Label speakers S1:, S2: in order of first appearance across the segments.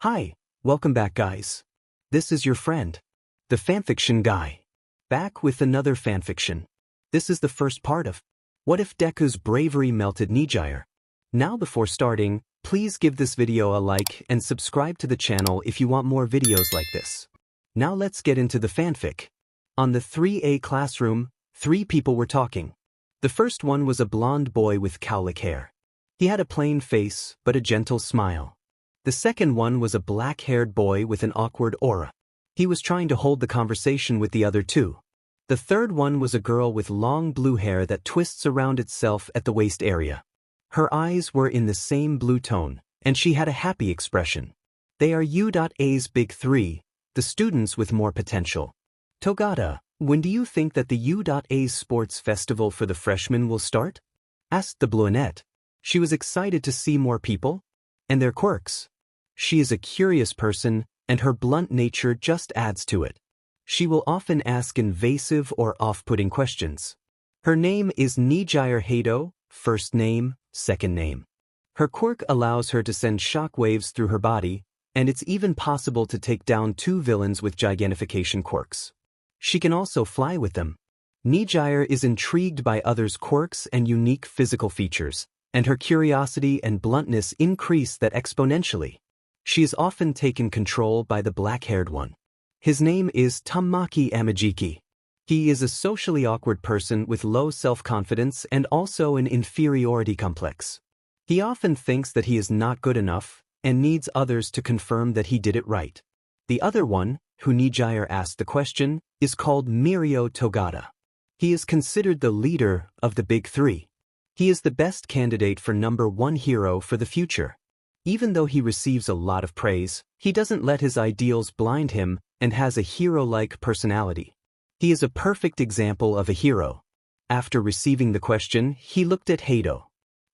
S1: Hi, welcome back guys. This is your friend, the fanfiction guy. Back with another fanfiction. This is the first part of What If Deku's Bravery Melted Nejire. Now before starting, please give this video a like and subscribe to the channel if you want more videos like this. Now let's get into the fanfic. On the 3A classroom, 3 people were talking. The first one was a blonde boy with cowlick hair. He had a plain face but a gentle smile. The second one was a black-haired boy with an awkward aura. He was trying to hold the conversation with the other two. The third one was a girl with long blue hair that twists around itself at the waist area. Her eyes were in the same blue tone, and she had a happy expression. They are U.A's big 3, the students with more potential. Togata, when do you think that the U.A's sports festival for the freshmen will start? Asked the brunette. She was excited to see more people and their quirks. She is a curious person, and her blunt nature just adds to it. She will often ask invasive or off-putting questions. Her name is Nejire Hado, first name, second name. Her quirk allows her to send shockwaves through her body, and it's even possible to take down 2 villains with gigantification quirks. She can also fly with them. Nejire is intrigued by others' quirks and unique physical features, and her curiosity and bluntness increase that exponentially. She is often taken control by the black-haired one. His name is Tamaki Amajiki. He is a socially awkward person with low self-confidence and also an inferiority complex. He often thinks that he is not good enough and needs others to confirm that he did it right. The other one, who Nejire asked the question, is called Mirio Togata. He is considered the leader of the big 3. He is the best candidate for #1 hero for the future. Even though he receives a lot of praise, he doesn't let his ideals blind him and has a hero-like personality. He is a perfect example of a hero. After receiving the question, he looked at Hado.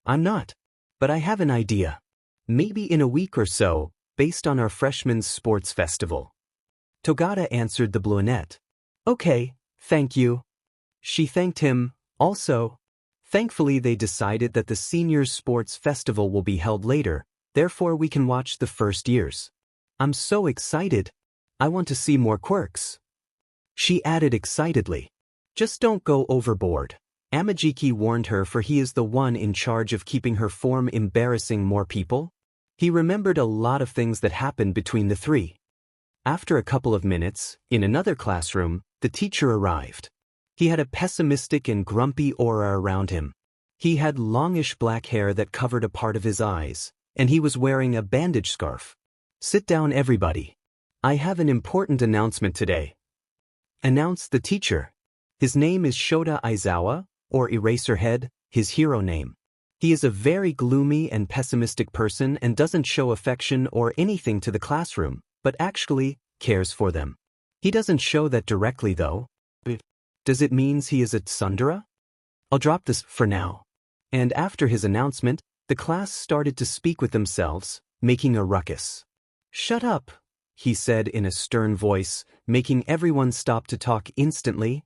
S1: I'm not. But I have an idea. Maybe in a week or so, based on our freshmen's sports festival. Togata answered the brunette. Okay, thank you. She thanked him, also. Thankfully they decided that the seniors' sports festival will be held later, therefore we can watch the first years. I'm so excited. I want to see more quirks. She added excitedly. Just don't go overboard. Amajiki warned her, for he is the one in charge of keeping her form embarrassing more people. He remembered a lot of things that happened between the 3. After a couple of minutes, in another classroom, the teacher arrived. He had a pessimistic and grumpy aura around him. He had longish black hair that covered a part of his eyes, and he was wearing a bandage scarf. Sit down everybody. I have an important announcement today. Announced the teacher. His name is Shota Aizawa, or Eraserhead, his hero name. He is a very gloomy and pessimistic person and doesn't show affection or anything to the classroom, but actually cares for them. He doesn't show that directly though. Does it mean he is a tsundere? I'll drop this for now. And after his announcement, the class started to speak with themselves, making a ruckus. Shut up, he said in a stern voice, making everyone stop to talk instantly.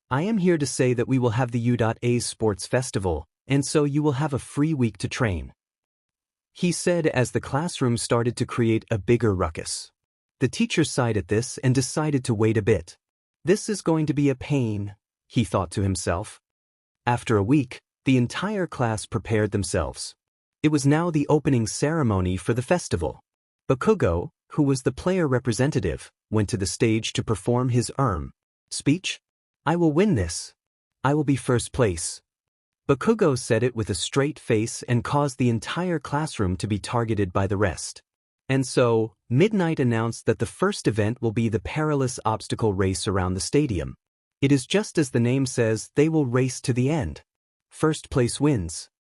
S1: I am here to say that we will have the U.A's sports festival, and so you will have a free week to train. He said as the classroom started to create a bigger ruckus. The teacher sighed at this and decided to wait a bit. This is going to be a pain, he thought to himself. After a week, the entire class prepared themselves. It was now the opening ceremony for the festival. Bakugo, who was the player representative, went to the stage to perform his speech. I will win this. I will be first place. Bakugo said it with a straight face and caused the entire classroom to be targeted by the rest. And so, Midnight announced that the first event will be the perilous obstacle race around the stadium. It is just as the name says, they will race to the end. First place wins.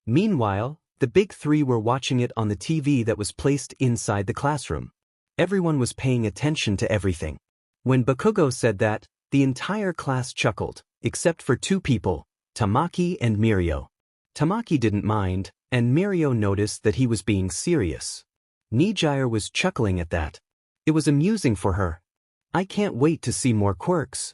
S1: Meanwhile, the big 3 were watching it on the TV that was placed inside the classroom. Everyone was paying attention to everything. When Bakugo said that, the entire class chuckled, except for 2 people, Tamaki and Mirio. Tamaki didn't mind, and Mirio noticed that he was being serious. Nejire was chuckling at that. It was amusing for her. I can't wait to see more quirks.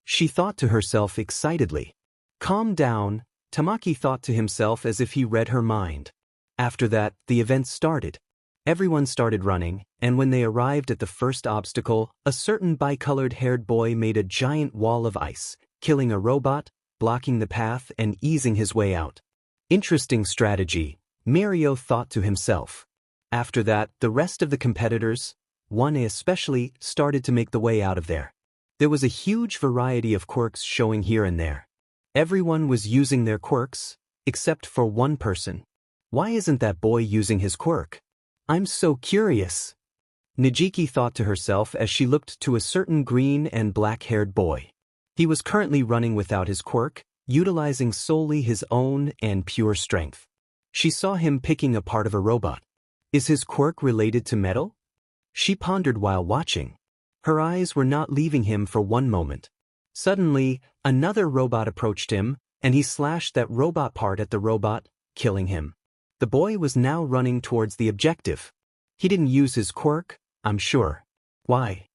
S1: She thought to herself excitedly. Calm down, Tamaki thought to himself as if he read her mind. After that, the event started. Everyone started running, and when they arrived at the first obstacle, a certain bicolored-haired boy made a giant wall of ice, killing a robot, blocking the path and easing his way out. Interesting strategy, Mario thought to himself. After that, the rest of the competitors, one especially, started to make the way out of there. There was a huge variety of quirks showing here and there. Everyone was using their quirks, except for one person. Why isn't that boy using his quirk? I'm so curious. Nejire thought to herself as she looked to a certain green and black-haired boy. He was currently running without his quirk, utilizing solely his own and pure strength. She saw him picking a part of a robot. Is his quirk related to metal? She pondered while watching. Her eyes were not leaving him for one moment. Suddenly, another robot approached him, and he slashed that robot part at the robot, killing him. The boy was now running towards the objective. He didn't use his quirk, I'm sure. Why?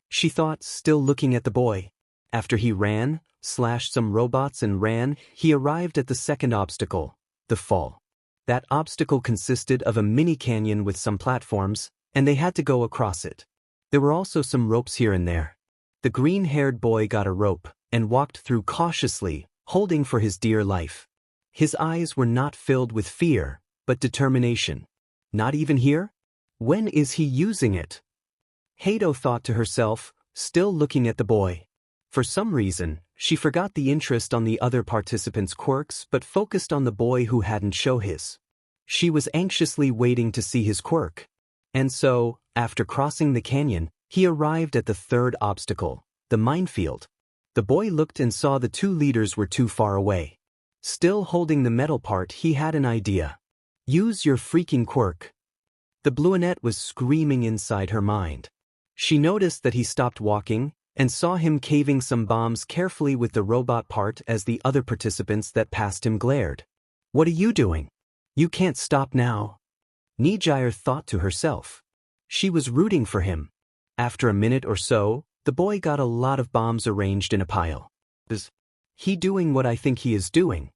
S1: She thought, still looking at the boy. After he ran, slashed some robots and ran, he arrived at the second obstacle, the fall. That obstacle consisted of a mini canyon with some platforms, and they had to go across it. There were also some ropes here and there. The green-haired boy got a rope and walked through cautiously, holding for his dear life. His eyes were not filled with fear, but determination. Not even here? When is he using it? Hato thought to herself, still looking at the boy. For some reason, she forgot the interest on the other participants' quirks but focused on the boy who hadn't shown his. She was anxiously waiting to see his quirk. And so, after crossing the canyon, he arrived at the third obstacle, the minefield. The boy looked and saw the two leaders were too far away. Still holding the metal part, he had an idea. Use your freaking quirk. The brunette was screaming inside her mind. She noticed that he stopped walking and saw him caving some bombs carefully with the robot part as the other participants that passed him glared. What are you doing? You can't stop now. Nejire thought to herself. She was rooting for him. After a minute or so, the boy got a lot of bombs arranged in a pile. Is he doing what I think he is doing?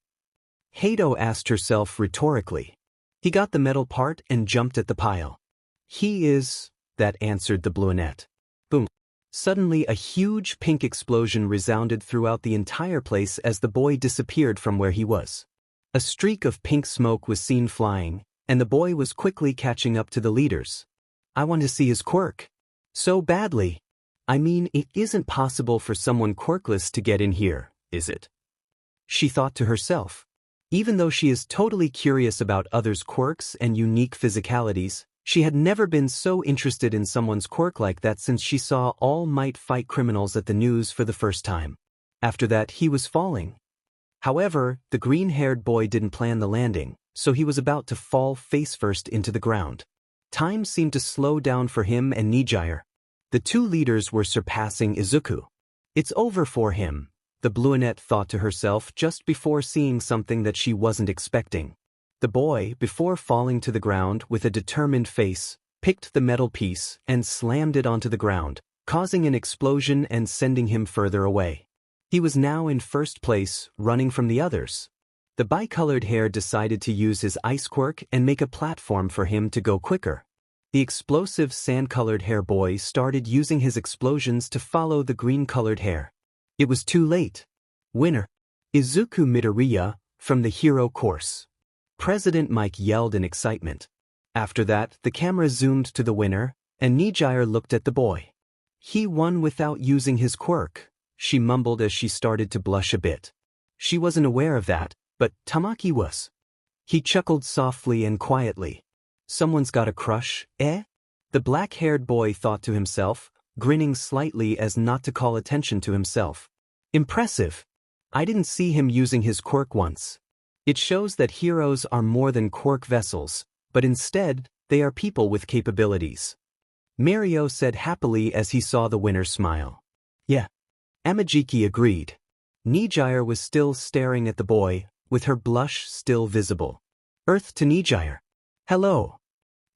S1: Hato asked herself rhetorically. He got the metal part and jumped at the pile. He is, that answered the brunette. Boom. Suddenly a huge pink explosion resounded throughout the entire place as the boy disappeared from where he was. A streak of pink smoke was seen flying, and the boy was quickly catching up to the leaders. I want to see his quirk. So badly. I mean, it isn't possible for someone quirkless to get in here, is it? She thought to herself. Even though she is totally curious about others' quirks and unique physicalities, she had never been so interested in someone's quirk like that since she saw All Might fight criminals at the news for the first time. After that, he was falling. However, the green-haired boy didn't plan the landing, so he was about to fall face-first into the ground. Time seemed to slow down for him and Nejire. The two leaders were surpassing Izuku. It's over for him, the brunette thought to herself just before seeing something that she wasn't expecting. The boy, before falling to the ground with a determined face, picked the metal piece and slammed it onto the ground, causing an explosion and sending him further away. He was now in first place, running from the others. The bicolored hair decided to use his ice quirk and make a platform for him to go quicker. The explosive sand-colored hair boy started using his explosions to follow the green-colored hair. It was too late. Winner. Izuku Midoriya, from the hero course. President Mike yelled in excitement. After that, the camera zoomed to the winner, and Nejire looked at the boy. He won without using his quirk, she mumbled as she started to blush a bit. She wasn't aware of that, but Tamaki was. He chuckled softly and quietly. Someone's got a crush, eh? The black-haired boy thought to himself, grinning slightly as not to call attention to himself. Impressive. I didn't see him using his quirk once. It shows that heroes are more than quirk vessels, but instead, they are people with capabilities. Mario said happily as he saw the winner smile. Yeah. Amajiki agreed. Nejire was still staring at the boy, with her blush still visible. Earth to Nejire. Hello.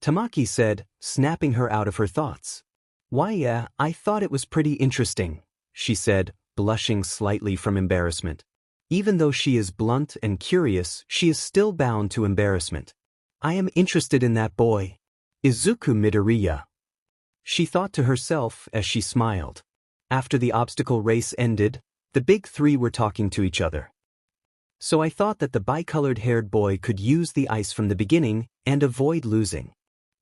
S1: Tamaki said, snapping her out of her thoughts. Why yeah, I thought it was pretty interesting, she said, blushing slightly from embarrassment. Even though she is blunt and curious, she is still bound to embarrassment. I am interested in that boy. Izuku Midoriya. She thought to herself as she smiled. After the obstacle race ended, the big three were talking to each other. So I thought that the bicolored-haired boy could use the ice from the beginning and avoid losing.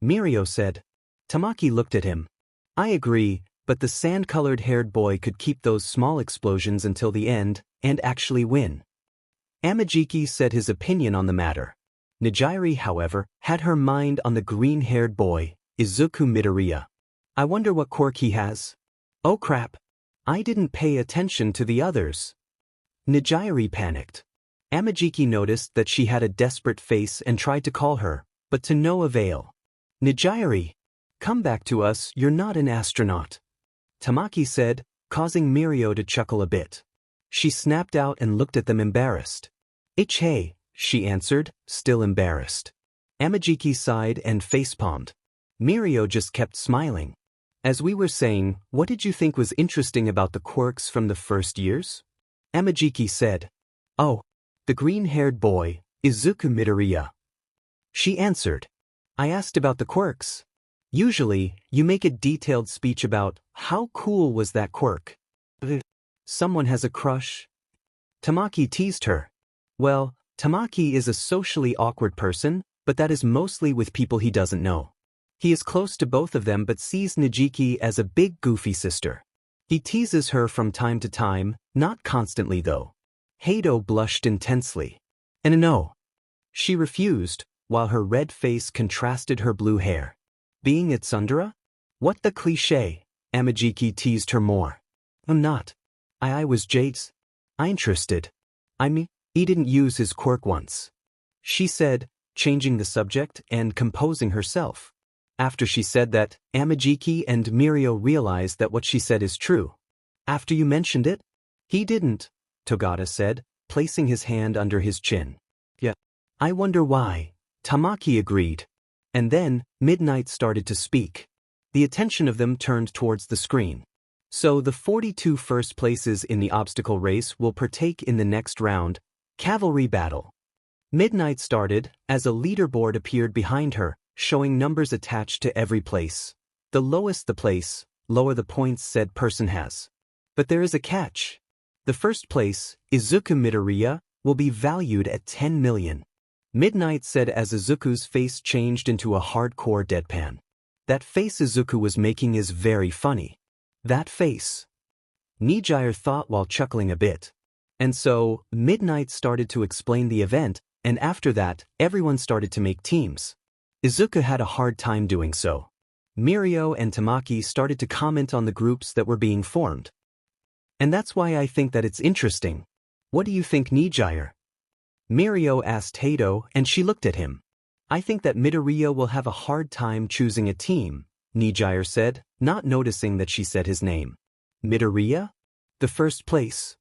S1: Mirio said. Tamaki looked at him. I agree, but the sand-colored-haired boy could keep those small explosions until the end and actually win. Amajiki said his opinion on the matter. Nejire, however, had her mind on the green-haired boy, Izuku Midoriya. I wonder what quirk he has. Oh crap. I didn't pay attention to the others. Nejire panicked. Amajiki noticed that she had a desperate face and tried to call her, but to no avail. Nejire, come back to us, you're not an astronaut. Tamaki said, causing Mirio to chuckle a bit. She snapped out and looked at them embarrassed. Hey, she answered, still embarrassed. Amajiki sighed and facepalmed. Mirio just kept smiling. As we were saying, what did you think was interesting about the quirks from the first years? Amajiki said. Oh, the green-haired boy, Izuku Midoriya. She answered. I asked about the quirks. Usually, you make a detailed speech about, how cool was that quirk? Someone has a crush? Tamaki teased her. Well, Tamaki is a socially awkward person, but that is mostly with people he doesn't know. He is close to both of them but sees Nejiki as a big goofy sister. He teases her from time to time, not constantly though. Hato blushed intensely. And no. She refused, while her red face contrasted her blue hair. Being a tsundere? What the cliché? Amajiki teased her more. I'm not. I was Jade's. I'm interested. He didn't use his quirk once. She said, changing the subject and composing herself. After she said that, Amajiki and Mirio realized that what she said is true. After you mentioned it? He didn't, Togata said, placing his hand under his chin. Yeah. I wonder why. Tamaki agreed. And then, Midnight started to speak. The attention of them turned towards the screen. So the 42 first places in the obstacle race will partake in the next round, Cavalry Battle. Midnight started, as a leaderboard appeared behind her, showing numbers attached to every place. The lowest the place, lower the points said person has. But there is a catch. The first place, Izuku Midoriya, will be valued at 10 million. Midnight said as Izuku's face changed into a hardcore deadpan. That face Izuku was making is very funny. That face. Nejire thought while chuckling a bit. And so, Midnight started to explain the event, and after that, everyone started to make teams. Izuku had a hard time doing so. Mirio and Tamaki started to comment on the groups that were being formed. And that's why I think that it's interesting. What do you think, Nejire? Mirio asked Hato, and she looked at him. I think that Midoriya will have a hard time choosing a team, Nejire said, not noticing that she said his name. Midoriya? The first place?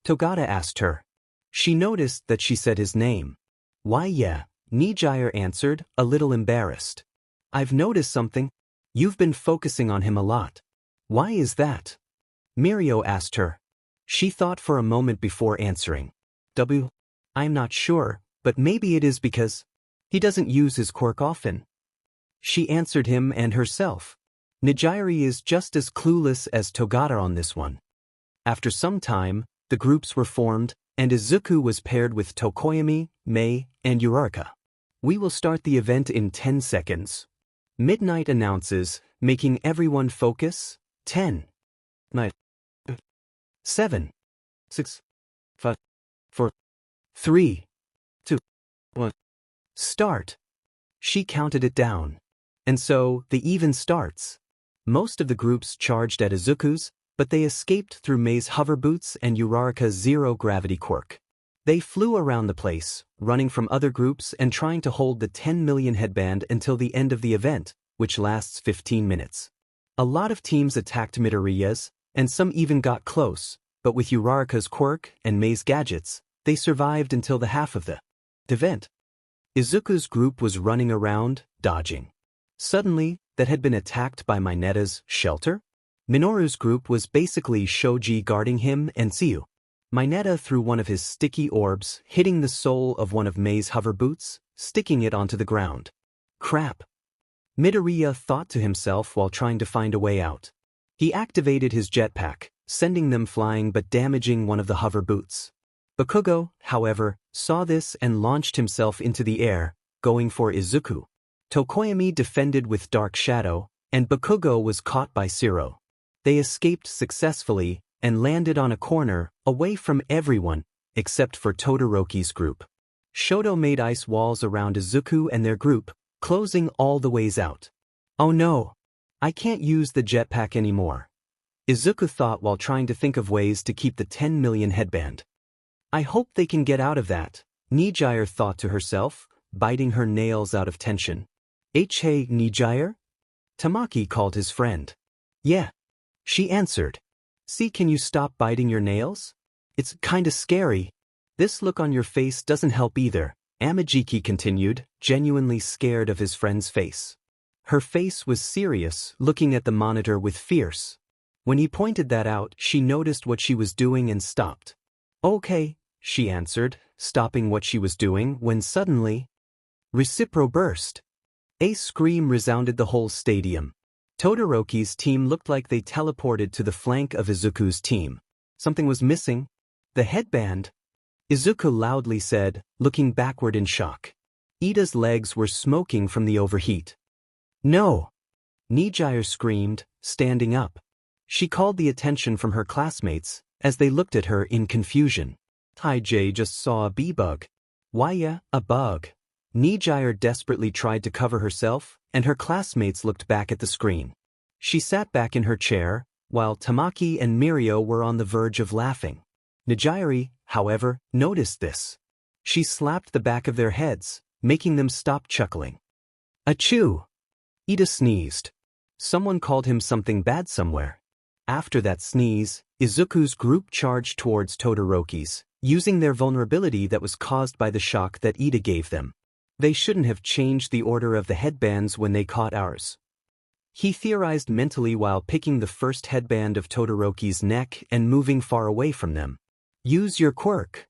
S1: Togata asked her. She noticed that she said his name. Why yeah, Nejire answered, a little embarrassed. I've noticed something. You've been focusing on him a lot. Why is that? Mirio asked her. She thought for a moment before answering. I'm not sure, but maybe it is because he doesn't use his quirk often. She answered him and herself. Nejire is just as clueless as Togata on this one. After some time, the groups were formed, and Izuku was paired with Tokoyami, Mei, and Uraraka. We will start the event in 10 seconds. Midnight announces, making everyone focus. 10, 9, 7, 6, 5, 4, 3, 2, 1. Start. She counted it down. And so, the even starts. Most of the groups charged at Izuku's, but they escaped through Mei's hover boots and Uraraka's zero-gravity quirk. They flew around the place, running from other groups and trying to hold the 10 million headband until the end of the event, which lasts 15 minutes. A lot of teams attacked Midoriya's, and some even got close, but with Uraraka's quirk and Mei's gadgets, they survived until the half of the event. Izuku's group was running around, dodging. Suddenly, that had been attacked by Mineta's shelter? Minoru's group was basically Shoji guarding him and Tsuyu. Mineta threw one of his sticky orbs, hitting the sole of one of Mei's hover boots, sticking it onto the ground. Crap. Midoriya thought to himself while trying to find a way out. He activated his jetpack, sending them flying but damaging one of the hover boots. Bakugo, however, saw this and launched himself into the air, going for Izuku. Tokoyami defended with Dark Shadow, and Bakugo was caught by Zero. They escaped successfully and landed on a corner, away from everyone, except for Todoroki's group. Shoto made ice walls around Izuku and their group, closing all the ways out. Oh no! I can't use the jetpack anymore, Izuku thought while trying to think of ways to keep the 10 million headband. I hope they can get out of that, Nejire thought to herself, biting her nails out of tension. Hey Nejire? Tamaki called his friend. Yeah. She answered. See, can you stop biting your nails? It's kinda scary. This look on your face doesn't help either, Amajiki continued, genuinely scared of his friend's face. Her face was serious, looking at the monitor with fierce. When he pointed that out, she noticed what she was doing and stopped. Okay, she answered, stopping what she was doing when suddenly, Recipro burst. A scream resounded the whole stadium. Todoroki's team looked like they teleported to the flank of Izuku's team. Something was missing. The headband. Izuku loudly said, looking backward in shock. Ida's legs were smoking from the overheat. No! Nejire screamed, standing up. She called the attention from her classmates, as they looked at her in confusion. Taijay just saw a bee bug. Why yeah, a bug. Nejire desperately tried to cover herself, and her classmates looked back at the screen. She sat back in her chair, while Tamaki and Mirio were on the verge of laughing. Nejire, however, noticed this. She slapped the back of their heads, making them stop chuckling. Achoo! Ida sneezed. Someone called him something bad somewhere. After that sneeze, Izuku's group charged towards Todoroki's, using their vulnerability that was caused by the shock that Ida gave them. They shouldn't have changed the order of the headbands when they caught ours. He theorized mentally while picking the first headband of Todoroki's neck and moving far away from them. Use your quirk.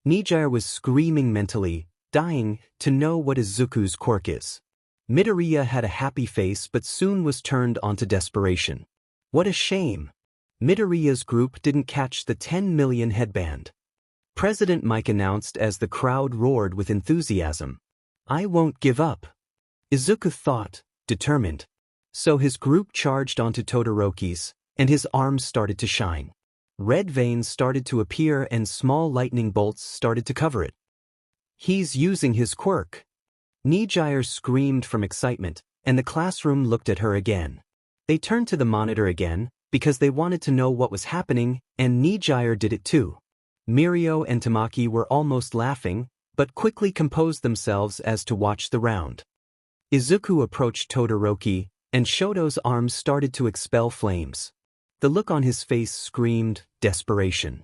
S1: Nejire was screaming mentally, dying to know what Izuku's quirk is. Midoriya had a happy face but soon was turned onto desperation. What a shame. Midoriya's group didn't catch the 10 million headband. President Mike announced as the crowd roared with enthusiasm. I won't give up. Izuku thought, determined. So his group charged onto Todoroki's, and his arms started to shine. Red veins started to appear and small lightning bolts started to cover it. He's using his quirk. Nejire screamed from excitement, and the classroom looked at her again. They turned to the monitor again, because they wanted to know what was happening, and Nejire did it too. Mirio and Tamaki were almost laughing, but quickly composed themselves as to watch the round. Izuku approached Todoroki, and Shoto's arms started to expel flames. The look on his face screamed desperation.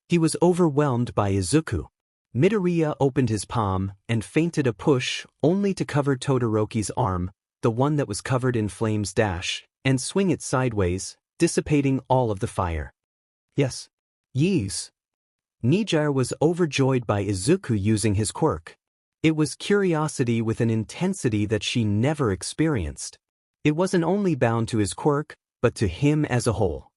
S1: He was overwhelmed by Izuku. Midoriya opened his palm and feinted a push only to cover Todoroki's arm, the one that was covered in flames and swing it sideways, dissipating all of the fire. Yes. Yees. Nejire was overjoyed by Izuku using his quirk. It was curiosity with an intensity that she never experienced. It wasn't only bound to his quirk, but to him as a whole.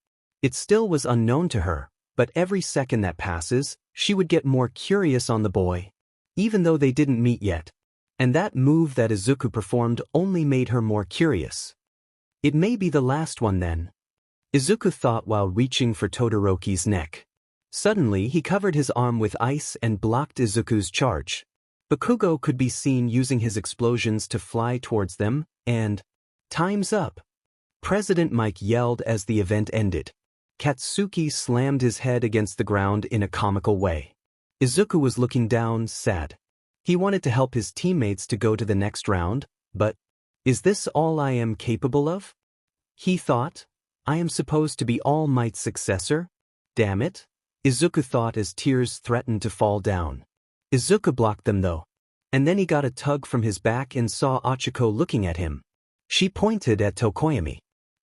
S1: It still was unknown to her, but every second that passes, she would get more curious on the boy. Even though they didn't meet yet. And that move that Izuku performed only made her more curious. It may be the last one then. Izuku thought while reaching for Todoroki's neck. Suddenly he covered his arm with ice and blocked Izuku's charge. Bakugo could be seen using his explosions to fly towards them, and time's up. President Mike yelled as the event ended. Katsuki slammed his head against the ground in a comical way. Izuku was looking down, sad. He wanted to help his teammates to go to the next round, but, is this all I am capable of? He thought, I am supposed to be All Might's successor? Damn it. Izuku thought as tears threatened to fall down. Izuku blocked them though. And then he got a tug from his back and saw Ochako looking at him. She pointed at Tokoyami.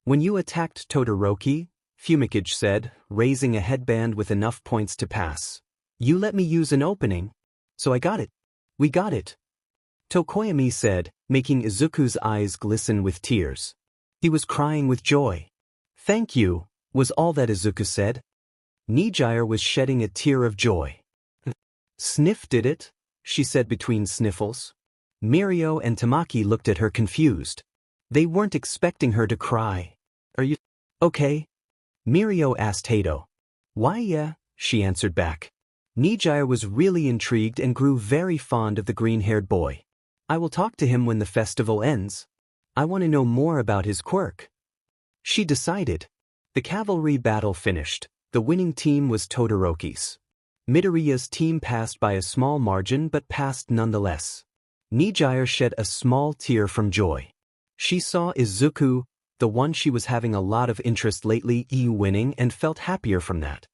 S1: When you attacked Todoroki, Fumikage said, raising a headband with enough points to pass. You let me use an opening. So I got it. We got it. Tokoyami said, making Izuku's eyes glisten with tears. He was crying with joy. Thank you, was all that Izuku said. Nejire was shedding a tear of joy. Sniff did it, she said between sniffles. Mirio and Tamaki looked at her confused. They weren't expecting her to cry. Are you okay? Mirio asked Hato. Why yeah, she answered back. Nejire was really intrigued and grew very fond of the green-haired boy. I will talk to him when the festival ends. I want to know more about his quirk. She decided. The cavalry battle finished. The winning team was Todoroki's. Midoriya's team passed by a small margin but passed nonetheless. Nejire shed a small tear from joy. She saw Izuku, the one she was having a lot of interest lately, winning and felt happier from that.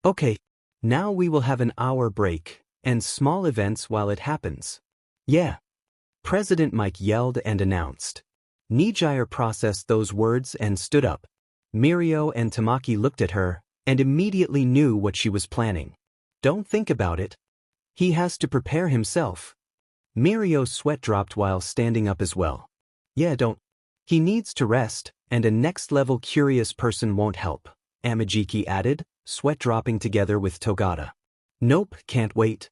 S1: Okay, now we will have an hour break, and small events while it happens. Yeah. President Mike yelled and announced. Nejire processed those words and stood up. Mirio and Tamaki looked at her, and immediately knew what she was planning. Don't think about it. He has to prepare himself. Mirio's sweat dropped while standing up as well. Yeah, don't. He needs to rest, and a next-level curious person won't help, Amajiki added, sweat dropping together with Togata. Nope, can't wait.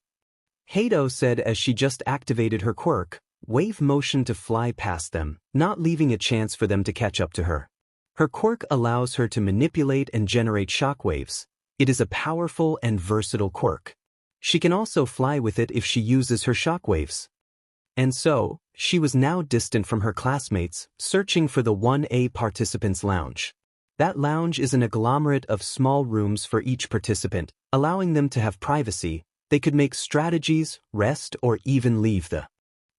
S1: Hato said as she just activated her quirk, wave motion to fly past them, not leaving a chance for them to catch up to her. Her quirk allows her to manipulate and generate shockwaves. It is a powerful and versatile quirk. She can also fly with it if she uses her shockwaves. And so, she was now distant from her classmates, searching for the 1A participants' lounge. That lounge is an agglomerate of small rooms for each participant, allowing them to have privacy. They could make strategies, rest, or even leave the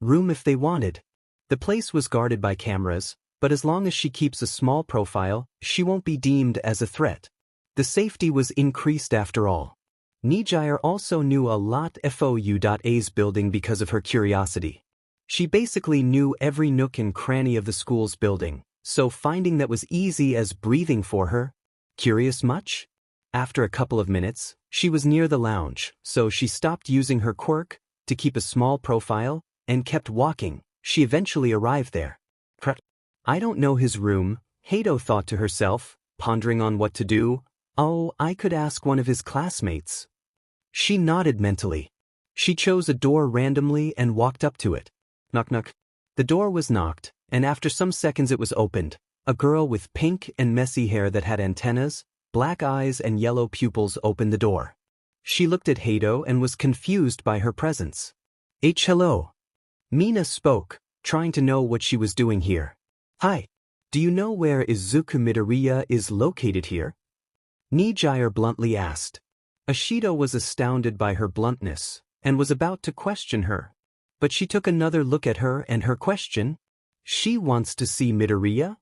S1: room if they wanted. The place was guarded by cameras, but as long as she keeps a small profile, she won't be deemed as a threat. The safety was increased after all. Nejire also knew a lot FOU.A's building because of her curiosity. She basically knew every nook and cranny of the school's building, so finding that was easy as breathing for her. Curious much? After a couple of minutes, she was near the lounge, so she stopped using her quirk to keep a small profile and kept walking. She eventually arrived there. I don't know his room, Hato thought to herself, pondering on what to do. Oh, I could ask one of his classmates. She nodded mentally. She chose a door randomly and walked up to it. Knock knock. The door was knocked, and after some seconds it was opened. A girl with pink and messy hair that had antennas, black eyes and yellow pupils opened the door. She looked at Hato and was confused by her presence. Hello. Mina spoke, trying to know what she was doing here. Hi. Do you know where Izuku Midoriya is located here? Nejire bluntly asked. Ashido was astounded by her bluntness, and was about to question her. But she took another look at her and her question. She wants to see Midoriya?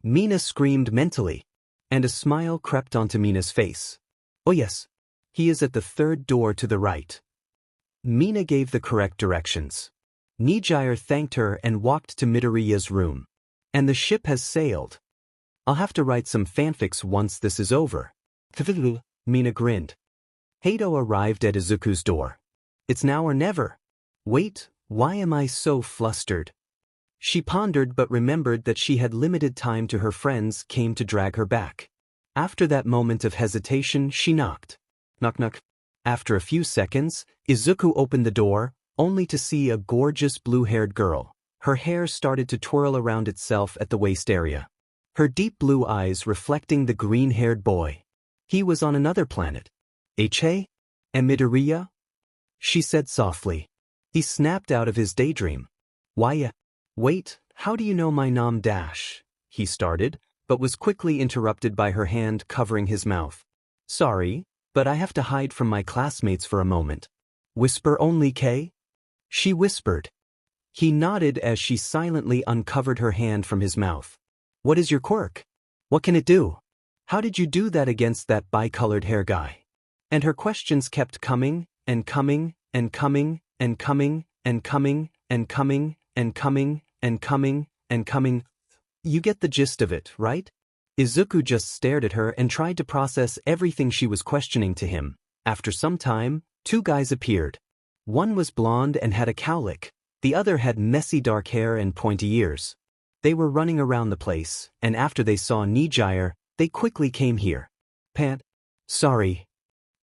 S1: Mina screamed mentally, and a smile crept onto Mina's face. Oh yes. He is at the third door to the right. Mina gave the correct directions. Nejire thanked her and walked to Midoriya's room. And the ship has sailed. I'll have to write some fanfics once this is over. Mina grinned. Hato arrived at Izuku's door. It's now or never. Wait, why am I so flustered? She pondered but remembered that she had limited time to her friends came to drag her back. After that moment of hesitation, she knocked. Knock knock. After a few seconds, Izuku opened the door, only to see a gorgeous blue-haired girl. Her hair started to twirl around itself at the waist area. Her deep blue eyes reflecting the green-haired boy. He was on another planet. And Midoriya? She said softly. He snapped out of his daydream. Why? Wait, how do you know my nom dash? He started, but was quickly interrupted by her hand covering his mouth. Sorry, but I have to hide from my classmates for a moment. Whisper only, K? She whispered. He nodded as she silently uncovered her hand from his mouth. What is your quirk? What can it do? How did you do that against that bicolored hair guy? And her questions kept coming, and coming, and coming, and coming, and coming, and coming, and coming, and coming, and coming. You get the gist of it, right? Izuku just stared at her and tried to process everything she was questioning to him. After some time, two guys appeared. One was blonde and had a cowlick. The other had messy dark hair and pointy ears. They were running around the place, and after they saw Nejire, they quickly came here. Pant. Sorry.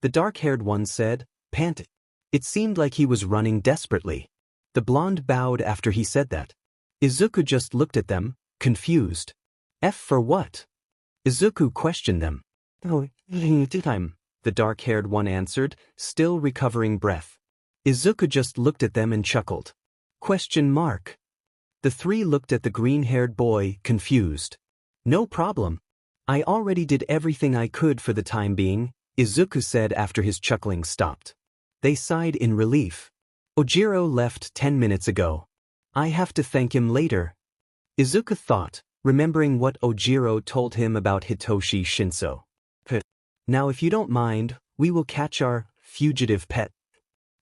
S1: The dark-haired one said, panted. It seemed like he was running desperately. The blonde bowed after he said that. Izuku just looked at them, confused. F for what? Izuku questioned them. Oh, time. The dark-haired one answered, still recovering breath. Izuku just looked at them and chuckled. Question mark. The three looked at the green-haired boy, confused. No problem. I already did everything I could for the time being, Izuku said after his chuckling stopped. They sighed in relief. Ojiro left 10 minutes ago. I have to thank him later. Izuku thought, remembering what Ojiro told him about Hitoshi Shinso. Now if you don't mind, we will catch our fugitive pet.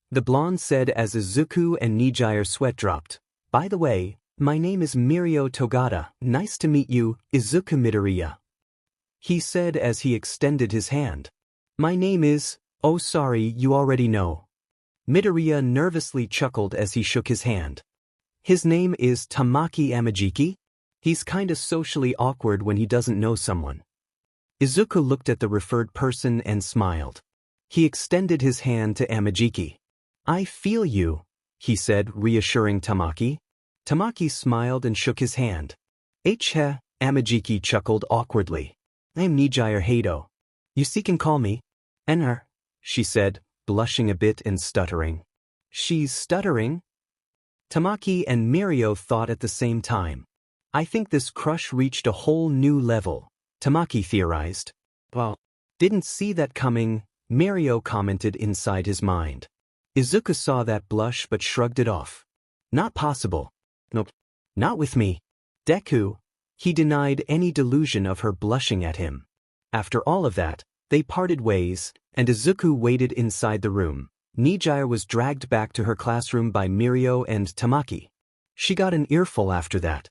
S1: The blonde said as Izuku and Nejire sweat dropped. By the way, my name is Mirio Togata. Nice to meet you, Izuku Midoriya. He said as he extended his hand. My name is, oh sorry, you already know. Midoriya nervously chuckled as he shook his hand. His name is Tamaki Amajiki? He's kinda socially awkward when he doesn't know someone. Izuku looked at the referred person and smiled. He extended his hand to Amajiki. I feel you, he said, reassuring Tamaki. Tamaki smiled and shook his hand. H-heh, Amajiki chuckled awkwardly. I'm Nejire Hado. You can call me Ener, she said, blushing a bit and stuttering. She's stuttering? Tamaki and Mirio thought at the same time. I think this crush reached a whole new level, Tamaki theorized. Well, didn't see that coming, Mirio commented inside his mind. Izuku saw that blush but shrugged it off. Not possible. Nope. Not with me. Deku. He denied any delusion of her blushing at him. After all of that, they parted ways, and Izuku waited inside the room. Nejire was dragged back to her classroom by Mirio and Tamaki. She got an earful after that.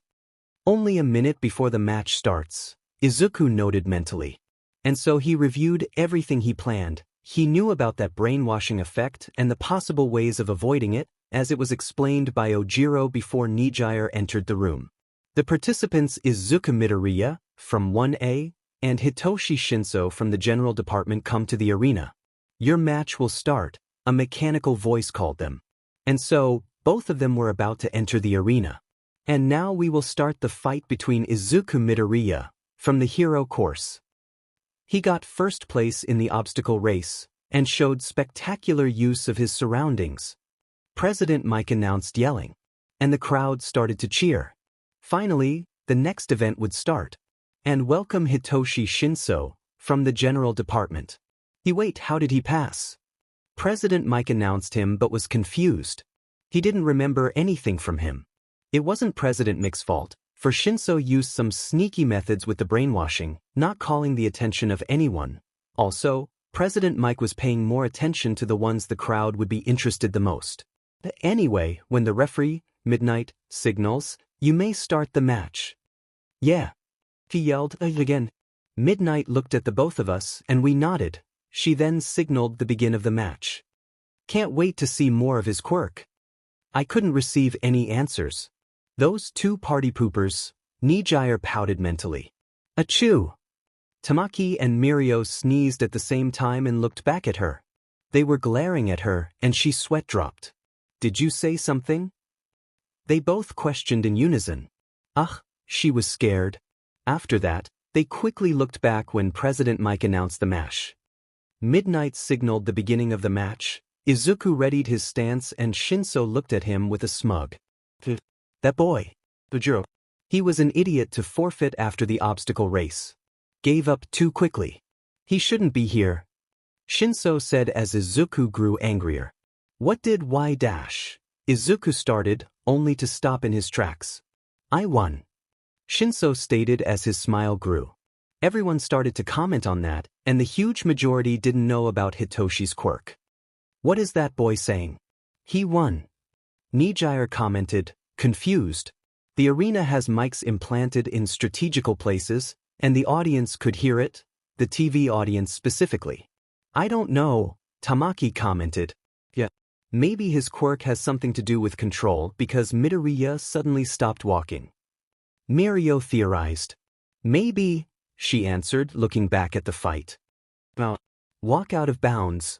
S1: Only a minute before the match starts, Izuku noted mentally. And so he reviewed everything he planned. He knew about that brainwashing effect and the possible ways of avoiding it, as it was explained by Ojiro before Nejire entered the room. The participants Izuku Midoriya, from 1A, and Hitoshi Shinso from the General Department come to the arena. Your match will start, a mechanical voice called them. And so, both of them were about to enter the arena. And now we will start the fight between Izuku Midoriya, from the hero course. He got first place in the obstacle race, and showed spectacular use of his surroundings. President Mike announced yelling, and the crowd started to cheer. Finally, the next event would start. And welcome Hitoshi Shinso, from the General Department. How did he pass? President Mike announced him but was confused. He didn't remember anything from him. It wasn't President Mike's fault, for Shinso used some sneaky methods with the brainwashing, not calling the attention of anyone. Also, President Mike was paying more attention to the ones the crowd would be interested the most. Anyway, when the referee, Midnight, signals, you may start the match. Yeah. He yelled again. Midnight looked at the both of us and we nodded. She then signaled the begin of the match. Can't wait to see more of his quirk. I couldn't receive any answers. Those two party poopers, Nejire pouted mentally. Achoo! Tamaki and Mirio sneezed at the same time and looked back at her. They were glaring at her and she sweat dropped. Did you say something? They both questioned in unison. She was scared. After that, they quickly looked back when President Mike announced the match. Midnight signaled the beginning of the match. Izuku readied his stance and Shinso looked at him with a smug. That boy. Ojiro. He was an idiot to forfeit after the obstacle race. Gave up too quickly. He shouldn't be here. Shinso said as Izuku grew angrier. What did Y-? Izuku started, only to stop in his tracks. I won. Shinso stated as his smile grew. Everyone started to comment on that, and the huge majority didn't know about Hitoshi's quirk. What is that boy saying? He won. Nejire commented, confused. The arena has mics implanted in strategical places, and the audience could hear it, the TV audience specifically. I don't know, Tamaki commented. Yeah. Maybe his quirk has something to do with control because Midoriya suddenly stopped walking. Mirio theorized. Maybe, she answered, looking back at the fight. Well, walk out of bounds.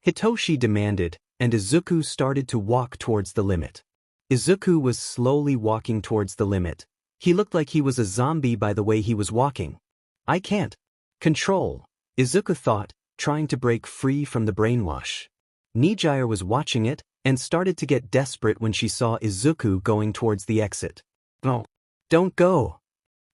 S1: Hitoshi demanded, and Izuku started to walk towards the limit. Izuku was slowly walking towards the limit. He looked like he was a zombie by the way he was walking. I can't control, Izuku thought, trying to break free from the brainwash. Nejire was watching it, and started to get desperate when she saw Izuku going towards the exit. Oh, don't go,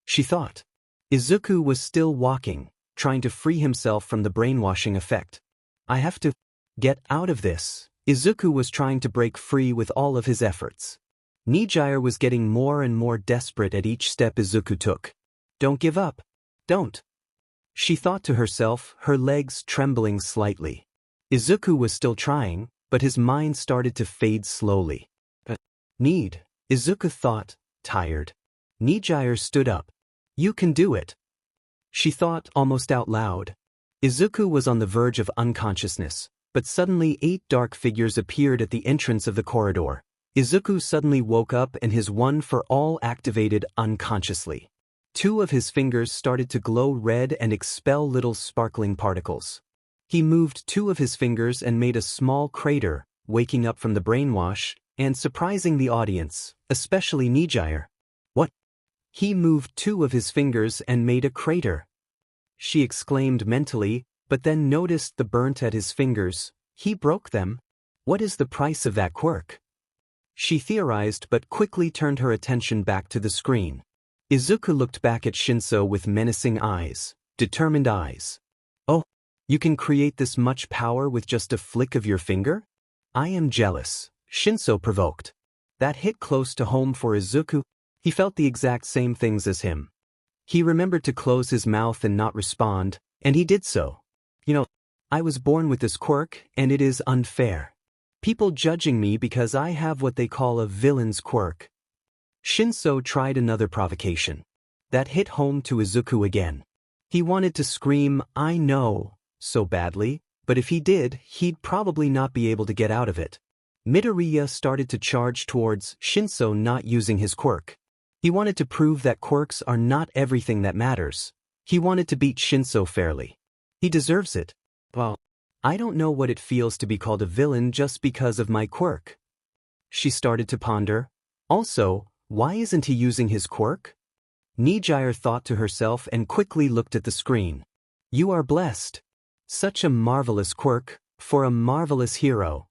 S1: she thought. Izuku was still walking, trying to free himself from the brainwashing effect. I have to get out of this. Izuku was trying to break free with all of his efforts. Nejire was getting more and more desperate at each step Izuku took. Don't give up. Don't. She thought to herself, her legs trembling slightly. Izuku was still trying, but his mind started to fade slowly. Izuku thought, tired. Nejire stood up. You can do it. She thought almost out loud. Izuku was on the verge of unconsciousness, but suddenly 8 dark figures appeared at the entrance of the corridor. Izuku suddenly woke up and his one for all activated unconsciously. 2 of his fingers started to glow red and expel little sparkling particles. He moved 2 of his fingers and made a small crater, waking up from the brainwash, and surprising the audience, especially Nejire. What? He moved 2 of his fingers and made a crater. She exclaimed mentally, but then noticed the burnt at his fingers. He broke them. What is the price of that quirk? She theorized but quickly turned her attention back to the screen. Izuku looked back at Shinso with menacing eyes, determined eyes. Oh, you can create this much power with just a flick of your finger? I am jealous, Shinso provoked. That hit close to home for Izuku. He felt the exact same things as him. He remembered to close his mouth and not respond, and he did so. I was born with this quirk, and it is unfair. People judging me because I have what they call a villain's quirk. Shinso tried another provocation. That hit home to Izuku again. He wanted to scream, I know, so badly, but if he did, he'd probably not be able to get out of it. Midoriya started to charge towards Shinso not using his quirk. He wanted to prove that quirks are not everything that matters. He wanted to beat Shinso fairly. He deserves it. Well, I don't know what it feels to be called a villain just because of my quirk. She started to ponder. Also, why isn't he using his quirk? Nejire thought to herself and quickly looked at the screen. You are blessed. Such a marvelous quirk, for a marvelous hero.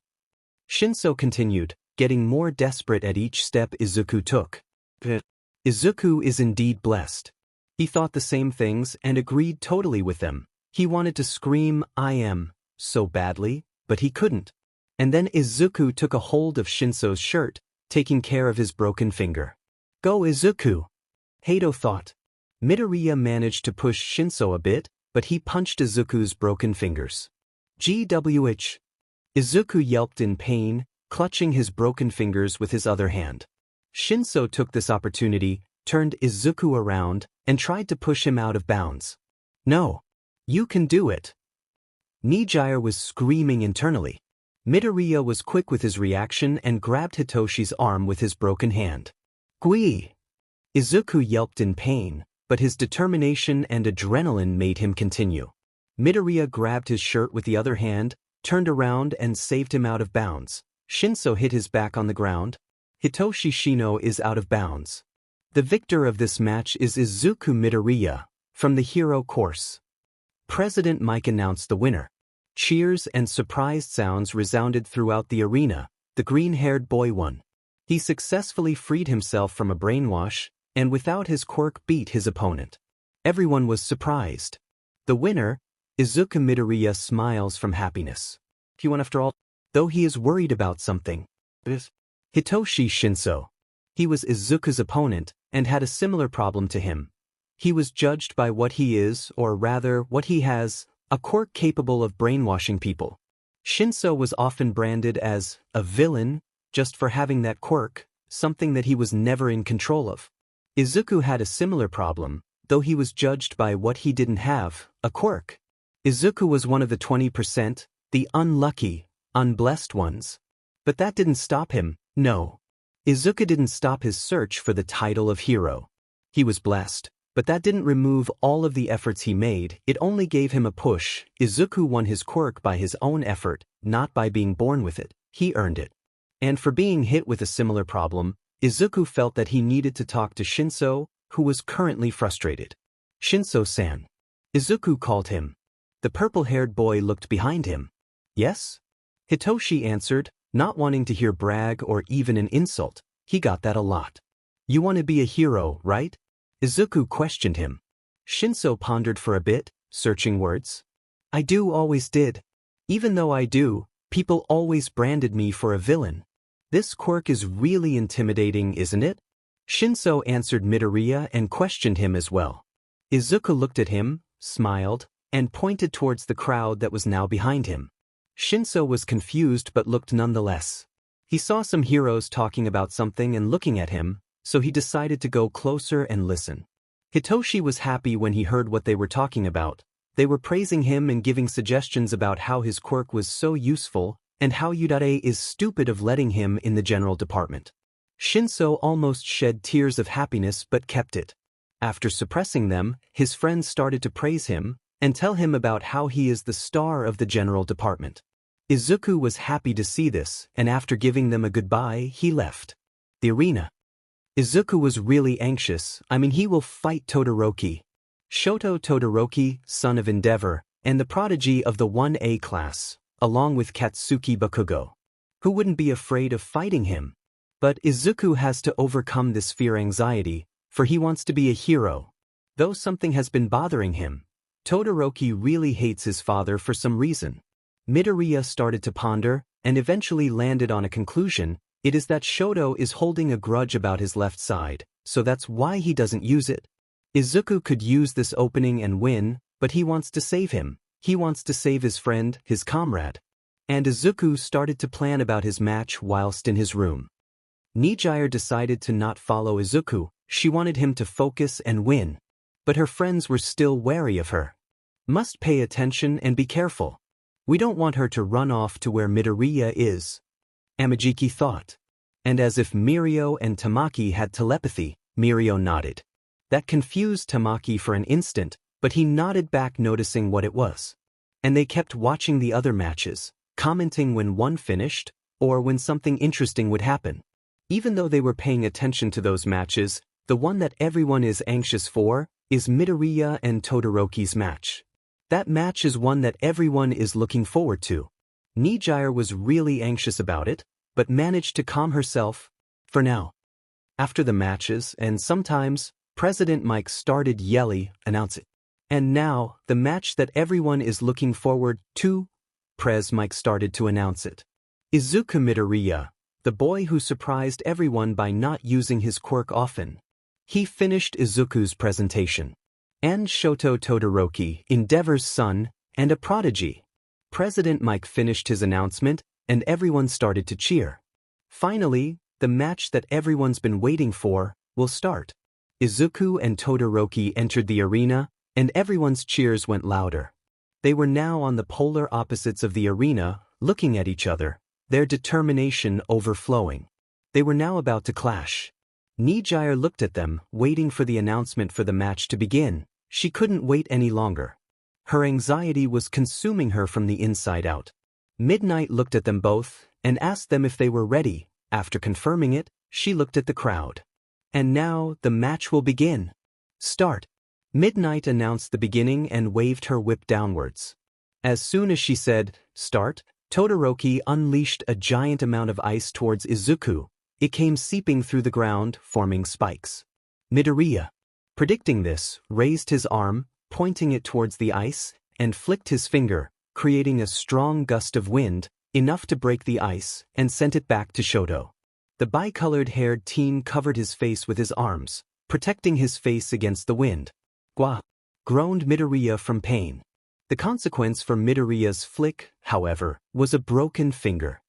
S1: Shinso continued, getting more desperate at each step Izuku took. Izuku is indeed blessed. He thought the same things and agreed totally with them. He wanted to scream, I am, so badly, but he couldn't. And then Izuku took a hold of Shinso's shirt, taking care of his broken finger. Go Izuku! Hato thought. Midoriya managed to push Shinso a bit, but he punched Izuku's broken fingers. GWH! Izuku yelped in pain, clutching his broken fingers with his other hand. Shinso took this opportunity, turned Izuku around, and tried to push him out of bounds. No! You can do it! Nejire was screaming internally. Midoriya was quick with his reaction and grabbed Hitoshi's arm with his broken hand. Gui! Izuku yelped in pain, but his determination and adrenaline made him continue. Midoriya grabbed his shirt with the other hand, turned around and saved him out of bounds. Shinso hit his back on the ground. Hitoshi Shino is out of bounds. The victor of this match is Izuku Midoriya, from the hero course. President Mike announced the winner. Cheers and surprised sounds resounded throughout the arena. The green-haired boy won. He successfully freed himself from a brainwash, and without his quirk beat his opponent. Everyone was surprised. The winner, Izuku Midoriya, smiles from happiness. He won after all, though he is worried about something. Hitoshi Shinso. He was Izuku's opponent, and had a similar problem to him. He was judged by what he is, or rather, what he has, a quirk capable of brainwashing people. Shinso was often branded as a villain, just for having that quirk, something that he was never in control of. Izuku had a similar problem, though he was judged by what he didn't have, a quirk. Izuku was one of the 20%, the unlucky, unblessed ones. But that didn't stop him, no. Izuku didn't stop his search for the title of hero. He was blessed, but that didn't remove all of the efforts he made, it only gave him a push. Izuku won his quirk by his own effort, not by being born with it, he earned it. And for being hit with a similar problem, Izuku felt that he needed to talk to Shinso, who was currently frustrated. Shinso-san. Izuku called him. The purple-haired boy looked behind him. Yes? Hitoshi answered, not wanting to hear brag or even an insult. He got that a lot. You want to be a hero, right? Izuku questioned him. Shinso pondered for a bit, searching words. I always did. Even though I do, people always branded me for a villain. This quirk is really intimidating, isn't it? Shinso answered Midoriya and questioned him as well. Izuku looked at him, smiled, and pointed towards the crowd that was now behind him. Shinso was confused but looked nonetheless. He saw some heroes talking about something and looking at him, so he decided to go closer and listen. Hitoshi was happy when he heard what they were talking about. They were praising him and giving suggestions about how his quirk was so useful and how Yudare is stupid of letting him in the general department. Shinso almost shed tears of happiness but kept it. After suppressing them, his friends started to praise him and tell him about how he is the star of the general department. Izuku was happy to see this, and after giving them a goodbye, he left the arena. Izuku was really anxious. He will fight Todoroki. Shoto Todoroki, son of Endeavor, and the prodigy of the 1A class, along with Katsuki Bakugo. Who wouldn't be afraid of fighting him? But Izuku has to overcome this fear-anxiety, for he wants to be a hero. Though something has been bothering him, Todoroki really hates his father for some reason. Midoriya started to ponder, and eventually landed on a conclusion. It is that Shoto is holding a grudge about his left side, so that's why he doesn't use it. Izuku could use this opening and win, but he wants to save him. He wants to save his friend, his comrade. And Izuku started to plan about his match whilst in his room. Nejire decided to not follow Izuku. She wanted him to focus and win. But her friends were still wary of her. Must pay attention and be careful. We don't want her to run off to where Midoriya is. Amajiki thought. And as if Mirio and Tamaki had telepathy, Mirio nodded. That confused Tamaki for an instant, but he nodded back noticing what it was. And they kept watching the other matches, commenting when one finished, or when something interesting would happen. Even though they were paying attention to those matches, the one that everyone is anxious for is Midoriya and Todoroki's match. That match is one that everyone is looking forward to. Nejire was really anxious about it, but managed to calm herself, for now. After the matches, and sometimes, President Mike started yelling, announce it. And now, the match that everyone is looking forward to, Pres Mike started to announce it. Izuku Midoriya, the boy who surprised everyone by not using his quirk often. He finished Izuku's presentation. And Shoto Todoroki, Endeavor's son, and a prodigy. President Mike finished his announcement, and everyone started to cheer. Finally, the match that everyone's been waiting for will start. Izuku and Todoroki entered the arena, and everyone's cheers went louder. They were now on the polar opposites of the arena, looking at each other, their determination overflowing. They were now about to clash. Nejire looked at them, waiting for the announcement for the match to begin. She couldn't wait any longer. Her anxiety was consuming her from the inside out. Midnight looked at them both, and asked them if they were ready. After confirming it, she looked at the crowd. And now, the match will begin. Start. Midnight announced the beginning and waved her whip downwards. As soon as she said, start, Todoroki unleashed a giant amount of ice towards Izuku. It came seeping through the ground, forming spikes. Midoriya, predicting this, raised his arm, pointing it towards the ice, and flicked his finger, creating a strong gust of wind, enough to break the ice, and sent it back to Shoto. The bicolored-haired teen covered his face with his arms, protecting his face against the wind. Gwa! Groaned Midoriya from pain. The consequence for Midoriya's flick, however, was a broken finger.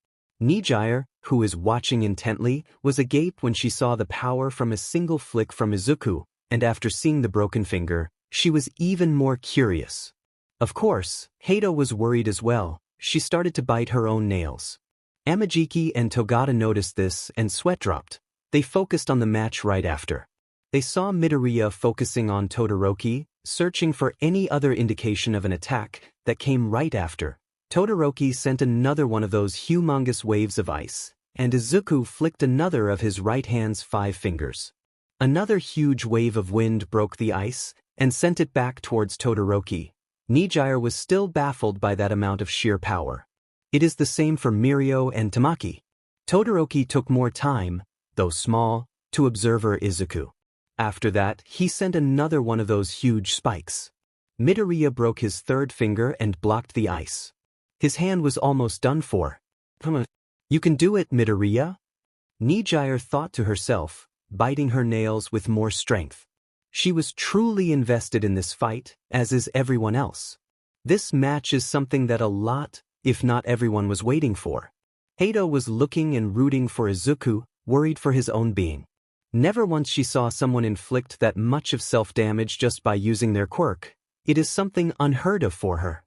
S1: Nejire, who is watching intently, was agape when she saw the power from a single flick from Izuku, and after seeing the broken finger, she was even more curious. Of course, Hato was worried as well. She started to bite her own nails. Amajiki and Togata noticed this and sweat dropped. They focused on the match right after. They saw Midoriya focusing on Todoroki, searching for any other indication of an attack that came right after. Todoroki sent another one of those humongous waves of ice, and Izuku flicked another of his right hand's 5 fingers. Another huge wave of wind broke the ice and sent it back towards Todoroki. Nejire was still baffled by that amount of sheer power. It is the same for Mirio and Tamaki. Todoroki took more time, though small, to observe Izuku. After that, he sent another one of those huge spikes. Midoriya broke his 3rd finger and blocked the ice. His hand was almost done for. You can do it, Midoriya? Nejire thought to herself, biting her nails with more strength. She was truly invested in this fight, as is everyone else. This match is something that a lot, if not everyone, was waiting for. Hato was looking and rooting for Izuku, worried for his own being. Never once she saw someone inflict that much of self-damage just by using their quirk. It is something unheard of for her.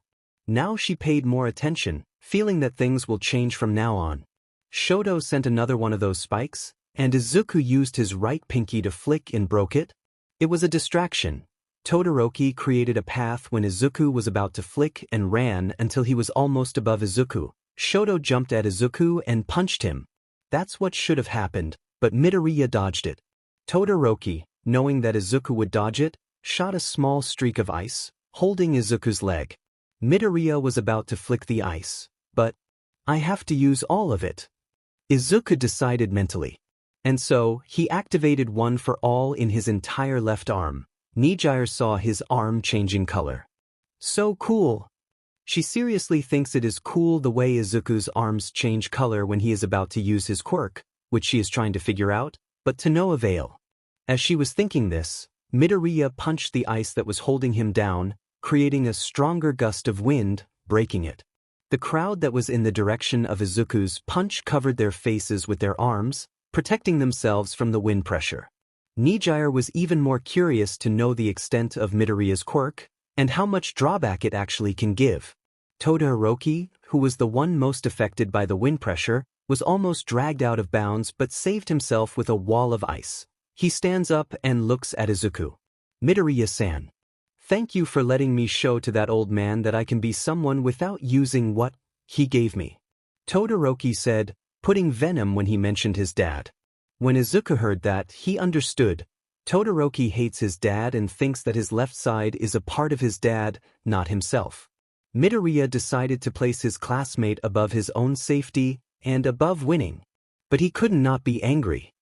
S1: Now she paid more attention, feeling that things will change from now on. Shoto sent another one of those spikes, and Izuku used his right pinky to flick and broke it. It was a distraction. Todoroki created a path when Izuku was about to flick and ran until he was almost above Izuku. Shoto jumped at Izuku and punched him. That's what should have happened, but Midoriya dodged it. Todoroki, knowing that Izuku would dodge it, shot a small streak of ice, holding Izuku's leg. Midoriya was about to flick the ice, but I have to use all of it, Izuku decided mentally. And so, he activated one for all in his entire left arm. Nejire saw his arm changing color. So cool! She seriously thinks it is cool the way Izuku's arms change color when he is about to use his quirk, which she is trying to figure out, but to no avail. As she was thinking this, Midoriya punched the ice that was holding him down, creating a stronger gust of wind, breaking it. The crowd that was in the direction of Izuku's punch covered their faces with their arms, protecting themselves from the wind pressure. Nejire was even more curious to know the extent of Midoriya's quirk, and how much drawback it actually can give. Todoroki, who was the one most affected by the wind pressure, was almost dragged out of bounds but saved himself with a wall of ice. He stands up and looks at Izuku. Midoriya-san. Thank you for letting me show to that old man that I can be someone without using what he gave me. Todoroki said, putting venom when he mentioned his dad. When Izuku heard that, he understood. Todoroki hates his dad and thinks that his left side is a part of his dad, not himself. Midoriya decided to place his classmate above his own safety and above winning. But he could not be angry.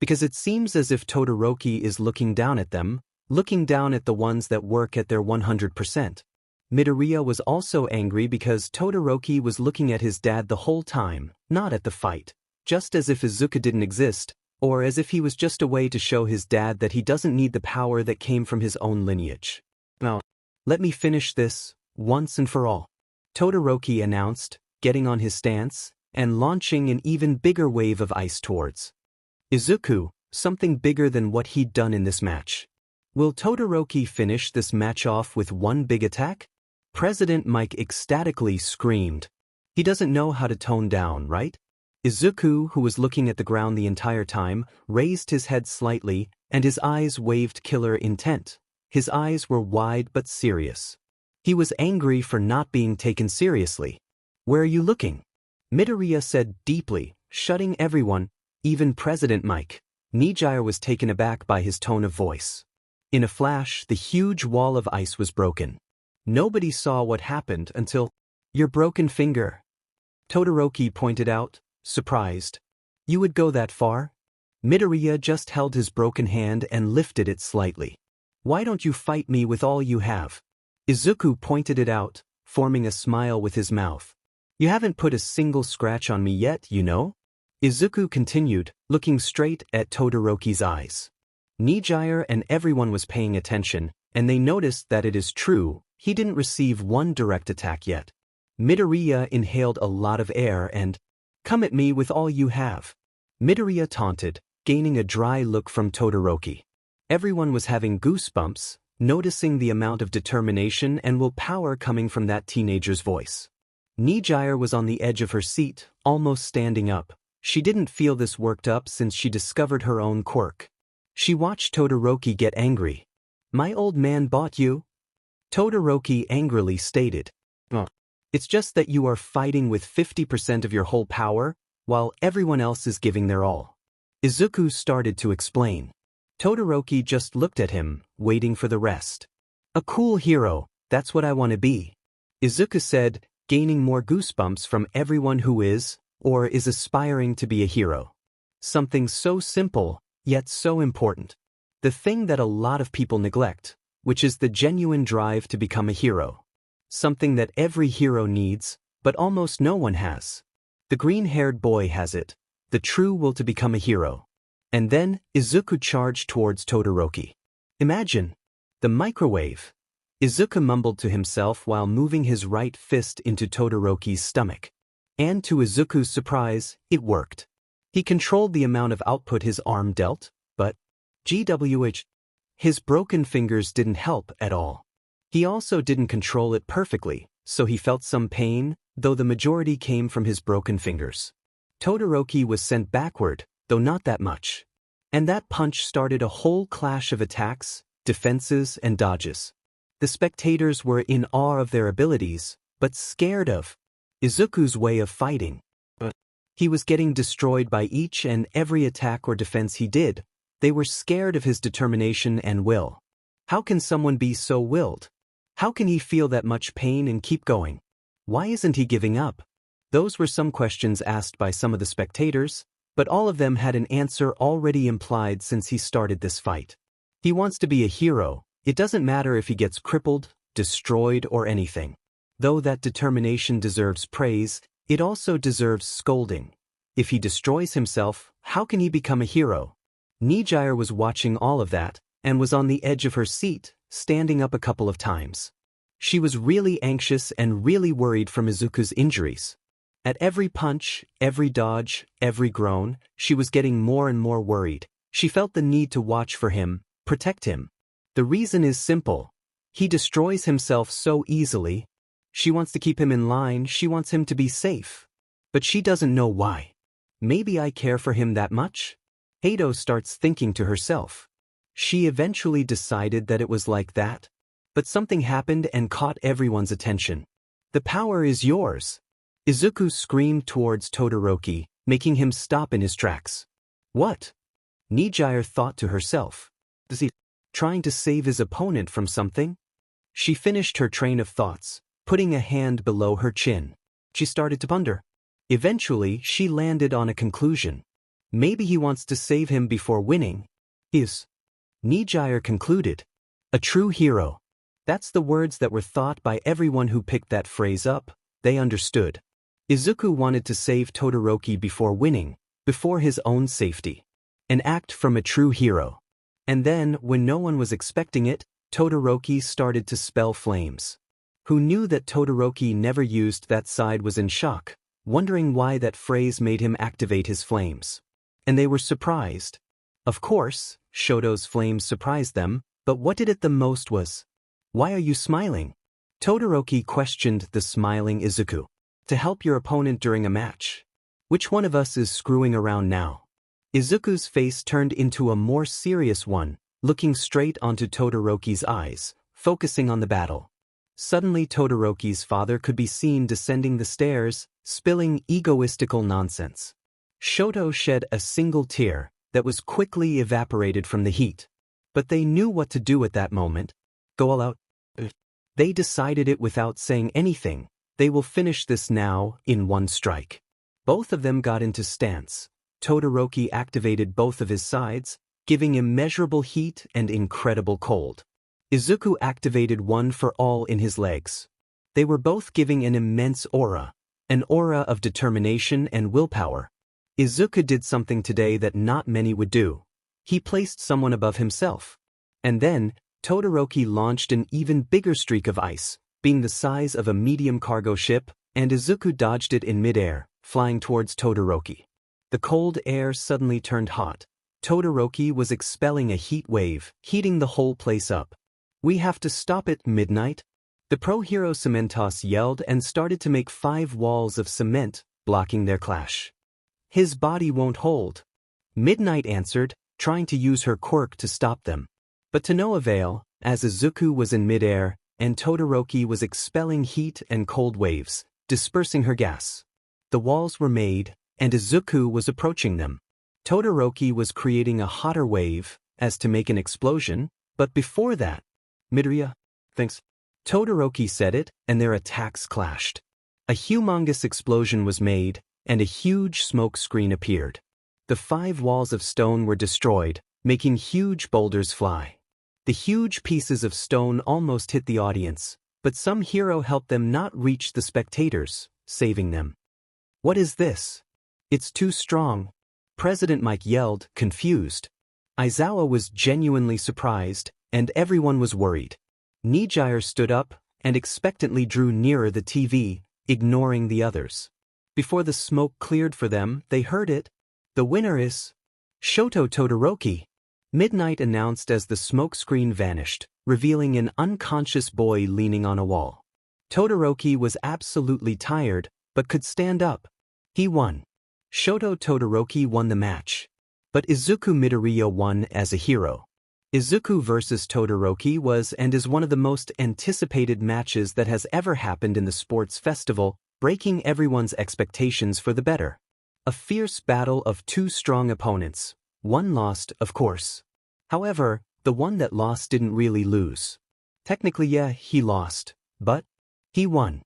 S1: Because it seems as if Todoroki is looking down at them, looking down at the ones that work at their 100%. Midoriya was also angry because Todoroki was looking at his dad the whole time, not at the fight, just as if Izuku didn't exist, or as if he was just a way to show his dad that he doesn't need the power that came from his own lineage. Now, let me finish this, once and for all. Todoroki announced, getting on his stance, and launching an even bigger wave of ice towards Izuku, something bigger than what he'd done in this match. Will Todoroki finish this match off with one big attack? President Mike ecstatically screamed. He doesn't know how to tone down, right? Izuku, who was looking at the ground the entire time, raised his head slightly, and his eyes waved killer intent. His eyes were wide but serious. He was angry for not being taken seriously. Where are you looking? Midoriya said deeply, shutting everyone, even President Mike. Nejire was taken aback by his tone of voice. In a flash, the huge wall of ice was broken. Nobody saw what happened until, your broken finger. Todoroki pointed out, surprised. You would go that far? Midoriya just held his broken hand and lifted it slightly. Why don't you fight me with all you have? Izuku pointed it out, forming a smile with his mouth. You haven't put a single scratch on me yet, you know? Izuku continued, looking straight at Todoroki's eyes. Nejire and everyone was paying attention, and they noticed that it is true, he didn't receive one direct attack yet. Midoriya inhaled a lot of air and, come at me with all you have. Midoriya taunted, gaining a dry look from Todoroki. Everyone was having goosebumps, noticing the amount of determination and willpower coming from that teenager's voice. Nejire was on the edge of her seat, almost standing up. She didn't feel this worked up since she discovered her own quirk. She watched Todoroki get angry. "My old man bought you?" Todoroki angrily stated. "It's just that you are fighting with 50% of your whole power, while everyone else is giving their all." Izuku started to explain. Todoroki just looked at him, waiting for the rest. "A cool hero, that's what I want to be," Izuku said, gaining more goosebumps from everyone who is, or is aspiring to be a hero. Something so simple, yet so important. The thing that a lot of people neglect, which is the genuine drive to become a hero. Something that every hero needs, but almost no one has. The green-haired boy has it, the true will to become a hero. And then, Izuku charged towards Todoroki. "Imagine! The microwave!" Izuku mumbled to himself while moving his right fist into Todoroki's stomach. And to Izuku's surprise, it worked. He controlled the amount of output his arm dealt, but his broken fingers didn't help at all. He also didn't control it perfectly, so he felt some pain, though the majority came from his broken fingers. Todoroki was sent backward, though not that much. And that punch started a whole clash of attacks, defenses, and dodges. The spectators were in awe of their abilities, but scared of Izuku's way of fighting. He was getting destroyed by each and every attack or defense he did. They were scared of his determination and will. How can someone be so willed? How can he feel that much pain and keep going? Why isn't he giving up? Those were some questions asked by some of the spectators, but all of them had an answer already implied since he started this fight. He wants to be a hero. It doesn't matter if he gets crippled, destroyed, or anything. Though that determination deserves praise, it also deserves scolding. If he destroys himself, how can he become a hero? Nejire was watching all of that, and was on the edge of her seat, standing up a couple of times. She was really anxious and really worried from Izuku's injuries. At every punch, every dodge, every groan, she was getting more and more worried. She felt the need to watch for him, protect him. The reason is simple. He destroys himself so easily. She wants to keep him in line, she wants him to be safe. But she doesn't know why. Maybe I care for him that much? Hato starts thinking to herself. She eventually decided that it was like that. But something happened and caught everyone's attention. "The power is yours!" Izuku screamed towards Todoroki, making him stop in his tracks. "What?" Nejire thought to herself. Is he trying to save his opponent from something? She finished her train of thoughts, putting a hand below her chin. She started to ponder. Eventually, she landed on a conclusion. Maybe he wants to save him before winning. Nejire concluded. A true hero. That's the words that were thought by everyone who picked that phrase up. They understood. Izuku wanted to save Todoroki before winning, before his own safety. An act from a true hero. And then, when no one was expecting it, Todoroki started to spell flames. Who knew that Todoroki never used that side was in shock, wondering why that phrase made him activate his flames. And they were surprised. Of course, Shoto's flames surprised them, but what did it the most was, "Why are you smiling?" Todoroki questioned the smiling Izuku. "To help your opponent during a match. Which one of us is screwing around now?" Izuku's face turned into a more serious one, looking straight onto Todoroki's eyes, focusing on the battle. Suddenly Todoroki's father could be seen descending the stairs, spilling egoistical nonsense. Shoto shed a single tear that was quickly evaporated from the heat. But they knew what to do at that moment. Go all out. They decided it without saying anything. They will finish this now, in one strike. Both of them got into stance. Todoroki activated both of his sides, giving immeasurable heat and incredible cold. Izuku activated one for all in his legs. They were both giving an immense aura, an aura of determination and willpower. Izuku did something today that not many would do. He placed someone above himself. And then, Todoroki launched an even bigger streak of ice, being the size of a medium cargo ship, and Izuku dodged it in midair, flying towards Todoroki. The cold air suddenly turned hot. Todoroki was expelling a heat wave, heating the whole place up. "We have to stop it, Midnight." The pro-hero Cementos yelled and started to make 5 walls of cement, blocking their clash. His body won't hold. Midnight answered, trying to use her quirk to stop them. But to no avail, as Izuku was in midair, and Todoroki was expelling heat and cold waves, dispersing her gas. The walls were made, and Izuku was approaching them. Todoroki was creating a hotter wave, as to make an explosion, but before that, Midoriya, thanks. Todoroki said it, and their attacks clashed. A humongous explosion was made, and a huge smoke screen appeared. The 5 walls of stone were destroyed, making huge boulders fly. The huge pieces of stone almost hit the audience, but some hero helped them not reach the spectators, saving them. What is this? It's too strong. President Mike yelled, confused. Aizawa was genuinely surprised, and everyone was worried. Nejire stood up and expectantly drew nearer the TV, ignoring the others. Before the smoke cleared for them, they heard it. The winner is Shoto Todoroki. Midnight announced as the smoke screen vanished, revealing an unconscious boy leaning on a wall. Todoroki was absolutely tired, but could stand up. He won. Shoto Todoroki won the match. But Izuku Midoriya won as a hero. Izuku vs Todoroki was and is one of the most anticipated matches that has ever happened in the sports festival, breaking everyone's expectations for the better. A fierce battle of 2 strong opponents. One lost, of course. However, the one that lost didn't really lose. Technically, yeah, he lost, but he won.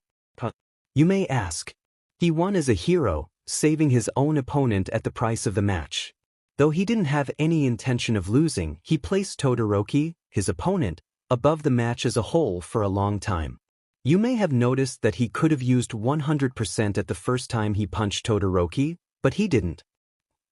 S1: You may ask. He won as a hero, saving his own opponent at the price of the match. Though he didn't have any intention of losing, he placed Todoroki, his opponent, above the match as a whole for a long time. You may have noticed that he could have used 100% at the first time he punched Todoroki, but he didn't.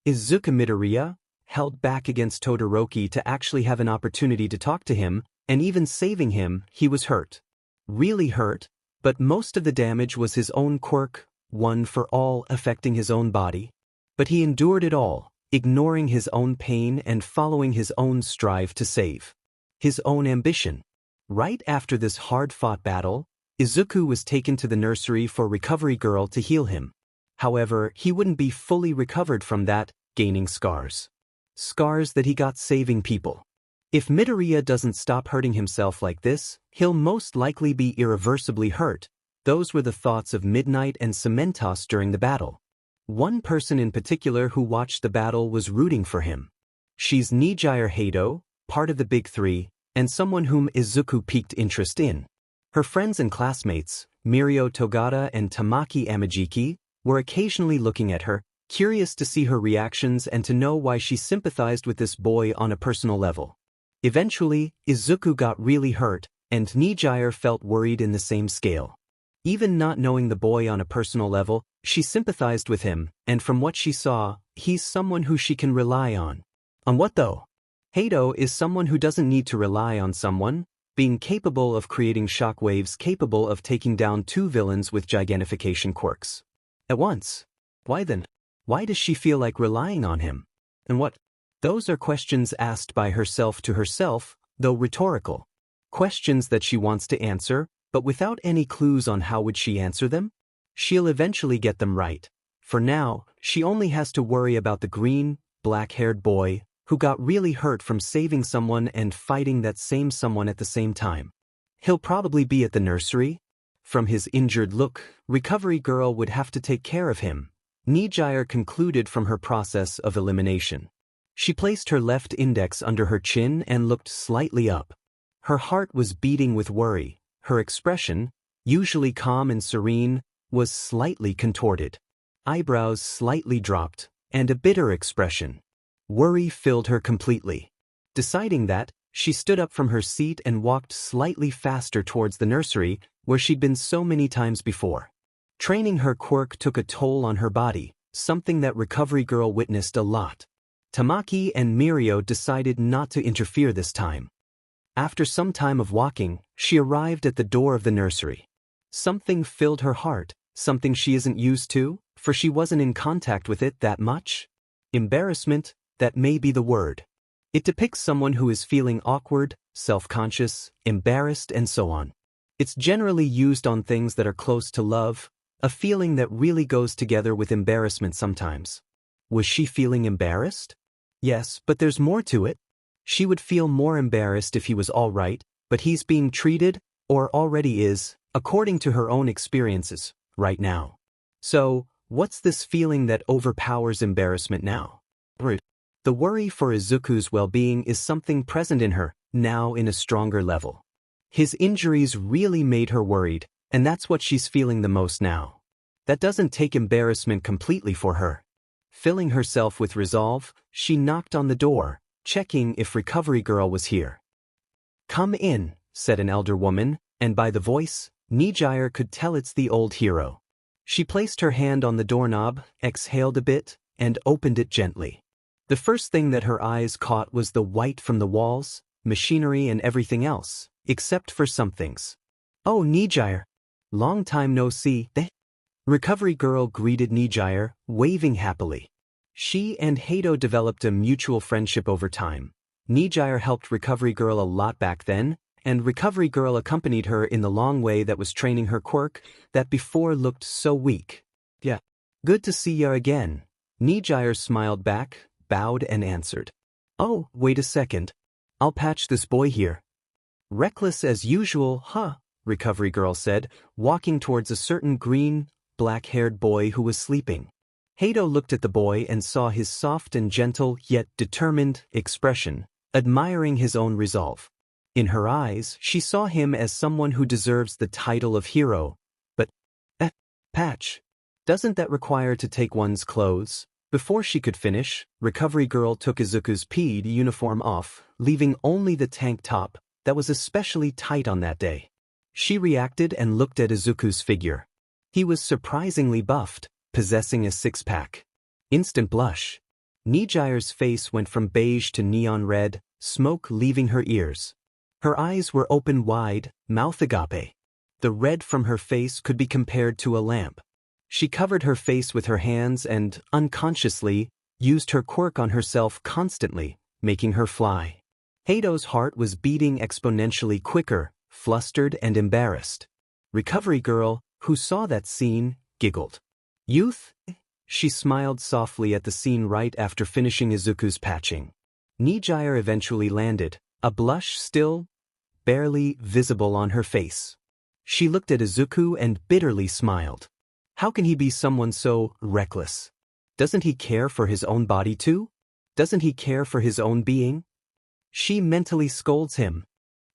S1: Izuku Midoriya held back against Todoroki to actually have an opportunity to talk to him, and even saving him, he was hurt. Really hurt, but most of the damage was his own quirk, one for all, affecting his own body. But he endured it all, ignoring his own pain and following his own strive to save his own ambition. Right after this hard-fought battle, Izuku was taken to the nursery for Recovery Girl to heal him. However, he wouldn't be fully recovered from that, gaining scars. Scars that he got saving people. If Midoriya doesn't stop hurting himself like this, he'll most likely be irreversibly hurt. Those were the thoughts of Midnight and Cementos during the battle. One person in particular who watched the battle was rooting for him. She's Nejire Hado, part of the Big Three, and someone whom Izuku piqued interest in. Her friends and classmates, Mirio Togata and Tamaki Amajiki, were occasionally looking at her, curious to see her reactions and to know why she sympathized with this boy on a personal level. Eventually, Izuku got really hurt, and Nejire felt worried in the same scale. Even not knowing the boy on a personal level, she sympathized with him, and from what she saw, he's someone who she can rely on. On what though? Hado is someone who doesn't need to rely on someone, being capable of creating shockwaves capable of taking down 2 villains with gigantification quirks at once. Why then? Why does she feel like relying on him? And what? Those are questions asked by herself to herself, though rhetorical. Questions that she wants to answer, but without any clues on how would she answer them? She'll eventually get them right. For now, she only has to worry about the green, black-haired boy who got really hurt from saving someone and fighting that same someone at the same time. He'll probably be at the nursery. From his injured look, Recovery Girl would have to take care of him. Nejire concluded from her process of elimination. She placed her left index under her chin and looked slightly up. Her heart was beating with worry. Her expression, usually calm and serene, was slightly contorted. Eyebrows slightly dropped, and a bitter expression. Worry filled her completely. Deciding that, she stood up from her seat and walked slightly faster towards the nursery, where she'd been so many times before. Training her quirk took a toll on her body, something that Recovery Girl witnessed a lot. Tamaki and Mirio decided not to interfere this time. After some time of walking, she arrived at the door of the nursery. Something filled her heart, something she isn't used to, for she wasn't in contact with it that much. Embarrassment, that may be the word. It depicts someone who is feeling awkward, self-conscious, embarrassed, and so on. It's generally used on things that are close to love, a feeling that really goes together with embarrassment sometimes. Was she feeling embarrassed? Yes, but there's more to it. She would feel more embarrassed if he was all right, but he's being treated, or already is, according to her own experiences, right now. So, what's this feeling that overpowers embarrassment now? The worry for Izuku's well-being is something present in her, now in a stronger level. His injuries really made her worried, and that's what she's feeling the most now. That doesn't take embarrassment completely for her. Filling herself with resolve, she knocked on the door, checking if Recovery Girl was here. "Come in," said an elder woman, and by the voice, Nejire could tell it's the old hero. She placed her hand on the doorknob, exhaled a bit, and opened it gently. The first thing that her eyes caught was the white from the walls, machinery and everything else, except for some things. "Oh, Nejire. Long time no see." Recovery Girl greeted Nejire, waving happily. She and Hato developed a mutual friendship over time. Nejire helped Recovery Girl a lot back then, and Recovery Girl accompanied her in the long way that was training her quirk that before looked so weak. "Yeah. Good to see ya again." Nejire smiled back, bowed and answered. "Oh, wait a second. I'll patch this boy here." "Reckless as usual, huh?" Recovery Girl said, walking towards a certain green, black-haired boy who was sleeping. Hato looked at the boy and saw his soft and gentle, yet determined, expression, admiring his own resolve. In her eyes, she saw him as someone who deserves the title of hero. But, patch. Doesn't that require to take one's clothes? Before she could finish, Recovery Girl took Izuku's PED uniform off, leaving only the tank top that was especially tight on that day. She reacted and looked at Izuku's figure. He was surprisingly buffed, possessing a six-pack. Instant blush. Nejire's face went from beige to neon red, smoke leaving her ears. Her eyes were open wide, mouth agape. The red from her face could be compared to a lamp. She covered her face with her hands and, unconsciously, used her quirk on herself constantly, making her fly. Hato's heart was beating exponentially quicker, flustered and embarrassed. Recovery Girl, who saw that scene, giggled. "Youth?" She smiled softly at the scene right after finishing Izuku's patching. Nejire eventually landed, a blush still barely visible on her face. She looked at Izuku and bitterly smiled. How can he be someone so reckless? Doesn't he care for his own body too? Doesn't he care for his own being? She mentally scolds him.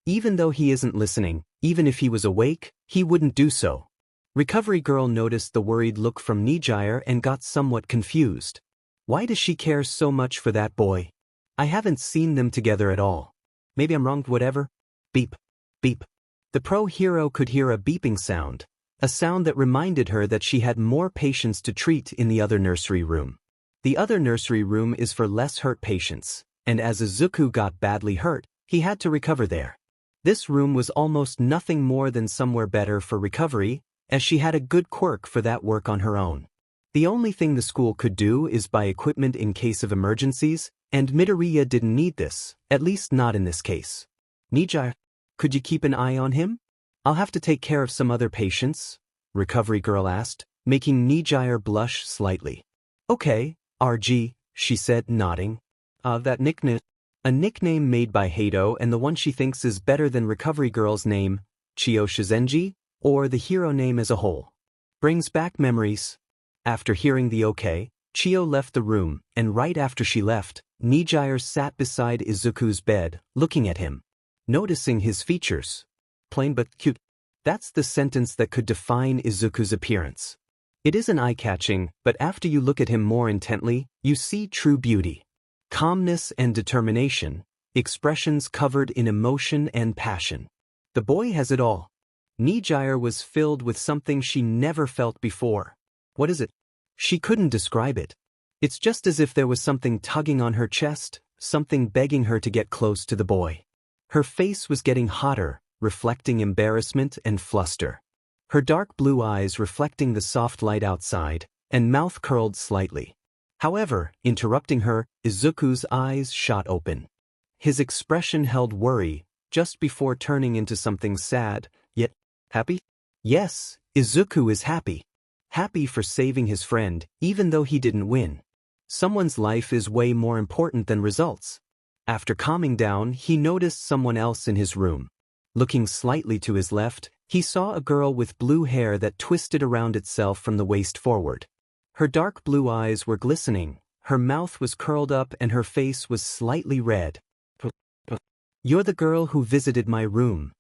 S1: Even though he isn't listening, even if he was awake, he wouldn't do so. Recovery Girl noticed the worried look from Nejire and got somewhat confused. Why does she care so much for that boy? I haven't seen them together at all. Maybe I'm wrong, whatever. Beep. Beep. The pro hero could hear a beeping sound, a sound that reminded her that she had more patients to treat in the other nursery room. The other nursery room is for less hurt patients, and as Izuku got badly hurt, he had to recover there. This room was almost nothing more than somewhere better for recovery, as she had a good quirk for that work on her own. The only thing the school could do is buy equipment in case of emergencies, and Midoriya didn't need this, at least not in this case. "Nejire, could you keep an eye on him? I'll have to take care of some other patients," Recovery Girl asked, making Nejire blush slightly. "Okay, RG," she said, nodding. That nickname. A nickname made by Hato and the one she thinks is better than Recovery Girl's name, Chio Shizenji, or the hero name as a whole. Brings back memories. After hearing the okay, Chio left the room, and right after she left, Nejire sat beside Izuku's bed, looking at him. Noticing his features. Plain but cute. That's the sentence that could define Izuku's appearance. It isn't eye-catching, but after you look at him more intently, you see true beauty. Calmness and determination, expressions covered in emotion and passion. The boy has it all. Nejire was filled with something she never felt before. What is it? She couldn't describe it. It's just as if there was something tugging on her chest, something begging her to get close to the boy. Her face was getting hotter, reflecting embarrassment and fluster. Her dark blue eyes reflecting the soft light outside, and mouth curled slightly. However, interrupting her, Izuku's eyes shot open. His expression held worry, just before turning into something sad, yet Happy? Yes, Izuku is happy. Happy for saving his friend, even though he didn't win. Someone's life is way more important than results. After calming down, he noticed someone else in his room. Looking slightly to his left, he saw a girl with blue hair that twisted around itself from the waist forward. Her dark blue eyes were glistening, her mouth was curled up and her face was slightly red. "You're the girl who visited my room,"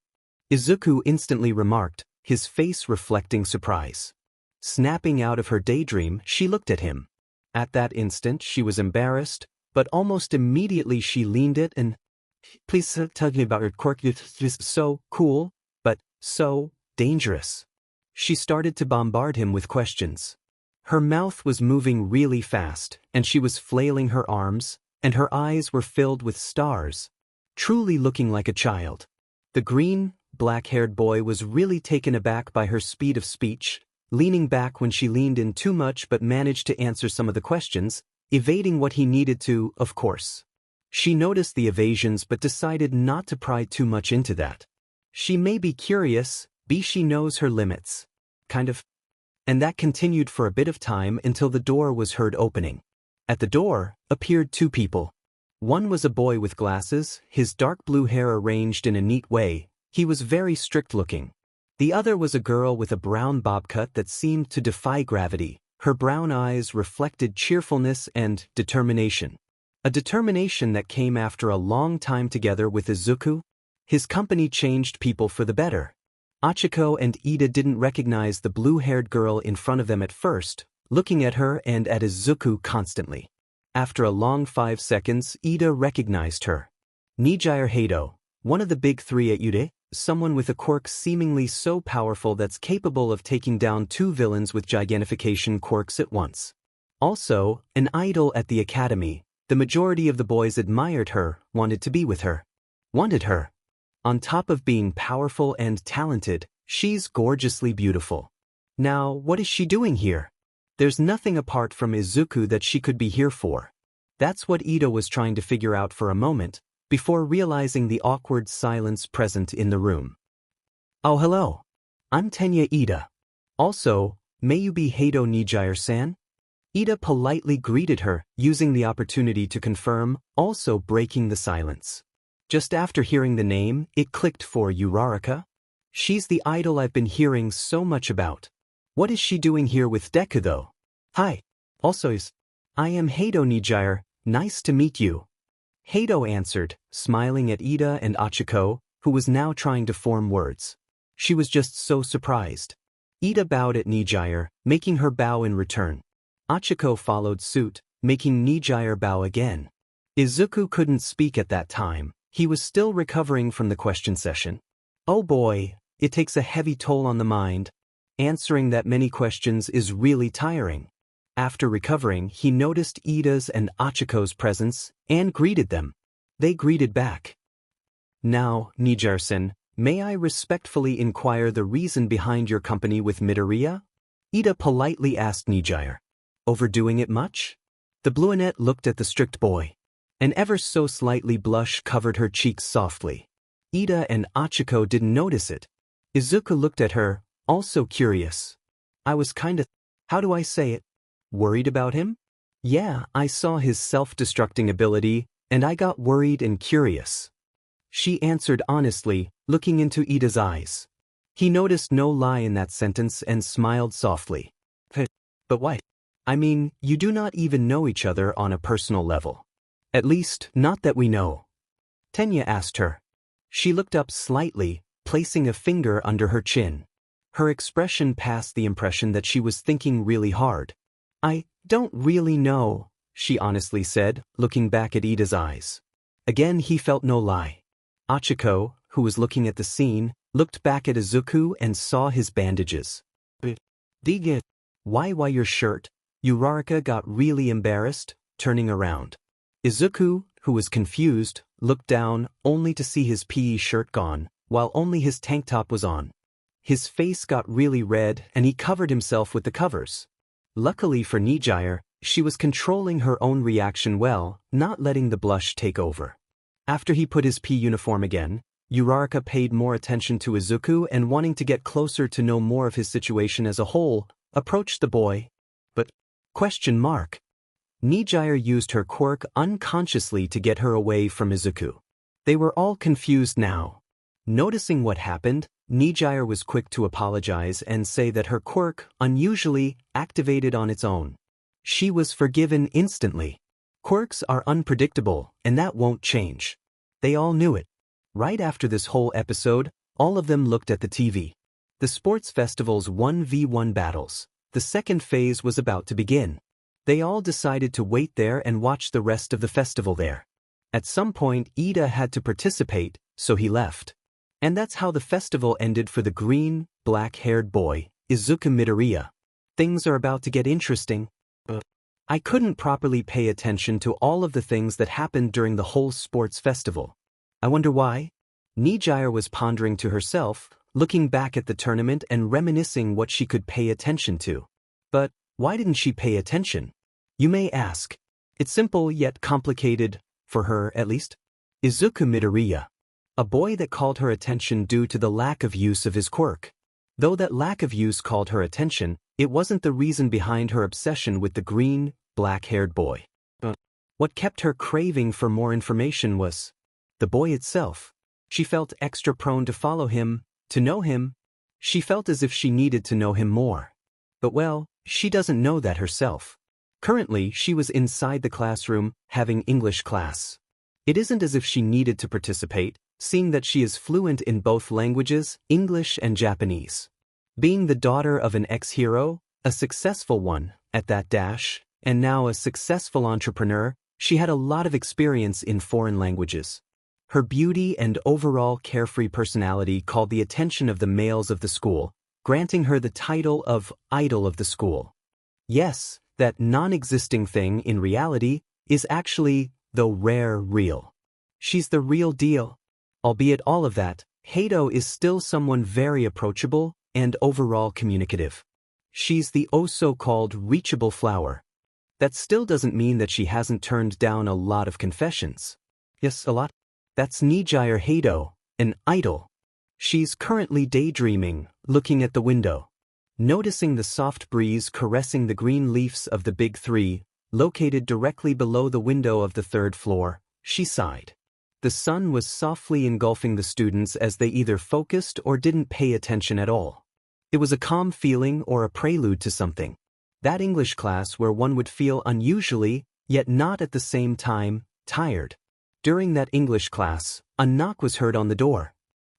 S1: Izuku instantly remarked, his face reflecting surprise. Snapping out of her daydream, she looked at him. At that instant she was embarrassed, but almost immediately she leaned it and, "Please tell me about your quirk, it's so cool, but so dangerous." She started to bombard him with questions. Her mouth was moving really fast, and she was flailing her arms, and her eyes were filled with stars, truly looking like a child. The green, black-haired boy was really taken aback by her speed of speech, leaning back when she leaned in too much but managed to answer some of the questions, evading what he needed to, of course. She noticed the evasions but decided not to pry too much into that. She may be curious, but she knows her limits. Kind of. And that continued for a bit of time until the door was heard opening. At the door appeared two people. One was a boy with glasses, his dark blue hair arranged in a neat way. He was very strict-looking. The other was a girl with a brown bob cut that seemed to defy gravity. Her brown eyes reflected cheerfulness and determination. A determination that came after a long time together with Izuku. His company changed people for the better. Achiko and Ida didn't recognize the blue-haired girl in front of them at first, looking at her and at Izuku constantly. After a long 5 seconds, Ida recognized her. Nejire Hado, one of the big three at Yude, someone with a quirk seemingly so powerful that's capable of taking down 2 villains with gigantification quirks at once. Also, an idol at the academy. The majority of the boys admired her, wanted to be with her. Wanted her. On top of being powerful and talented, she's gorgeously beautiful. Now, what is she doing here? There's nothing apart from Izuku that she could be here for. That's what Ida was trying to figure out for a moment, before realizing the awkward silence present in the room. "Oh, hello. I'm Tenya Ida. Also, may you be Hado Nejire-san?" Ida politely greeted her, using the opportunity to confirm, also breaking the silence. Just after hearing the name, it clicked for Uraraka. She's the idol I've been hearing so much about. What is she doing here with Deku though? "Hi. Also, I am Hado Nejire, nice to meet you." Hado answered, smiling at Ida and Achiko, who was now trying to form words. She was just so surprised. Ida bowed at Nejire, making her bow in return. Achiko followed suit, making Nejire bow again. Izuku couldn't speak at that time. He was still recovering from the question session. Oh boy, it takes a heavy toll on the mind. Answering that many questions is really tiring. After recovering, he noticed Ida's and Achiko's presence, and greeted them. They greeted back. "Now, Nejire-san, may I respectfully inquire the reason behind your company with Midoriya?" Ida politely asked Nejire. "Overdoing it much?" The brunette looked at the strict boy. An ever so slightly blush covered her cheeks softly. Ida and Achiko didn't notice it. Izuku looked at her, also curious. "I was kinda, how do I say it? Worried about him? Yeah, I saw his self-destructing ability, and I got worried and curious." She answered honestly, looking into Ida's eyes. He noticed no lie in that sentence and smiled softly. But why? I mean, you do not even know each other on a personal level. At least, not that we know. Tenya asked her. She looked up slightly, placing a finger under her chin. Her expression passed the impression that she was thinking really hard. "I don't really know," she honestly said, looking back at Ida's eyes. Again he felt no lie. Achiko, who was looking at the scene, looked back at Izuku and saw his bandages. "Diga, why your shirt?" Uraraka got really embarrassed, turning around. Izuku, who was confused, looked down, only to see his PE shirt gone, while only his tank top was on. His face got really red and he covered himself with the covers. Luckily for Nejire, she was controlling her own reaction well, not letting the blush take over. After he put his P uniform again, Uraraka paid more attention to Izuku and, wanting to get closer to know more of his situation as a whole, approached the boy. But, Nejire used her quirk unconsciously to get her away from Izuku. They were all confused now. Noticing what happened, Nejire was quick to apologize and say that her quirk, unusually, activated on its own. She was forgiven instantly. Quirks are unpredictable, and that won't change. They all knew it. Right after this whole episode, all of them looked at the TV. The sports festival's 1v1 battles. The second phase was about to begin. They all decided to wait there and watch the rest of the festival there. At some point, Ida had to participate, so he left. And that's how the festival ended for the green, black-haired boy, Izuku Midoriya. Things are about to get interesting. I couldn't properly pay attention to all of the things that happened during the whole sports festival. I wonder why? Nejire was pondering to herself, looking back at the tournament and reminiscing what she could pay attention to. But why didn't she pay attention? You may ask. It's simple yet complicated, for her at least. Izuku Midoriya. A boy that called her attention due to the lack of use of his quirk. Though that lack of use called her attention, it wasn't the reason behind her obsession with the green, black-haired boy. What kept her craving for more information was the boy itself. She felt extra prone to follow him, to know him. She felt as if she needed to know him more. But well, she doesn't know that herself. Currently, she was inside the classroom, having English class. It isn't as if she needed to participate, seeing that she is fluent in both languages, English and Japanese. Being the daughter of an ex-hero, a successful one, at that dash, and now a successful entrepreneur, she had a lot of experience in foreign languages. Her beauty and overall carefree personality called the attention of the males of the school, granting her the title of Idol of the school. Yes, that non-existing thing in reality is actually, though rare, real. She's the real deal. Albeit all of that, Hato is still someone very approachable and overall communicative. She's the so-called reachable flower. That still doesn't mean that she hasn't turned down a lot of confessions. Yes, a lot. That's Nejire Hato, an idol. She's currently daydreaming, looking at the window. Noticing the soft breeze caressing the green leaves of the big three, located directly below the window of the third floor, she sighed. The sun was softly engulfing the students as they either focused or didn't pay attention at all. It was a calm feeling or a prelude to something. That English class where one would feel unusually, yet not at the same time, tired. During that English class, a knock was heard on the door.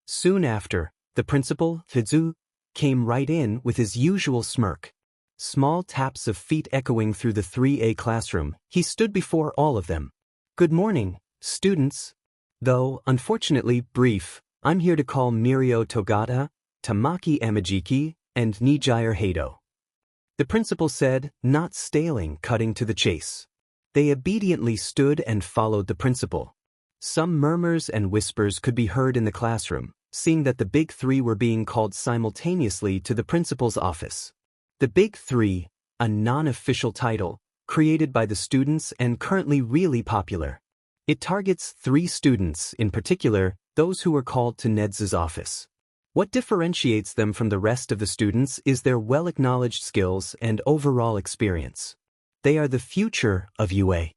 S1: Soon after, the principal, Fidzu, came right in with his usual smirk. Small taps of feet echoing through the 3A classroom, he stood before all of them. Good morning, students. Though, unfortunately, brief, I'm here to call Mirio Togata, Tamaki Amajiki, and Nejire Hato. The principal said, not staling, cutting to the chase. They obediently stood and followed the principal. Some murmurs and whispers could be heard in the classroom, seeing that the Big Three were being called simultaneously to the principal's office. The Big Three, a non-official title, created by the students and currently really popular. It targets 3 students, in particular, those who were called to Ned's office. What differentiates them from the rest of the students is their well-acknowledged skills and overall experience. They are the future of UA.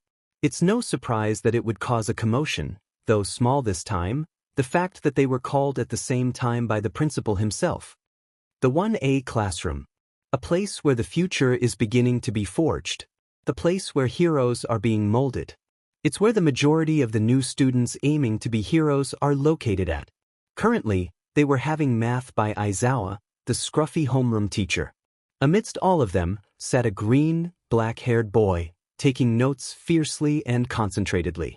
S1: It's no surprise that it would cause a commotion, though small this time, the fact that they were called at the same time by the principal himself. The 1A classroom. A place where the future is beginning to be forged. The place where heroes are being molded. It's where the majority of the new students aiming to be heroes are located at. Currently, they were having math by Aizawa, the scruffy homeroom teacher. Amidst all of them, sat a green, black-haired boy, taking notes fiercely and concentratedly.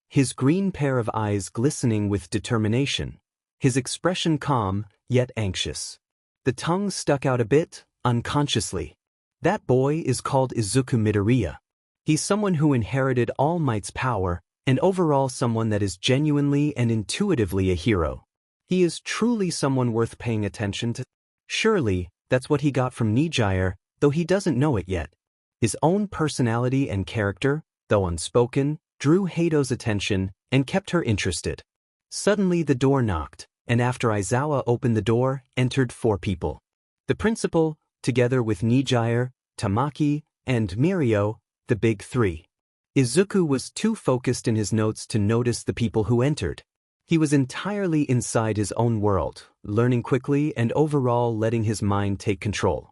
S1: His green pair of eyes glistening with determination. His expression calm, yet anxious. The tongue stuck out a bit, unconsciously. That boy is called Izuku Midoriya. He's someone who inherited All Might's power, and overall someone that is genuinely and intuitively a hero. He is truly someone worth paying attention to. Surely, that's what he got from Nejire, though he doesn't know it yet. His own personality and character, though unspoken, drew Hato's attention and kept her interested. Suddenly the door knocked, and after Aizawa opened the door, entered 4 people. The principal, together with Nejire, Tamaki, and Mirio, the big 3. Izuku was too focused in his notes to notice the people who entered. He was entirely inside his own world, learning quickly and overall letting his mind take control.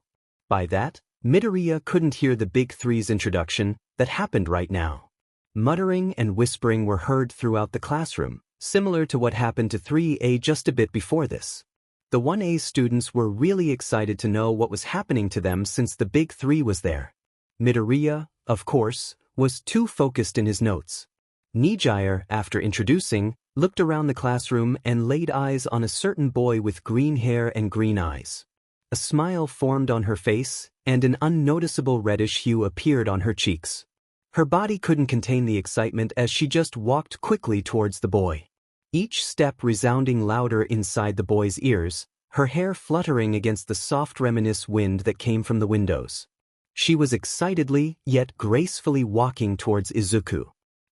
S1: By that, Midoriya couldn't hear the big 3's introduction that happened right now. Muttering and whispering were heard throughout the classroom, similar to what happened to 3A just a bit before this. The 1A students were really excited to know what was happening to them since the big 3 was there. Midoriya, of course, was too focused in his notes. Nejire, after introducing, looked around the classroom and laid eyes on a certain boy with green hair and green eyes. A smile formed on her face, and an unnoticeable reddish hue appeared on her cheeks. Her body couldn't contain the excitement as she just walked quickly towards the boy. Each step resounding louder inside the boy's ears, her hair fluttering against the soft reminiscent wind that came from the windows. She was excitedly, yet gracefully walking towards Izuku.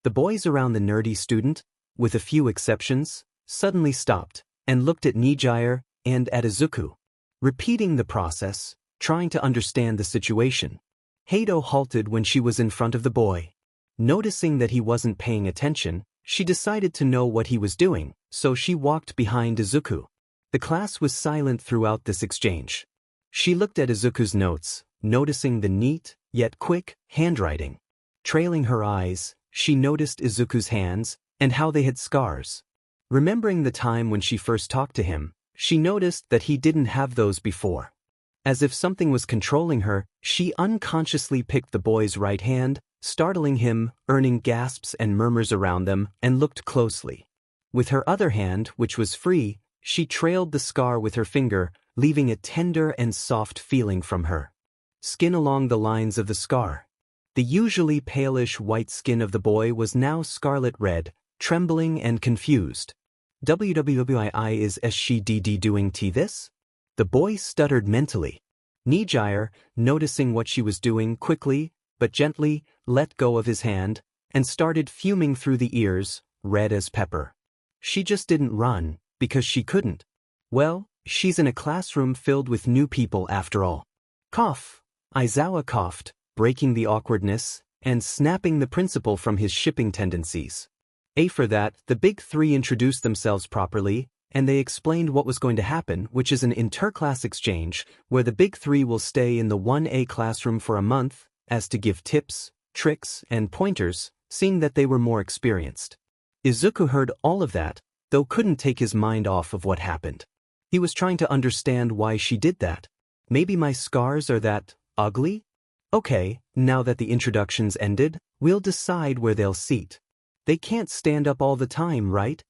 S1: The boys around the nerdy student, with a few exceptions, suddenly stopped, and looked at Nejire and at Izuku. Repeating the process, trying to understand the situation. Hato halted when she was in front of the boy. Noticing that he wasn't paying attention, she decided to know what he was doing, so she walked behind Izuku. The class was silent throughout this exchange. She looked at Izuku's notes, noticing the neat, yet quick, handwriting. Trailing her eyes, she noticed Izuku's hands, and how they had scars. Remembering the time when she first talked to him, she noticed that he didn't have those before. As if something was controlling her, she unconsciously picked the boy's right hand, startling him, earning gasps and murmurs around them, and looked closely. With her other hand, which was free, she trailed the scar with her finger, leaving a tender and soft feeling from her skin along the lines of the scar. The usually palish white skin of the boy was now scarlet red, trembling and confused. "WWWI is SCDD doing this?" The boy stuttered mentally. Nejire, noticing what she was doing, quickly, but gently, let go of his hand, and started fuming through the ears, red as pepper. She just didn't run, because she couldn't. Well, she's in a classroom filled with new people after all. Cough. Aizawa coughed, breaking the awkwardness, and snapping the principal from his shipping tendencies. For that, the big 3 introduced themselves properly, and they explained what was going to happen, which is an interclass exchange, where the big 3 will stay in the 1A classroom for a month, as to give tips, tricks, and pointers, seeing that they were more experienced. Izuku heard all of that, though couldn't take his mind off of what happened. He was trying to understand why she did that. Maybe my scars are that ugly? Okay, now that the introductions ended, we'll decide where they'll seat. They can't stand up all the time, right?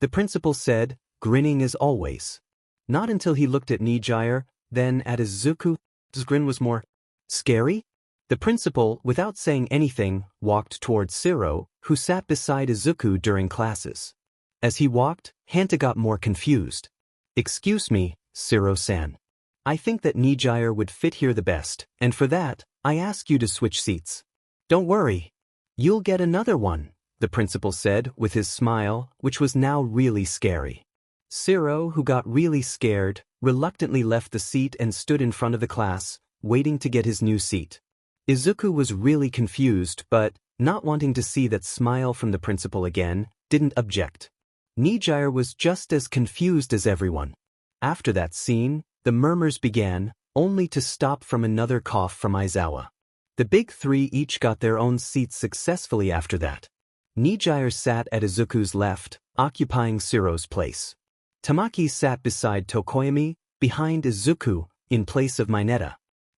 S1: The principal said, grinning as always. Not until he looked at Nejire, then at Izuku. His grin was more scary. The principal, without saying anything, walked towards Siro, who sat beside Izuku during classes. As he walked, Hanta got more confused. "Excuse me, Siro-san. I think that Nejire would fit here the best, and for that, I ask you to switch seats." "Don't worry. You'll get another one," the principal said with his smile, which was now really scary. Siro, who got really scared, reluctantly left the seat and stood in front of the class, waiting to get his new seat. Izuku was really confused, but, not wanting to see that smile from the principal again, didn't object. Nejire was just as confused as everyone. After that scene, the murmurs began, only to stop from another cough from Aizawa. The big 3 each got their own seats successfully after that. Nejire sat at Izuku's left, occupying Siro's place. Tamaki sat beside Tokoyami, behind Izuku, in place of Mineta.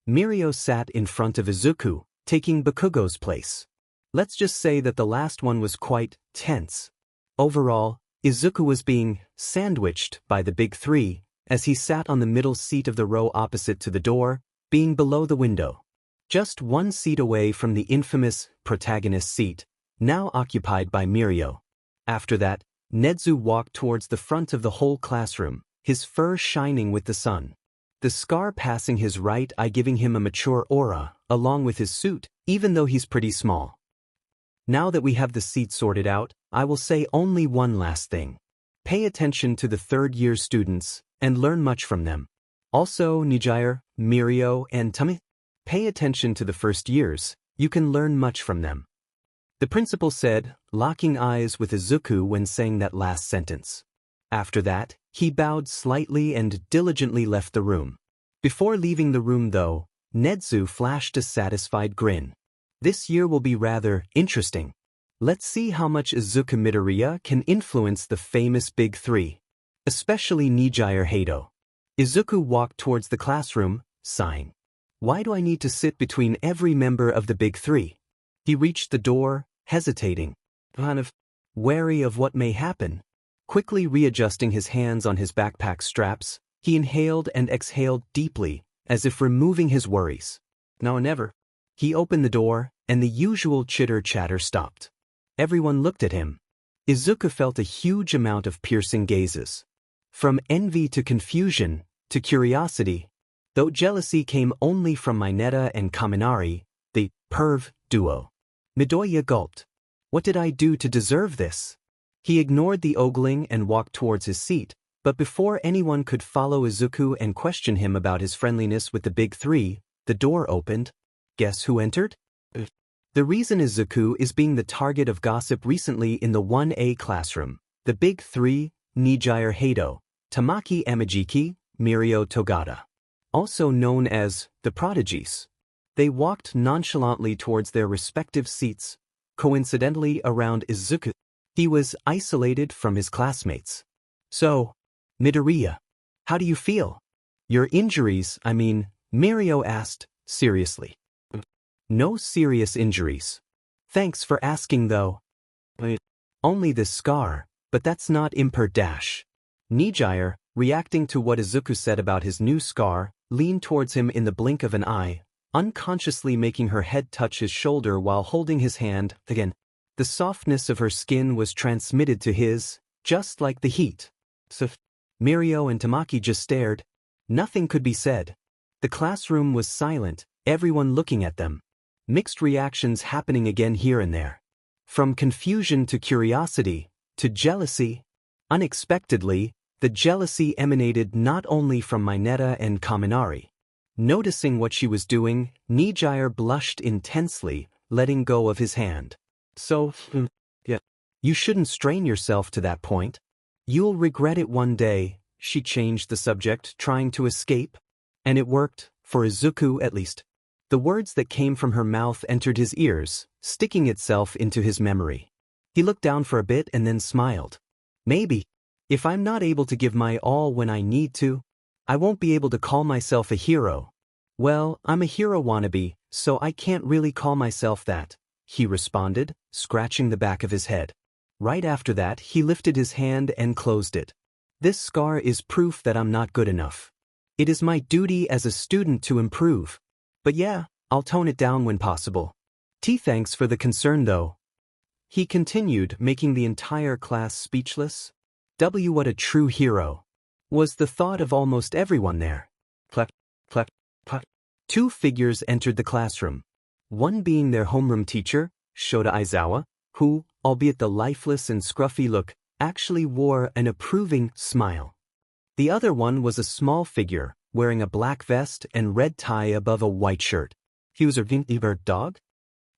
S1: Mirio sat in front of Izuku, taking Bakugo's place. Let's just say that the last one was quite tense. Overall, Izuku was being sandwiched by the big 3, as he sat on the middle seat of the row opposite to the door, being below the window. Just one seat away from the infamous protagonist seat, now occupied by Mirio. After that, Nedzu walked towards the front of the whole classroom, his fur shining with the sun. The scar passing his right eye giving him a mature aura, along with his suit, even though he's pretty small. Now that we have the seats sorted out, I will say only one last thing. Pay attention to the third-year students and learn much from them. Also, Nejire, Mirio, and Tami. Pay attention to the first years, you can learn much from them. The principal said, locking eyes with Izuku when saying that last sentence. After that, he bowed slightly and diligently left the room. Before leaving the room though, Nezu flashed a satisfied grin. This year will be rather interesting. Let's see how much Izuku Midoriya can influence the famous Big Three, especially Nejire Hato. Izuku walked towards the classroom, sighing. Why do I need to sit between every member of the Big Three? He reached the door, hesitating, kind of wary of what may happen. Quickly readjusting his hands on his backpack straps, he inhaled and exhaled deeply, as if removing his worries. Now or never. He opened the door, and the usual chitter-chatter stopped. Everyone looked at him. Izuku felt a huge amount of piercing gazes. From envy to confusion, to curiosity. Though jealousy came only from Mineta and Kaminari, the perv duo. Midoriya gulped. What did I do to deserve this? He ignored the ogling and walked towards his seat, but before anyone could follow Izuku and question him about his friendliness with the Big Three, the door opened. Guess who entered? The reason Izuku is being the target of gossip recently in the 1A classroom. The Big Three, Nejire Hato, Tamaki Amajiki, Mirio Togata. Also known as the Prodigies. They walked nonchalantly towards their respective seats, coincidentally around Izuku. He was isolated from his classmates. So, Midoriya, how do you feel? Your injuries, Mirio asked, seriously. No serious injuries. Thanks for asking though. Only this scar, but that's not imper dash. Nejire, reacting to what Izuku said about his new scar, leaned towards him in the blink of an eye, unconsciously making her head touch his shoulder while holding his hand. Again, the softness of her skin was transmitted to his, just like the heat. So, Mirio and Tamaki just stared. Nothing could be said. The classroom was silent, everyone looking at them. Mixed reactions happening again here and there. From confusion to curiosity, to jealousy. Unexpectedly, the jealousy emanated not only from Mineta and Kaminari. Noticing what she was doing, Nejire blushed intensely, letting go of his hand. So, yeah, you shouldn't strain yourself to that point. You'll regret it one day. She changed the subject, trying to escape. And it worked, for Izuku at least. The words that came from her mouth entered his ears, sticking itself into his memory. He looked down for a bit and then smiled. Maybe. If I'm not able to give my all when I need to, I won't be able to call myself a hero. Well, I'm a hero wannabe, so I can't really call myself that, he responded, scratching the back of his head. Right after that, he lifted his hand and closed it. This scar is proof that I'm not good enough. It is my duty as a student to improve. But yeah, I'll tone it down when possible. Thanks for the concern though. He continued, making the entire class speechless. What a true hero. Was the thought of almost everyone there. Clap, clap, clap. Two figures entered the classroom. One being their homeroom teacher, Shota Aizawa, who, albeit the lifeless and scruffy look, actually wore an approving smile. The other one was a small figure, wearing a black vest and red tie above a white shirt. He was a bird dog?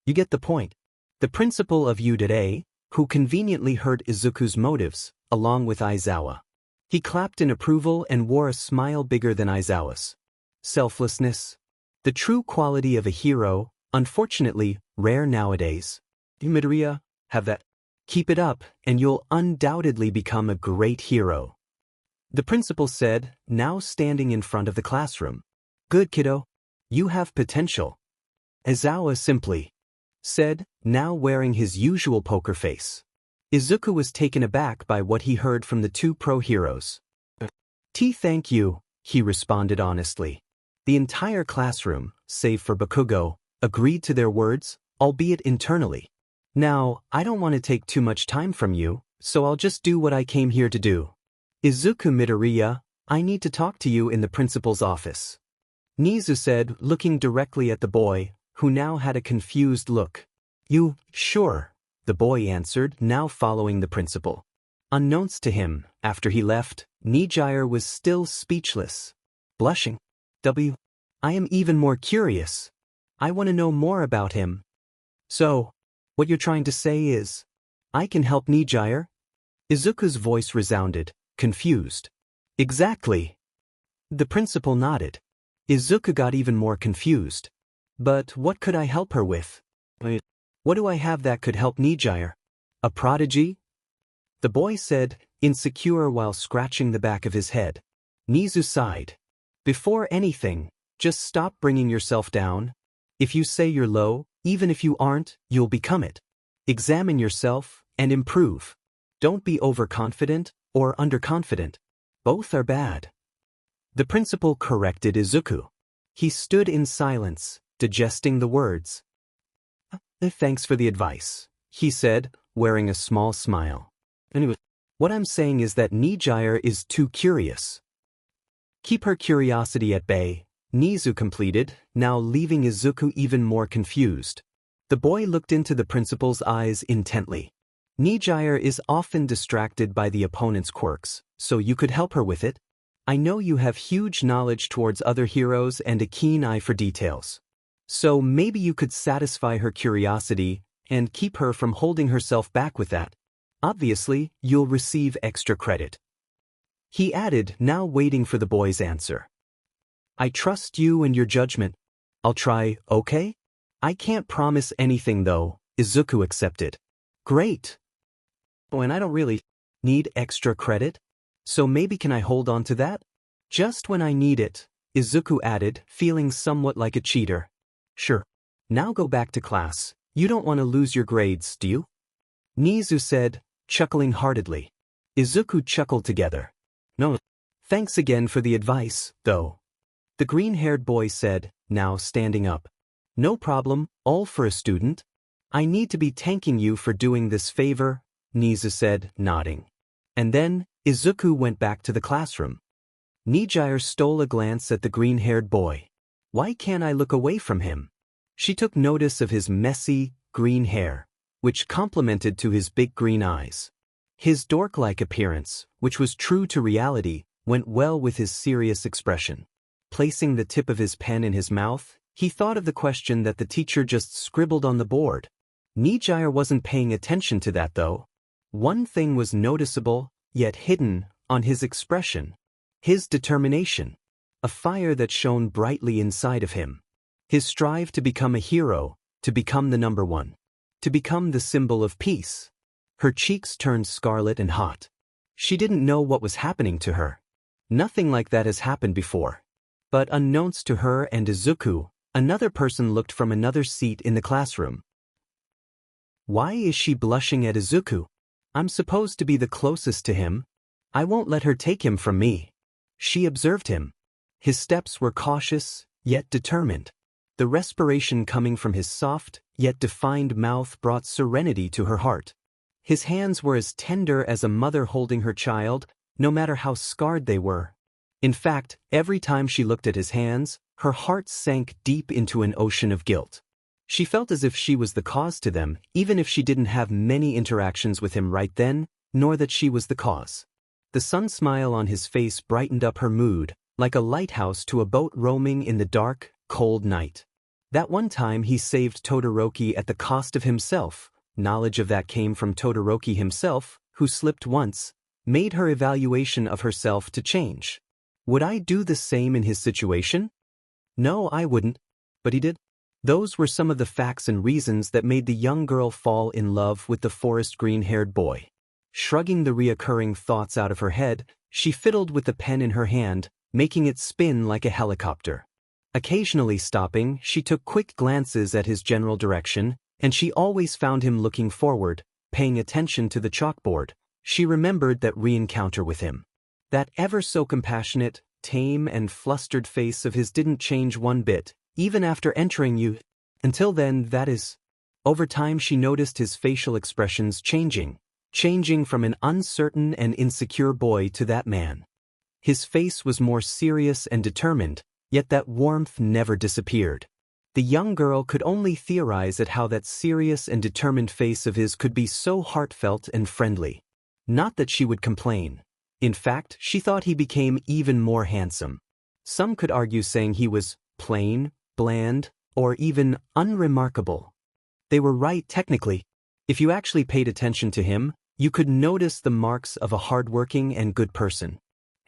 S1: You get the point. The principal of U.A, who conveniently heard Izuku's motives, along with Aizawa. He clapped in approval and wore a smile bigger than Aizawa's. Selflessness. The true quality of a hero, unfortunately, rare nowadays. Midoriya, have that. Keep it up, and you'll undoubtedly become a great hero. The principal said, now standing in front of the classroom. Good kiddo. You have potential. Aizawa simply said, now wearing his usual poker face. Izuku was taken aback by what he heard from the two pro-heroes. Thank you, he responded honestly. The entire classroom, save for Bakugo, agreed to their words, albeit internally. Now, I don't want to take too much time from you, so I'll just do what I came here to do. Izuku Midoriya, I need to talk to you in the principal's office. Nezu said, looking directly at the boy, who now had a confused look. You, sure, the boy answered, now following the principal. Unknowns to him, after he left, Nejire was still speechless. Blushing. I am even more curious. I want to know more about him. So, what you're trying to say is, I can help Nejire? Izuku's voice resounded, confused. Exactly. The principal nodded. Izuku got even more confused. But what could I help her with? What do I have that could help Nejire? A prodigy? The boy said, insecure while scratching the back of his head. Nizu sighed. Before anything, just stop bringing yourself down. If you say you're low, even if you aren't, you'll become it. Examine yourself and improve. Don't be overconfident or underconfident. Both are bad. The principal corrected Izuku. He stood in silence, digesting the words. Thanks for the advice, he said, wearing a small smile. Anyway, what I'm saying is that Nejire is too curious. Keep her curiosity at bay, Nizu completed, now leaving Izuku even more confused. The boy looked into the principal's eyes intently. Nejire is often distracted by the opponent's quirks, so you could help her with it. I know you have huge knowledge towards other heroes and a keen eye for details. So maybe you could satisfy her curiosity and keep her from holding herself back with that. Obviously, you'll receive extra credit. He added, now waiting for the boy's answer. I trust you and your judgment. I'll try, okay? I can't promise anything though, Izuku accepted. Great. Oh, and I don't really need extra credit, so maybe can I hold on to that? Just when I need it, Izuku added, feeling somewhat like a cheater. Sure. Now go back to class. You don't want to lose your grades, do you? Nizu said, chuckling heartedly. Izuku chuckled together. No. Thanks again for the advice, though. The green-haired boy said, now standing up. No problem, all for a student. I need to be thanking you for doing this favor, Nizu said, nodding. And then, Izuku went back to the classroom. Nejire stole a glance at the green-haired boy. Why can't I look away from him? She took notice of his messy, green hair, which complemented to his big green eyes. His dork-like appearance, which was true to reality, went well with his serious expression. Placing the tip of his pen in his mouth, he thought of the question that the teacher just scribbled on the board. Nejire wasn't paying attention to that though. One thing was noticeable, yet hidden, on his expression. His determination. A fire that shone brightly inside of him. His strive to become a hero, to become the number one. To become the symbol of peace. Her cheeks turned scarlet and hot. She didn't know what was happening to her. Nothing like that has happened before. But unknowns to her and Izuku, another person looked from another seat in the classroom. Why is she blushing at Izuku? I'm supposed to be the closest to him. I won't let her take him from me. She observed him. His steps were cautious, yet determined. The respiration coming from his soft, yet defined mouth brought serenity to her heart. His hands were as tender as a mother holding her child, no matter how scarred they were. In fact, every time she looked at his hands, her heart sank deep into an ocean of guilt. She felt as if she was the cause to them, even if she didn't have many interactions with him right then, nor that she was the cause. The sun smile on his face brightened up her mood, like a lighthouse to a boat roaming in the dark, cold night. That one time he saved Todoroki at the cost of himself. Knowledge of that came from Todoroki himself, who slipped once, made her evaluation of herself to change. Would I do the same in his situation? No, I wouldn't. But he did. Those were some of the facts and reasons that made the young girl fall in love with the forest green-haired boy. Shrugging the reoccurring thoughts out of her head, she fiddled with the pen in her hand, making it spin like a helicopter. Occasionally stopping, she took quick glances at his general direction, and she always found him looking forward, paying attention to the chalkboard. She remembered that re-encounter with him. That ever-so-compassionate, tame and flustered face of his didn't change one bit, even after entering youth. Until then, that is. Over time she noticed his facial expressions changing from an uncertain and insecure boy to that man. His face was more serious and determined, yet that warmth never disappeared. The young girl could only theorize at how that serious and determined face of his could be so heartfelt and friendly. Not that she would complain. In fact, she thought he became even more handsome. Some could argue saying he was plain, bland, or even unremarkable. They were right technically. If you actually paid attention to him, you could notice the marks of a hardworking and good person.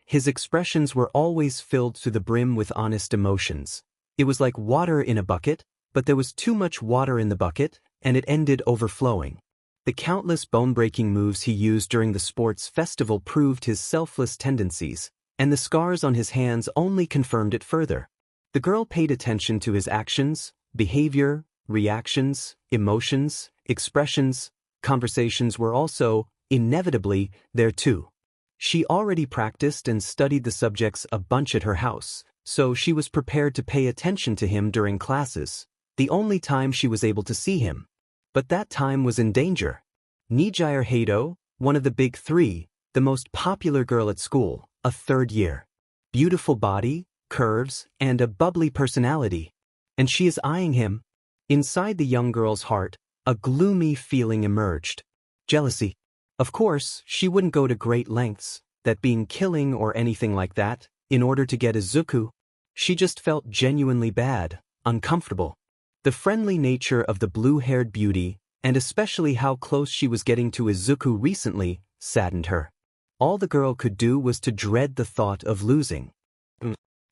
S1: His expressions were always filled to the brim with honest emotions. It was like water in a bucket, but there was too much water in the bucket, and it ended overflowing. The countless bone-breaking moves he used during the sports festival proved his selfless tendencies, and the scars on his hands only confirmed it further. The girl paid attention to his actions, behavior, reactions, emotions, expressions. Conversations were also, inevitably, there too. She already practiced and studied the subjects a bunch at her house, so she was prepared to pay attention to him during classes, the only time she was able to see him. But that time was in danger. Nejire Hato, one of the big three, the most popular girl at school, a third year. Beautiful body, curves, and a bubbly personality. And she is eyeing him. Inside the young girl's heart, a gloomy feeling emerged. Jealousy. Of course, she wouldn't go to great lengths, that being killing or anything like that, in order to get Izuku. She just felt genuinely bad, uncomfortable. The friendly nature of the blue-haired beauty, and especially how close she was getting to Izuku recently, saddened her. All the girl could do was to dread the thought of losing.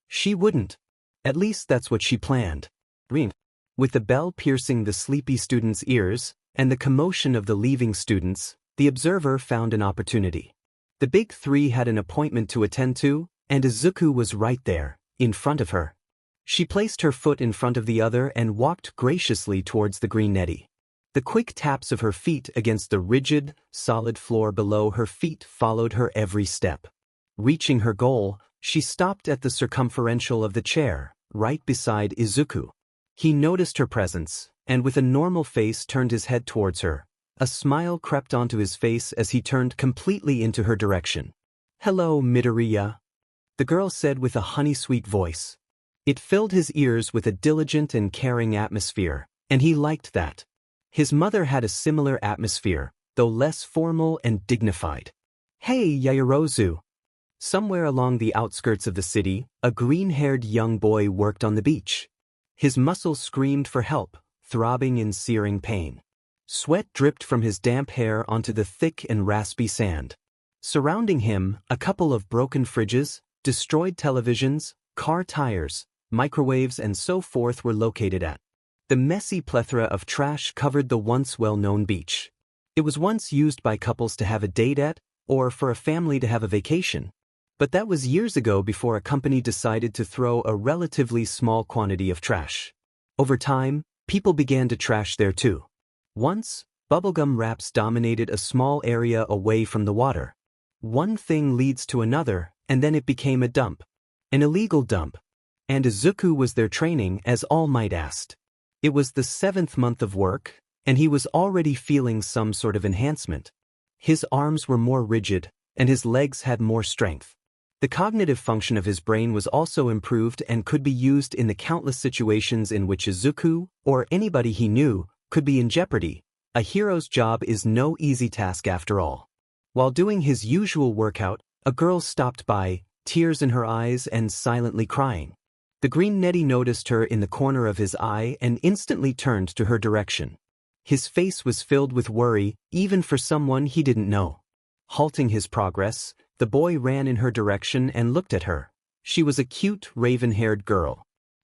S1: She wouldn't. At least that's what she planned. With the bell piercing the sleepy students' ears, and the commotion of the leaving students, the observer found an opportunity. The big three had an appointment to attend to, and Izuku was right there, in front of her. She placed her foot in front of the other and walked graciously towards the green netty. The quick taps of her feet against the rigid, solid floor below her feet followed her every step. Reaching her goal, she stopped at the circumferential of the chair, right beside Izuku. He noticed her presence, and with a normal face turned his head towards her. A smile crept onto his face as he turned completely into her direction. "Hello, Midoriya," the girl said with a honey-sweet voice. It filled his ears with a diligent and caring atmosphere, and he liked that. His mother had a similar atmosphere, though less formal and dignified. "Hey, Yaoyorozu." Somewhere along the outskirts of the city, a green-haired young boy worked on the beach. His muscles screamed for help, throbbing in searing pain. Sweat dripped from his damp hair onto the thick and raspy sand. Surrounding him, a couple of broken fridges, destroyed televisions, car tires, microwaves and so forth were located at. The messy plethora of trash covered the once well-known beach. It was once used by couples to have a date at, or for a family to have a vacation. But that was years ago before a company decided to throw a relatively small quantity of trash. Over time, people began to trash there too. Once, bubblegum wraps dominated a small area away from the water. One thing leads to another, and then it became a dump. An illegal dump. And Izuku was there training, as All Might asked. It was the 7th month of work, and he was already feeling some sort of enhancement. His arms were more rigid, and his legs had more strength. The cognitive function of his brain was also improved and could be used in the countless situations in which Izuku, or anybody he knew, could be in jeopardy. A hero's job is no easy task after all. While doing his usual workout, a girl stopped by, tears in her eyes and silently crying. The green netty noticed her in the corner of his eye and instantly turned to her direction. His face was filled with worry, even for someone he didn't know. Halting his progress, the boy ran in her direction and looked at her. She was a cute, raven-haired girl.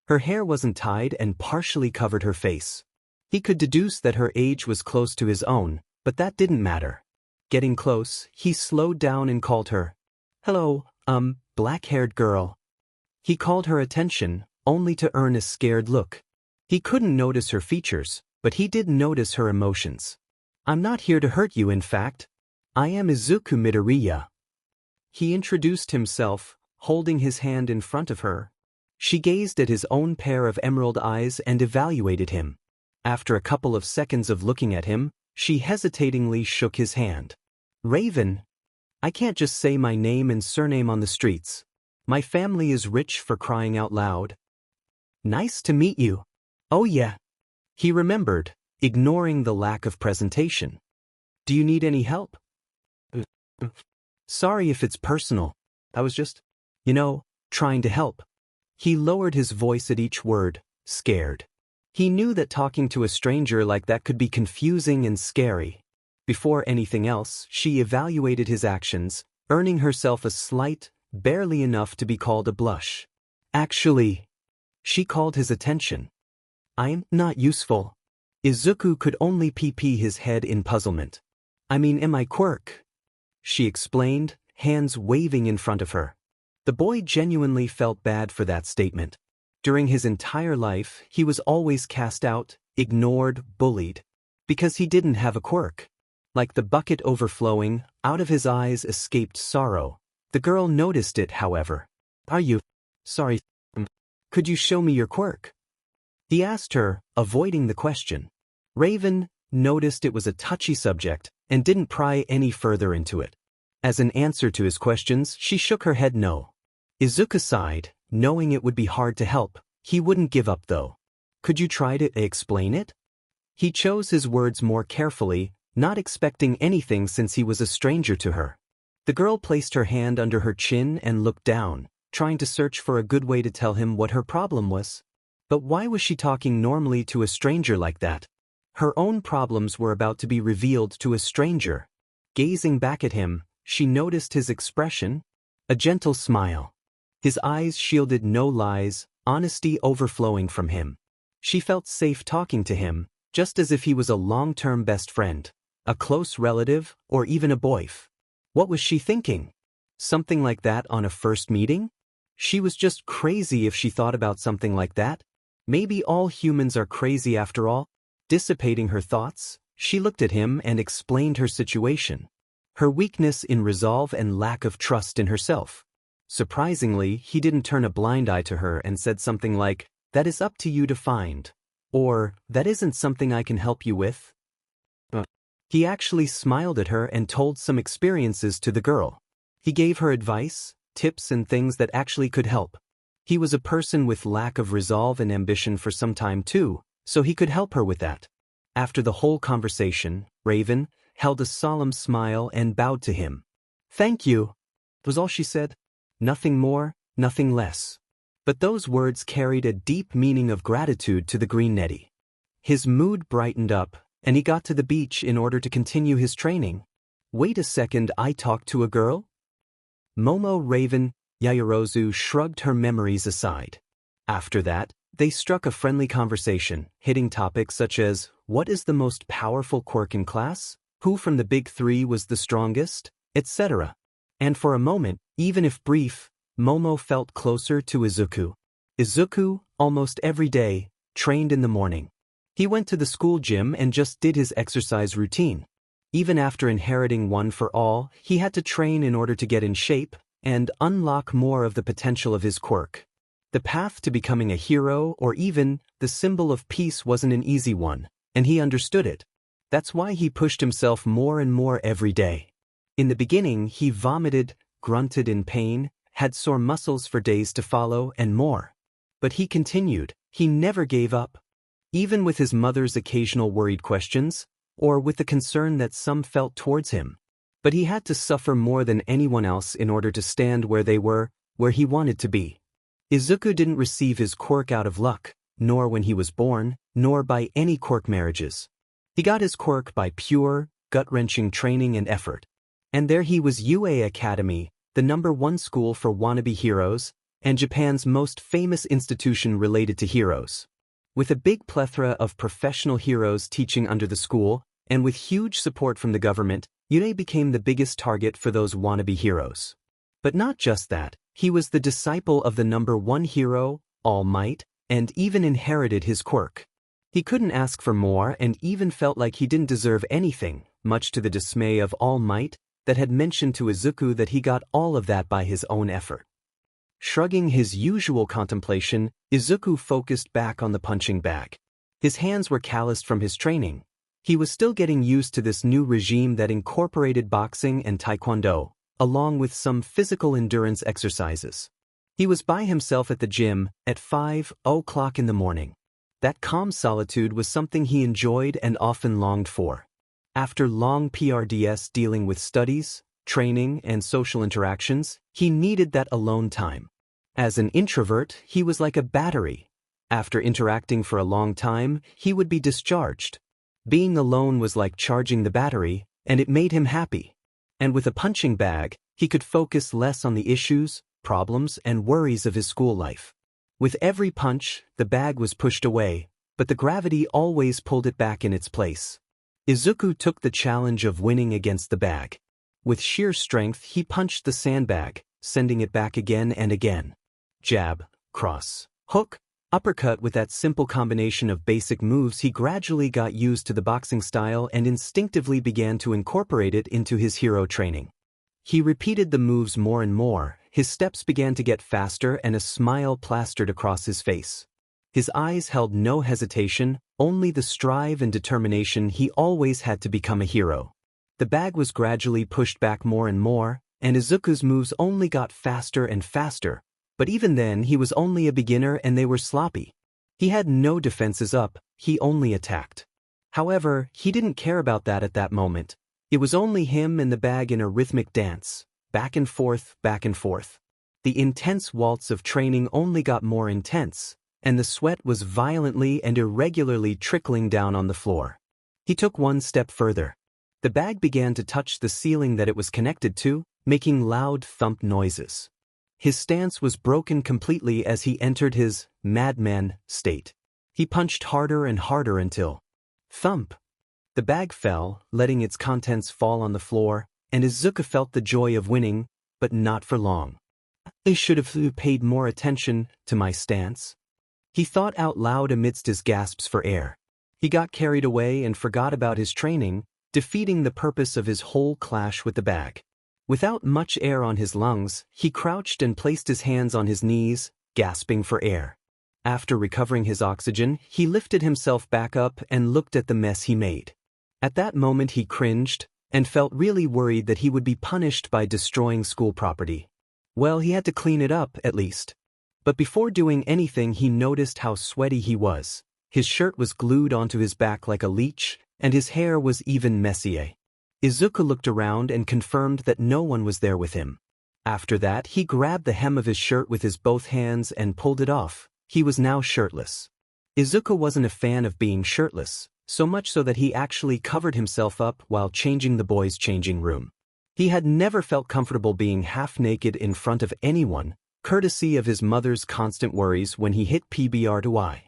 S1: Her hair wasn't tied and partially covered her face. He could deduce that her age was close to his own, but that didn't matter. Getting close, he slowed down and called her. "Hello, black-haired girl." He called her attention, only to earn a scared look. He couldn't notice her features, but he did notice her emotions. "I'm not here to hurt you, in fact. I am Izuku Midoriya." He introduced himself, holding his hand in front of her. She gazed at his own pair of emerald eyes and evaluated him. After a couple of seconds of looking at him, she hesitatingly shook his hand. "Raven. I can't just say my name and surname on the streets. My family is rich, for crying out loud." "Nice to meet you." "Oh yeah." He remembered, ignoring the lack of presentation. "Do you need any help?" Sorry if it's personal. I was just, trying to help. He lowered his voice at each word, scared. He knew that talking to a stranger like that could be confusing and scary. Before anything else, she evaluated his actions, earning herself a slight, barely enough to be called a blush. Actually, she called his attention. I'm not useful. Izuku could only pee his head in puzzlement. I mean, am I quirk? She explained, hands waving in front of her. The boy genuinely felt bad for that statement. During his entire life, he was always cast out, ignored, bullied. Because he didn't have a quirk. Like the bucket overflowing, out of his eyes escaped sorrow. The girl noticed it, however. Are you? Sorry. Could you show me your quirk? He asked her, avoiding the question. Raven noticed it was a touchy subject and didn't pry any further into it. As an answer to his questions, she shook her head no. Izuku sighed, knowing it would be hard to help. He wouldn't give up though. Could you try to explain it? He chose his words more carefully, not expecting anything since he was a stranger to her. The girl placed her hand under her chin and looked down, trying to search for a good way to tell him what her problem was. But why was she talking normally to a stranger like that? Her own problems were about to be revealed to a stranger. Gazing back at him, she noticed his expression, a gentle smile. His eyes shielded no lies, honesty overflowing from him. She felt safe talking to him, just as if he was a long-term best friend, a close relative, or even a boyf. What was she thinking? Something like that on a first meeting? She was just crazy if she thought about something like that. Maybe all humans are crazy after all. Dissipating her thoughts, she looked at him and explained her situation. Her weakness in resolve and lack of trust in herself. Surprisingly, he didn't turn a blind eye to her and said something like, "That is up to you to find." Or, "That isn't something I can help you with." He actually smiled at her and told some experiences to the girl. He gave her advice, tips and things that actually could help. He was a person with lack of resolve and ambition for some time too, so he could help her with that. After the whole conversation, Raven held a solemn smile and bowed to him. "Thank you," was all she said. Nothing more, nothing less. But those words carried a deep meaning of gratitude to the green netty. His mood brightened up, and he got to the beach in order to continue his training. Wait a second, I talked to a girl? Momo Raven Yaoyorozu shrugged her memories aside. After that, they struck a friendly conversation, hitting topics such as, what is the most powerful quirk in class? Who from the big three was the strongest? Etc. And for a moment, even if brief, Momo felt closer to Izuku. Izuku, almost every day, trained in the morning. He went to the school gym and just did his exercise routine. Even after inheriting one for all, he had to train in order to get in shape and unlock more of the potential of his quirk. The path to becoming a hero or even the symbol of peace wasn't an easy one, and he understood it. That's why he pushed himself more and more every day. In the beginning, he vomited, grunted in pain, had sore muscles for days to follow, and more. But he continued, he never gave up. Even with his mother's occasional worried questions, or with the concern that some felt towards him. But he had to suffer more than anyone else in order to stand where they were, where he wanted to be. Izuku didn't receive his quirk out of luck, nor when he was born, nor by any quirk marriages. He got his quirk by pure, gut-wrenching training and effort. And there he was UA Academy, the #1 school for wannabe heroes, and Japan's most famous institution related to heroes. With a big plethora of professional heroes teaching under the school, and with huge support from the government, UA became the biggest target for those wannabe heroes. But not just that, he was the disciple of the #1 hero, All Might, and even inherited his quirk. He couldn't ask for more and even felt like he didn't deserve anything, much to the dismay of All Might, that had mentioned to Izuku that he got all of that by his own effort. Shrugging his usual contemplation, Izuku focused back on the punching bag. His hands were calloused from his training. He was still getting used to this new regime that incorporated boxing and taekwondo, along with some physical endurance exercises. He was by himself at the gym at 5:00 in the morning. That calm solitude was something he enjoyed and often longed for. After long PRDS dealing with studies, training, and social interactions, he needed that alone time. As an introvert, he was like a battery. After interacting for a long time, he would be discharged. Being alone was like charging the battery, and it made him happy. And with a punching bag, he could focus less on the issues, problems, and worries of his school life. With every punch, the bag was pushed away, but the gravity always pulled it back in its place. Izuku took the challenge of winning against the bag. With sheer strength, he punched the sandbag, sending it back again and again. Jab, cross, hook, uppercut. With that simple combination of basic moves, he gradually got used to the boxing style and instinctively began to incorporate it into his hero training. He repeated the moves more and more, his steps began to get faster and a smile plastered across his face. His eyes held no hesitation, only the strive and determination he always had to become a hero. The bag was gradually pushed back more and more, and Izuku's moves only got faster and faster, but even then he was only a beginner and they were sloppy. He had no defenses up, he only attacked. However, he didn't care about that at that moment. It was only him and the bag in a rhythmic dance, back and forth, back and forth. The intense waltz of training only got more intense, and the sweat was violently and irregularly trickling down on the floor. He took one step further. The bag began to touch the ceiling that it was connected to, making loud thump noises. His stance was broken completely as he entered his madman state. He punched harder and harder until thump. The bag fell, letting its contents fall on the floor, and Izuku felt the joy of winning, but not for long. I should have paid more attention to my stance. He thought out loud amidst his gasps for air. He got carried away and forgot about his training, defeating the purpose of his whole clash with the bag. Without much air on his lungs, he crouched and placed his hands on his knees, gasping for air. After recovering his oxygen, he lifted himself back up and looked at the mess he made. At that moment he cringed, and felt really worried that he would be punished by destroying school property. Well, he had to clean it up, at least. But before doing anything he noticed how sweaty he was. His shirt was glued onto his back like a leech, and his hair was even messier. Izuku looked around and confirmed that no one was there with him. After that, he grabbed the hem of his shirt with his both hands and pulled it off. He was now shirtless. Izuku wasn't a fan of being shirtless, so much so that he actually covered himself up while changing the boys' changing room. He had never felt comfortable being half naked in front of anyone, courtesy of his mother's constant worries when he hit PBR2I.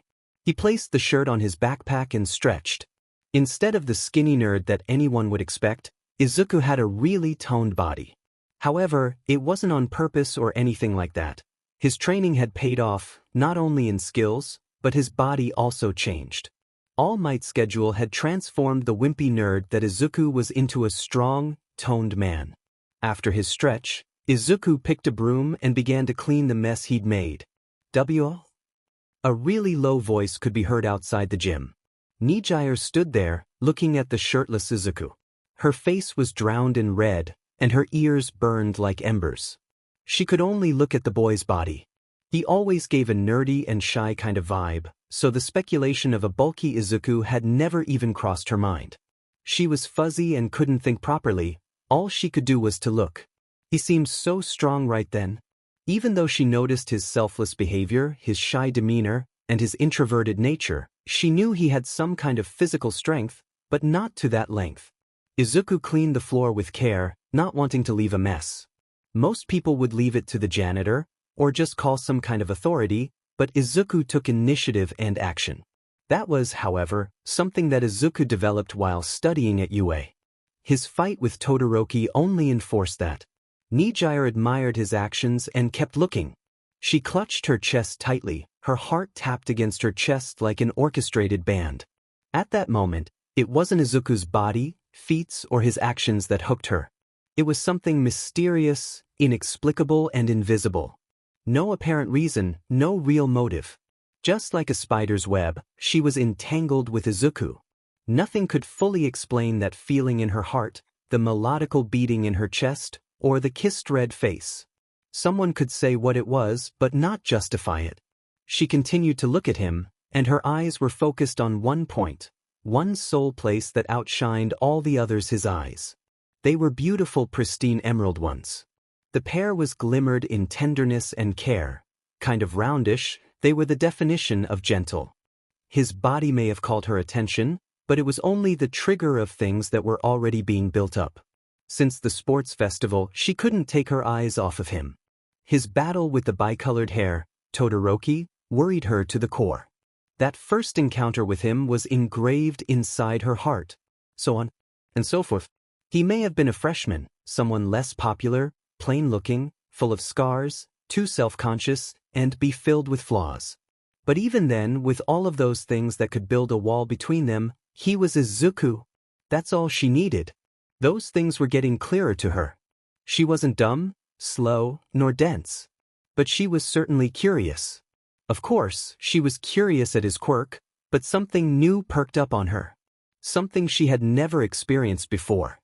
S1: He placed the shirt on his backpack and stretched. Instead of the skinny nerd that anyone would expect, Izuku had a really toned body. However, it wasn't on purpose or anything like that. His training had paid off, not only in skills, but his body also changed. All Might's schedule had transformed the wimpy nerd that Izuku was into a strong, toned man. After his stretch, Izuku picked a broom and began to clean the mess he'd made. A really low voice could be heard outside the gym. Nejire stood there, looking at the shirtless Izuku. Her face was drowned in red, and her ears burned like embers. She could only look at the boy's body. He always gave a nerdy and shy kind of vibe, so the speculation of a bulky Izuku had never even crossed her mind. She was fuzzy and couldn't think properly, all she could do was to look. He seemed so strong right then. Even though she noticed his selfless behavior, his shy demeanor, and his introverted nature, she knew he had some kind of physical strength, but not to that length. Izuku cleaned the floor with care, not wanting to leave a mess. Most people would leave it to the janitor, or just call some kind of authority, but Izuku took initiative and action. That was, however, something that Izuku developed while studying at UA. His fight with Todoroki only enforced that. Nejire admired his actions and kept looking. She clutched her chest tightly, her heart tapped against her chest like an orchestrated band. At that moment, it wasn't Izuku's body, feats, or his actions that hooked her. It was something mysterious, inexplicable, and invisible. No apparent reason, no real motive. Just like a spider's web, she was entangled with Izuku. Nothing could fully explain that feeling in her heart, the melodical beating in her chest, or the kissed red face. Someone could say what it was, but not justify it. She continued to look at him, and her eyes were focused on one point, one sole place that outshined all the others: his eyes. They were beautiful, pristine emerald ones. The pair was glimmered in tenderness and care. Kind of roundish, they were the definition of gentle. His body may have called her attention, but it was only the trigger of things that were already being built up. Since the sports festival, she couldn't take her eyes off of him. His battle with the bicolored hair, Todoroki, worried her to the core. That first encounter with him was engraved inside her heart. So on and so forth. He may have been a freshman, someone less popular, plain-looking, full of scars, too self-conscious, and be filled with flaws. But even then, with all of those things that could build a wall between them, he was Izuku. That's all she needed. Those things were getting clearer to her. She wasn't dumb, slow, nor dense. But she was certainly curious. Of course, she was curious at his quirk, but something new perked up on her. Something she had never experienced before.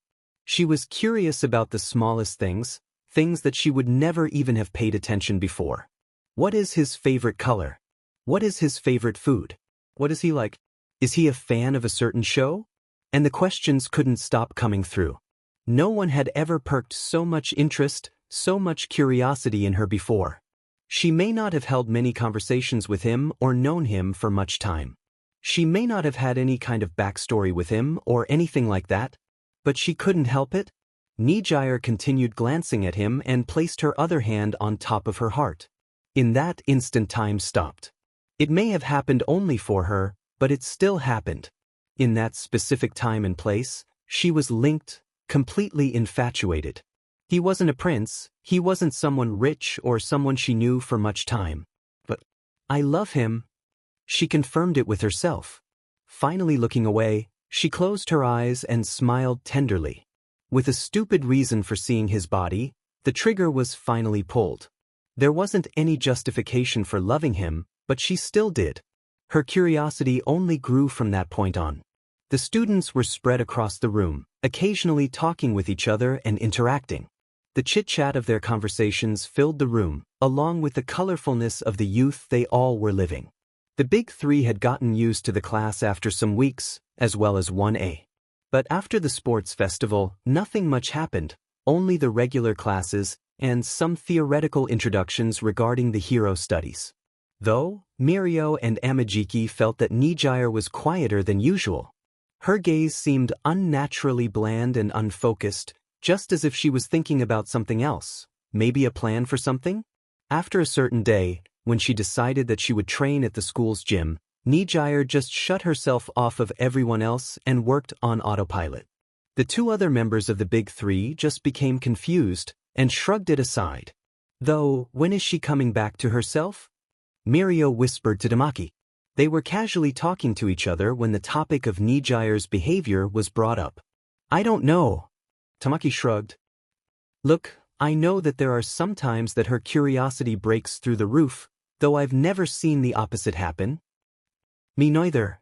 S1: She was curious about the smallest things, things that she would never even have paid attention before. What is his favorite color? What is his favorite food? What is he like? Is he a fan of a certain show? And the questions couldn't stop coming through. No one had ever perked so much interest, so much curiosity in her before. She may not have held many conversations with him or known him for much time. She may not have had any kind of backstory with him or anything like that, but she couldn't help it. Nejire continued glancing at him and placed her other hand on top of her heart. In that instant, time stopped. It may have happened only for her, but it still happened. In that specific time and place, she was linked, completely infatuated. He wasn't a prince, he wasn't someone rich or someone she knew for much time. But I love him. She confirmed it with herself. Finally looking away, she closed her eyes and smiled tenderly. With a stupid reason for seeing his body, the trigger was finally pulled. There wasn't any justification for loving him, but she still did. Her curiosity only grew from that point on. The students were spread across the room, occasionally talking with each other and interacting. The chit-chat of their conversations filled the room, along with the colorfulness of the youth they all were living. The big three had gotten used to the class after some weeks, as well as 1A. But after the sports festival, nothing much happened, only the regular classes and some theoretical introductions regarding the hero studies. Though, Mirio and Amajiki felt that Nejire was quieter than usual. Her gaze seemed unnaturally bland and unfocused, just as if she was thinking about something else, maybe a plan for something? After a certain day, when she decided that she would train at the school's gym, Nejire just shut herself off of everyone else and worked on autopilot. The two other members of the big three just became confused and shrugged it aside. Though, when is she coming back to herself? Mirio whispered to Tamaki. They were casually talking to each other when the topic of Nejire's behavior was brought up. I don't know. Tamaki shrugged. Look, I know that there are some times that her curiosity breaks through the roof, though I've never seen the opposite happen. Me neither.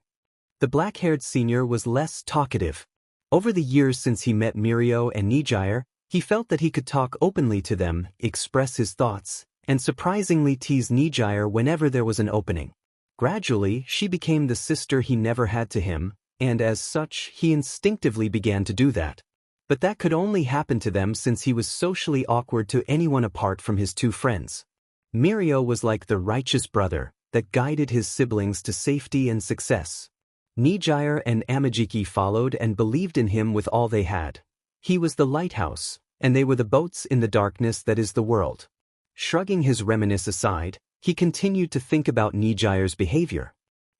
S1: The black-haired senior was less talkative. Over the years since he met Mirio and Nejire, he felt that he could talk openly to them, express his thoughts, and surprisingly tease Nejire whenever there was an opening. Gradually, she became the sister he never had to him, and as such, he instinctively began to do that. But that could only happen to them since he was socially awkward to anyone apart from his two friends. Mirio was like the righteous brother that guided his siblings to safety and success. Nejire and Amajiki followed and believed in him with all they had. He was the lighthouse, and they were the boats in the darkness that is the world. Shrugging his reminiscence aside, he continued to think about Nejire's behavior.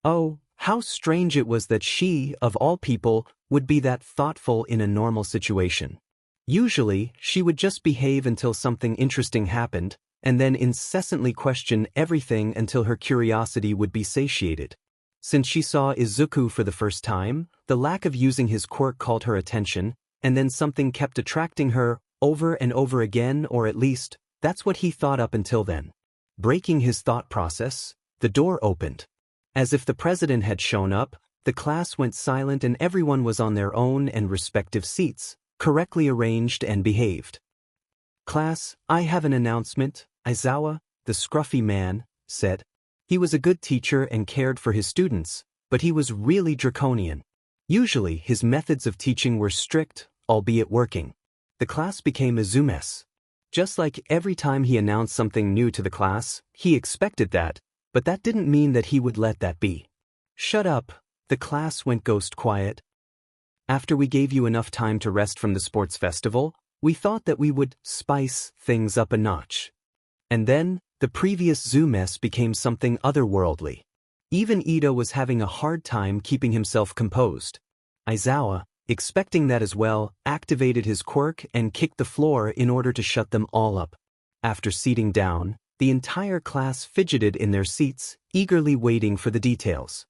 S1: Oh, how strange it was that she, of all people, would be that thoughtful in a normal situation. Usually, she would just behave until something interesting happened, and then incessantly question everything until her curiosity would be satiated. Since she saw Izuku for the first time, the lack of using his quirk called her attention, and then something kept attracting her, over and over again, or at least, that's what he thought up until then. Breaking his thought process, the door opened. As if the president had shown up, the class went silent and everyone was on their own and respective seats, correctly arranged and behaved. Class, I have an announcement, Aizawa, the scruffy man, said. He was a good teacher and cared for his students, but he was really draconian. Usually his methods of teaching were strict, albeit working. the class became a zoo mess. Just like every time he announced something new to the class, he expected that, but that didn't mean that he would let that be. Shut up, the class went ghost quiet. After we gave you enough time to rest from the sports festival, we thought that we would spice things up a notch. And then, the previous zoo mess became something otherworldly. Even Ito was having a hard time keeping himself composed. Aizawa, expecting that as well, activated his quirk and kicked the floor in order to shut them all up. After seating down, the entire class fidgeted in their seats, eagerly waiting for the details.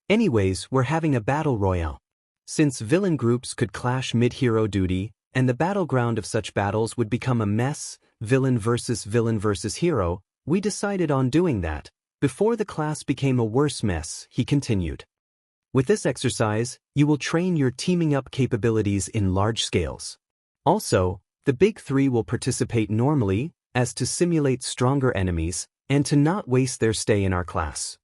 S1: Anyways, we're having a battle royale. Since villain groups could clash mid-hero duty, and the battleground of such battles would become a mess, villain versus hero, we decided on doing that. Before the class became a worse mess, he continued. With this exercise, you will train your teaming up capabilities in large scales. Also, the big three will participate normally, as to simulate stronger enemies, and to not waste their stay in our class.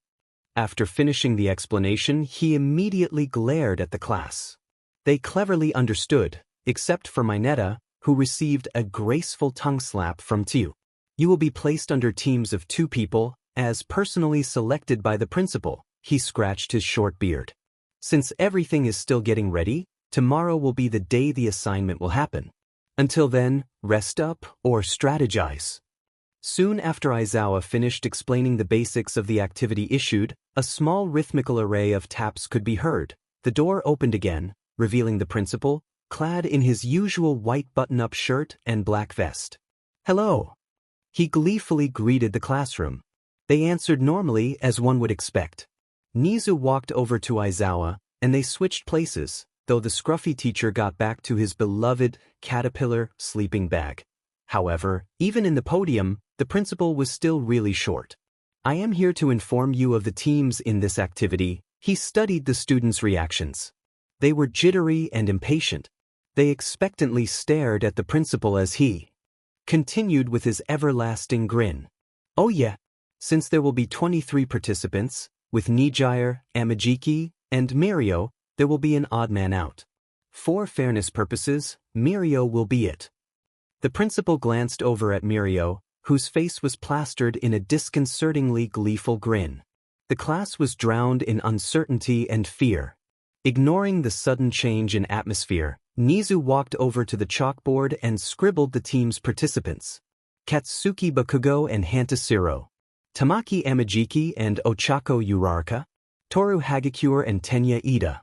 S1: After finishing the explanation, he immediately glared at the class. They cleverly understood, except for Mineta, who received a graceful tongue slap from Tiu. You will be placed under teams of 2 people, as personally selected by the principal. He scratched his short beard. Since everything is still getting ready, tomorrow will be the day the assignment will happen. Until then, rest up or strategize. Soon after Aizawa finished explaining the basics of the activity issued, a small rhythmical array of taps could be heard. The door opened again, revealing the principal, clad in his usual white button-up shirt and black vest. Hello. He gleefully greeted the classroom. They answered normally as one would expect. Nizu walked over to Aizawa, and they switched places, though the scruffy teacher got back to his beloved caterpillar sleeping bag. However, even in the podium, the principal was still really short. I am here to inform you of the teams in this activity. He studied the students' reactions. They were jittery and impatient. They expectantly stared at the principal as he continued with his everlasting grin. Oh yeah, since there will be 23 participants, with Nejire, Amajiki, and Mirio, there will be an odd man out. For fairness purposes, Mirio will be it. The principal glanced over at Mirio, whose face was plastered in a disconcertingly gleeful grin. The class was drowned in uncertainty and fear. Ignoring the sudden change in atmosphere, Nizu walked over to the chalkboard and scribbled the team's participants. Katsuki Bakugo and Hantasiro. Tamaki Amajiki and Ochako Uraraka. Toru Hagakure and Tenya Ida.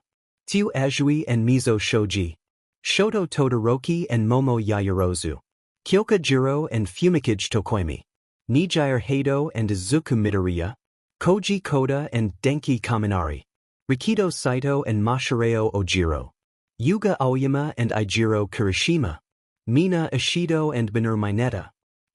S1: Tiu Azui and Mizo Shoji. Shoto Todoroki and Momo Yayarozu. Kyoka Jiro and Fumikage Tokoimi. Nejire Heido and Izuku Midoriya. Koji Koda and Denki Kaminari. Rikido Saito and Masahiro Ojiro. Yuga Aoyama and Eijiro Kirishima. Mina Ishido and Minoru Mineta.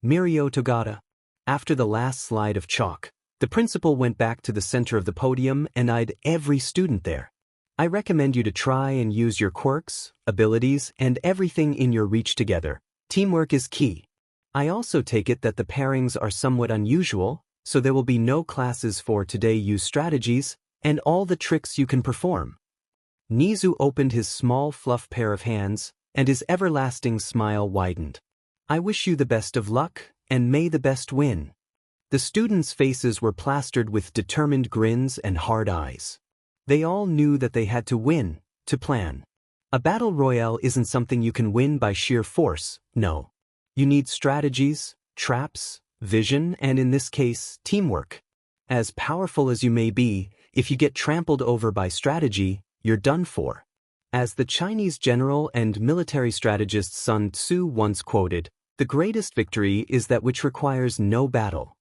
S1: Mirio Togata. After the last slide of chalk, the principal went back to the center of the podium and eyed every student there. I recommend you to try and use your quirks, abilities, and everything in your reach together. Teamwork is key. I also take it that the pairings are somewhat unusual, so there will be no classes for today. Use strategies, and all the tricks you can perform. Nizu opened his small fluff pair of hands, and his everlasting smile widened. I wish you the best of luck, and may the best win. The students' faces were plastered with determined grins and hard eyes. They all knew that they had to win, to plan. A battle royale isn't something you can win by sheer force, no. You need strategies, traps, vision, and in this case, teamwork. As powerful as you may be, if you get trampled over by strategy, you're done for. As the Chinese general and military strategist Sun Tzu once quoted, the greatest victory is that which requires no battle.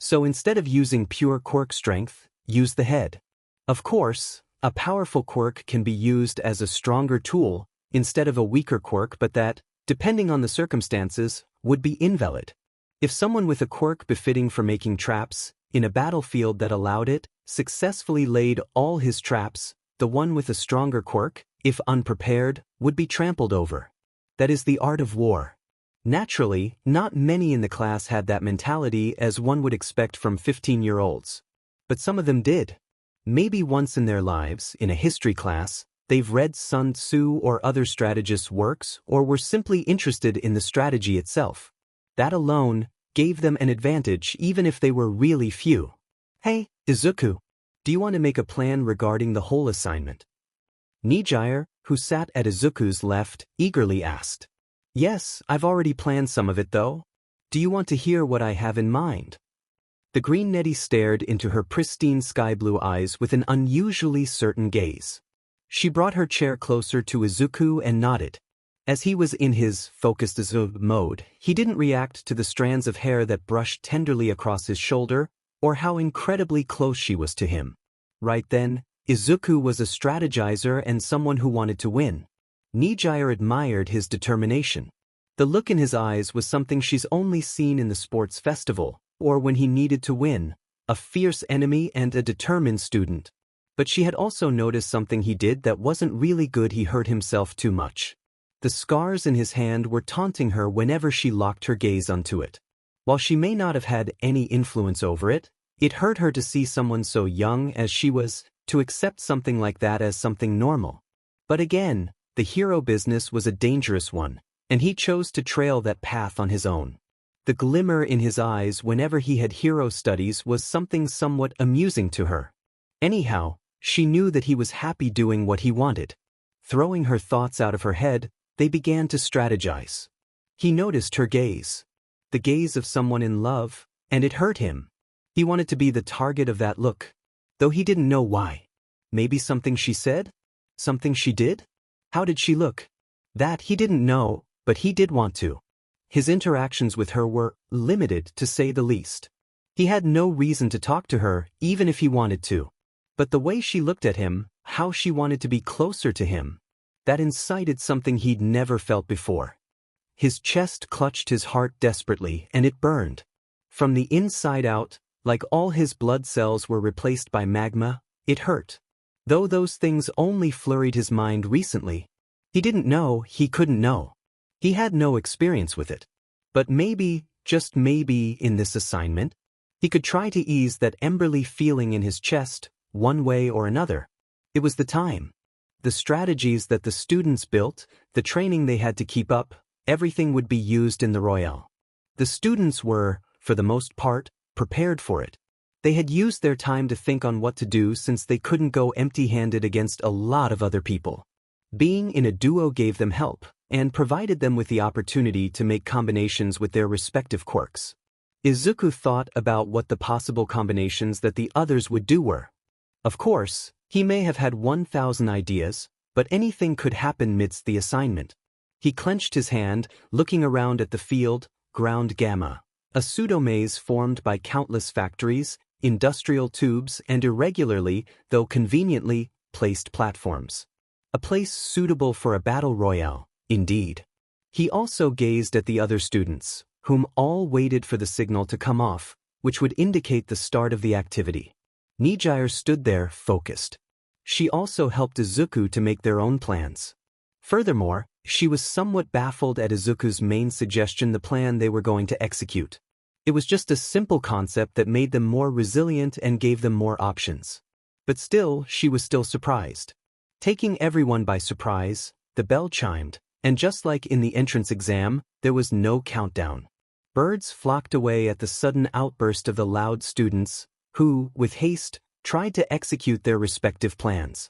S1: So instead of using pure quirk strength, use the head. Of course, a powerful quirk can be used as a stronger tool instead of a weaker quirk, but that, depending on the circumstances, would be invalid. If someone with a quirk befitting for making traps, in a battlefield that allowed it, successfully laid all his traps, the one with a stronger quirk, if unprepared, would be trampled over. That is the art of war. Naturally, not many in the class had that mentality as one would expect from 15-year-olds. But some of them did. Maybe once in their lives, in a history class, They've read Sun Tzu or other strategists' works or were simply interested in the strategy itself. That alone gave them an advantage even if they were really few. Hey, Izuku, do you want to make a plan regarding the whole assignment? Nejire, who sat at Izuku's left, eagerly asked. Yes, I've already planned some of it though. Do you want to hear what I have in mind? The green netty stared into her pristine sky-blue eyes with an unusually certain gaze. She brought her chair closer to Izuku and nodded. As he was in his focused mode, he didn't react to the strands of hair that brushed tenderly across his shoulder or how incredibly close she was to him. Right then, Izuku was a strategizer and someone who wanted to win. Nejire admired his determination. The look in his eyes was something she's only seen in the sports festival, or when he needed to win, a fierce enemy and a determined student. But she had also noticed something he did that wasn't really good. He hurt himself too much. The scars in his hand were taunting her whenever she locked her gaze onto it. While she may not have had any influence over it, it hurt her to see someone so young as she was, to accept something like that as something normal. But again, the hero business was a dangerous one, and he chose to trail that path on his own. The glimmer in his eyes whenever he had hero studies was something somewhat amusing to her. Anyhow, she knew that he was happy doing what he wanted. Throwing her thoughts out of her head, they began to strategize. He noticed her gaze. The gaze of someone in love, and it hurt him. He wanted to be the target of that look, though he didn't know why. Maybe something she said? Something she did? How did she look? That he didn't know, but he did want to. His interactions with her were limited, to say the least. He had no reason to talk to her, even if he wanted to. But the way she looked at him, how she wanted to be closer to him, that incited something he'd never felt before. His chest clutched his heart desperately, and it burned. From the inside out, like all his blood cells were replaced by magma, it hurt. Though those things only flurried his mind recently, he didn't know he couldn't know. He had no experience with it. But maybe, just maybe, in this assignment, he could try to ease that emberly feeling in his chest, one way or another. It was the time. The strategies that the students built, the training they had to keep up, everything would be used in the Royale. The students were, for the most part, prepared for it. They had used their time to think on what to do since they couldn't go empty-handed against a lot of other people. Being in a duo gave them help, and provided them with the opportunity to make combinations with their respective quirks. Izuku thought about what the possible combinations that the others would do were. Of course, he may have had 1,000 ideas, but anything could happen midst the assignment. He clenched his hand, looking around at the field, ground gamma, a pseudo-maze formed by countless factories, industrial tubes, and irregularly, though conveniently, placed platforms. A place suitable for a battle royale, indeed. He also gazed at the other students, whom all waited for the signal to come off, which would indicate the start of the activity. Nejire stood there, focused. She also helped Izuku to make their own plans. Furthermore, she was somewhat baffled at Izuku's main suggestion, the plan they were going to execute. It was just a simple concept that made them more resilient and gave them more options. But still, she was still surprised. Taking everyone by surprise, the bell chimed, and just like in the entrance exam, there was no countdown. Birds flocked away at the sudden outburst of the loud students, who, with haste, tried to execute their respective plans.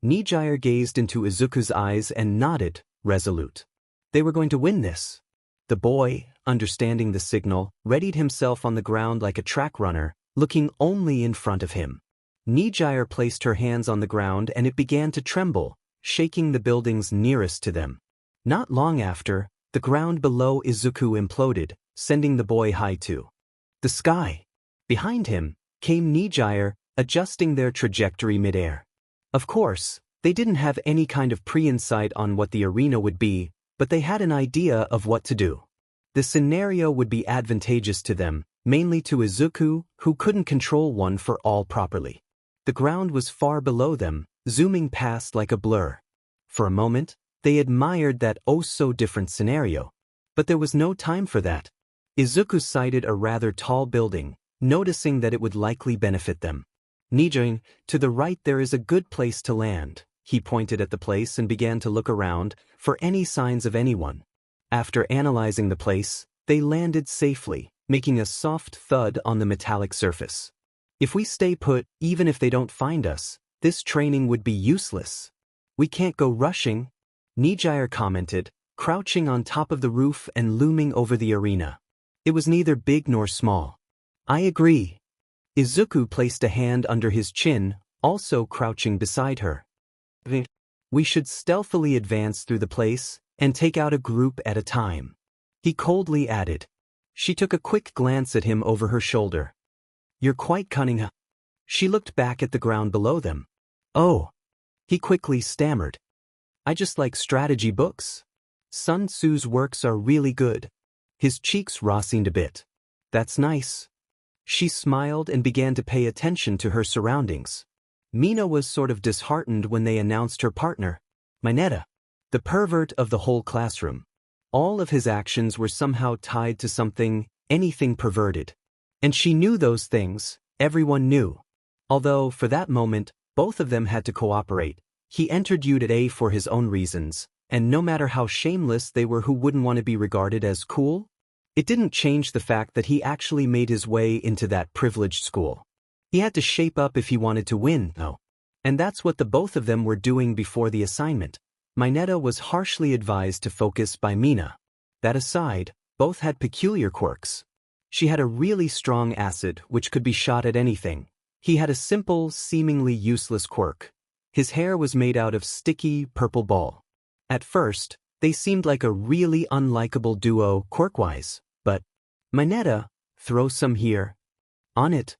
S1: Nejire gazed into Izuku's eyes and nodded, resolute. They were going to win this. The boy, understanding the signal, readied himself on the ground like a track runner, looking only in front of him. Nejire placed her hands on the ground and it began to tremble, shaking the buildings nearest to them. Not long after, the ground below Izuku imploded, sending the boy high to the sky. Behind him came Nejire, adjusting their trajectory midair. Of course, they didn't have any kind of pre-insight on what the arena would be, but they had an idea of what to do. The scenario would be advantageous to them, mainly to Izuku, who couldn't control one for all properly. The ground was far below them, zooming past like a blur. For a moment, they admired that oh-so-different scenario. But there was no time for that. Izuku sighted a rather tall building, noticing that it would likely benefit them. Nejire, to the right there is a good place to land, He pointed at the place and began to look around for any signs of anyone. After analyzing the place, they landed safely, making a soft thud on the metallic surface. If we stay put, even if they don't find us, this training would be useless. We can't go rushing, Nejire commented, crouching on top of the roof and looming over the arena. It was neither big nor small. I agree. Izuku placed a hand under his chin, also crouching beside her. We should stealthily advance through the place and take out a group at a time, he coldly added. She took a quick glance at him over her shoulder. You're quite cunning, huh? She looked back at the ground below them. Oh, he quickly stammered. I just like strategy books. Sun Tzu's works are really good. His cheeks rossined a bit. That's nice. She smiled and began to pay attention to her surroundings. Mina was sort of disheartened when they announced her partner, Mineta, the pervert of the whole classroom. All of his actions were somehow tied to something, anything perverted. And she knew those things, everyone knew. Although, for that moment, both of them had to cooperate. He entered UDA for his own reasons, and no matter how shameless they were, who wouldn't want to be regarded as cool? It didn't change the fact that he actually made his way into that privileged school. He had to shape up if he wanted to win, though. And that's what the both of them were doing before the assignment. Mineta was harshly advised to focus by Mina. That aside, both had peculiar quirks. She had a really strong acid which could be shot at anything. He had a simple, seemingly useless quirk. His hair was made out of sticky, purple ball. At first, they seemed like a really unlikable duo quirk-wise, but Mineta, throw some here. On it.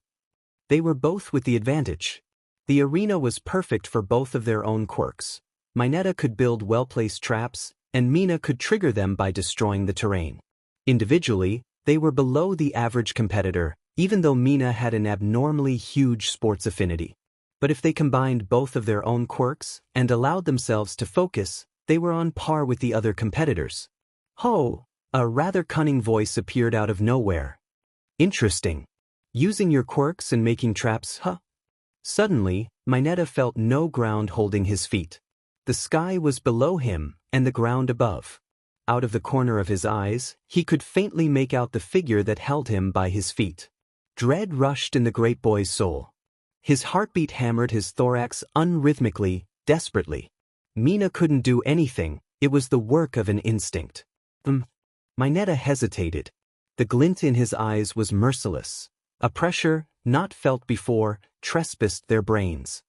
S1: They were both with the advantage. The arena was perfect for both of their own quirks. Mineta could build well-placed traps, and Mina could trigger them by destroying the terrain. Individually, they were below the average competitor, even though Mina had an abnormally huge sports affinity. But if they combined both of their own quirks and allowed themselves to focus, they were on par with the other competitors. Ho! A rather cunning voice appeared out of nowhere. Interesting. Using your quirks and making traps, huh? Suddenly, Mineta felt no ground holding his feet. The sky was below him, and the ground above. Out of the corner of his eyes, he could faintly make out the figure that held him by his feet. Dread rushed in the great boy's soul. His heartbeat hammered his thorax unrhythmically, desperately. Mina couldn't do anything, it was the work of an instinct. Mineta hesitated. The glint in his eyes was merciless. A pressure, not felt before, trespassed their brains.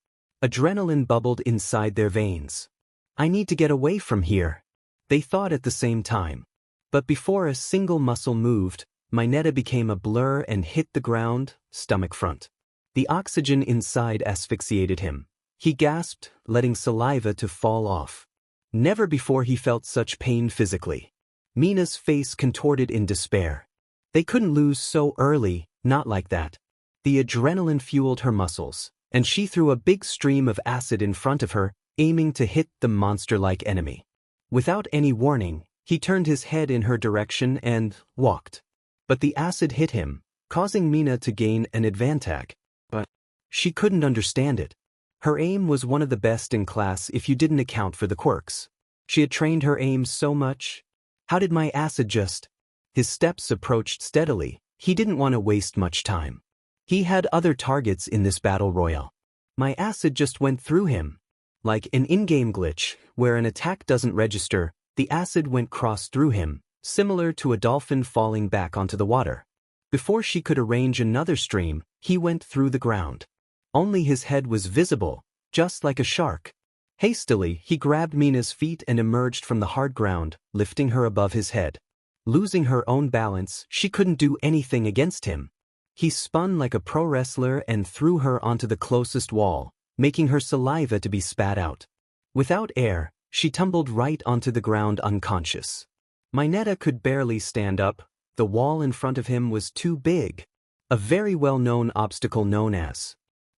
S1: Adrenaline bubbled inside their veins. I need to get away from here, they thought at the same time. But before a single muscle moved, Mineta became a blur and hit the ground, stomach front. The oxygen inside asphyxiated him. He gasped, letting saliva to fall off. Never before he felt such pain physically. Mina's face contorted in despair. They couldn't lose so early, not like that. The adrenaline fueled her muscles, and she threw a big stream of acid in front of her, aiming to hit the monster-like enemy. Without any warning, he turned his head in her direction and walked. But the acid hit him, causing Mina to gain an advantage. But she couldn't understand it. Her aim was one of the best in class if you didn't account for the quirks. She had trained her aim so much. How did my acid just? His steps approached steadily. He didn't want to waste much time. He had other targets in this battle royale. My acid just went through him. Like an in-game glitch, where an attack doesn't register, the acid went cross through him, similar to a dolphin falling back onto the water. Before she could arrange another stream, he went through the ground. Only his head was visible, just like a shark. Hastily, he grabbed Mina's feet and emerged from the hard ground, lifting her above his head. Losing her own balance, she couldn't do anything against him. He spun like a pro wrestler and threw her onto the closest wall, making her saliva to be spat out. Without air, she tumbled right onto the ground unconscious. Mineta could barely stand up. The wall in front of him was too big. A very well-known obstacle known as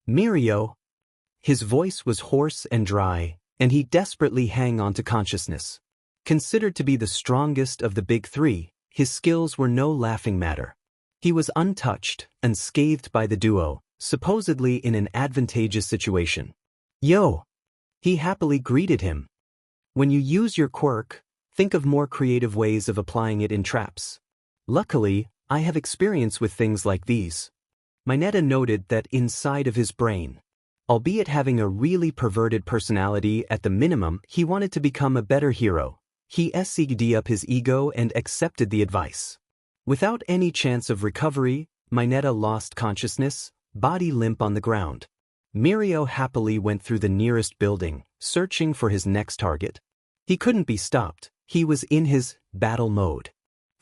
S1: Mirio. His voice was hoarse and dry, and he desperately hung on to consciousness. Considered to be the strongest of the big three, his skills were no laughing matter. He was untouched, unscathed by the duo, supposedly in an advantageous situation. Yo! He happily greeted him. When you use your quirk, think of more creative ways of applying it in traps. Luckily, I have experience with things like these. Mineta noted that inside of his brain, albeit having a really perverted personality at the minimum, he wanted to become a better hero. He segged up his ego and accepted the advice. Without any chance of recovery, Mineta lost consciousness, body limp on the ground. Mirio happily went through the nearest building, searching for his next target. He couldn't be stopped. He was in his battle mode.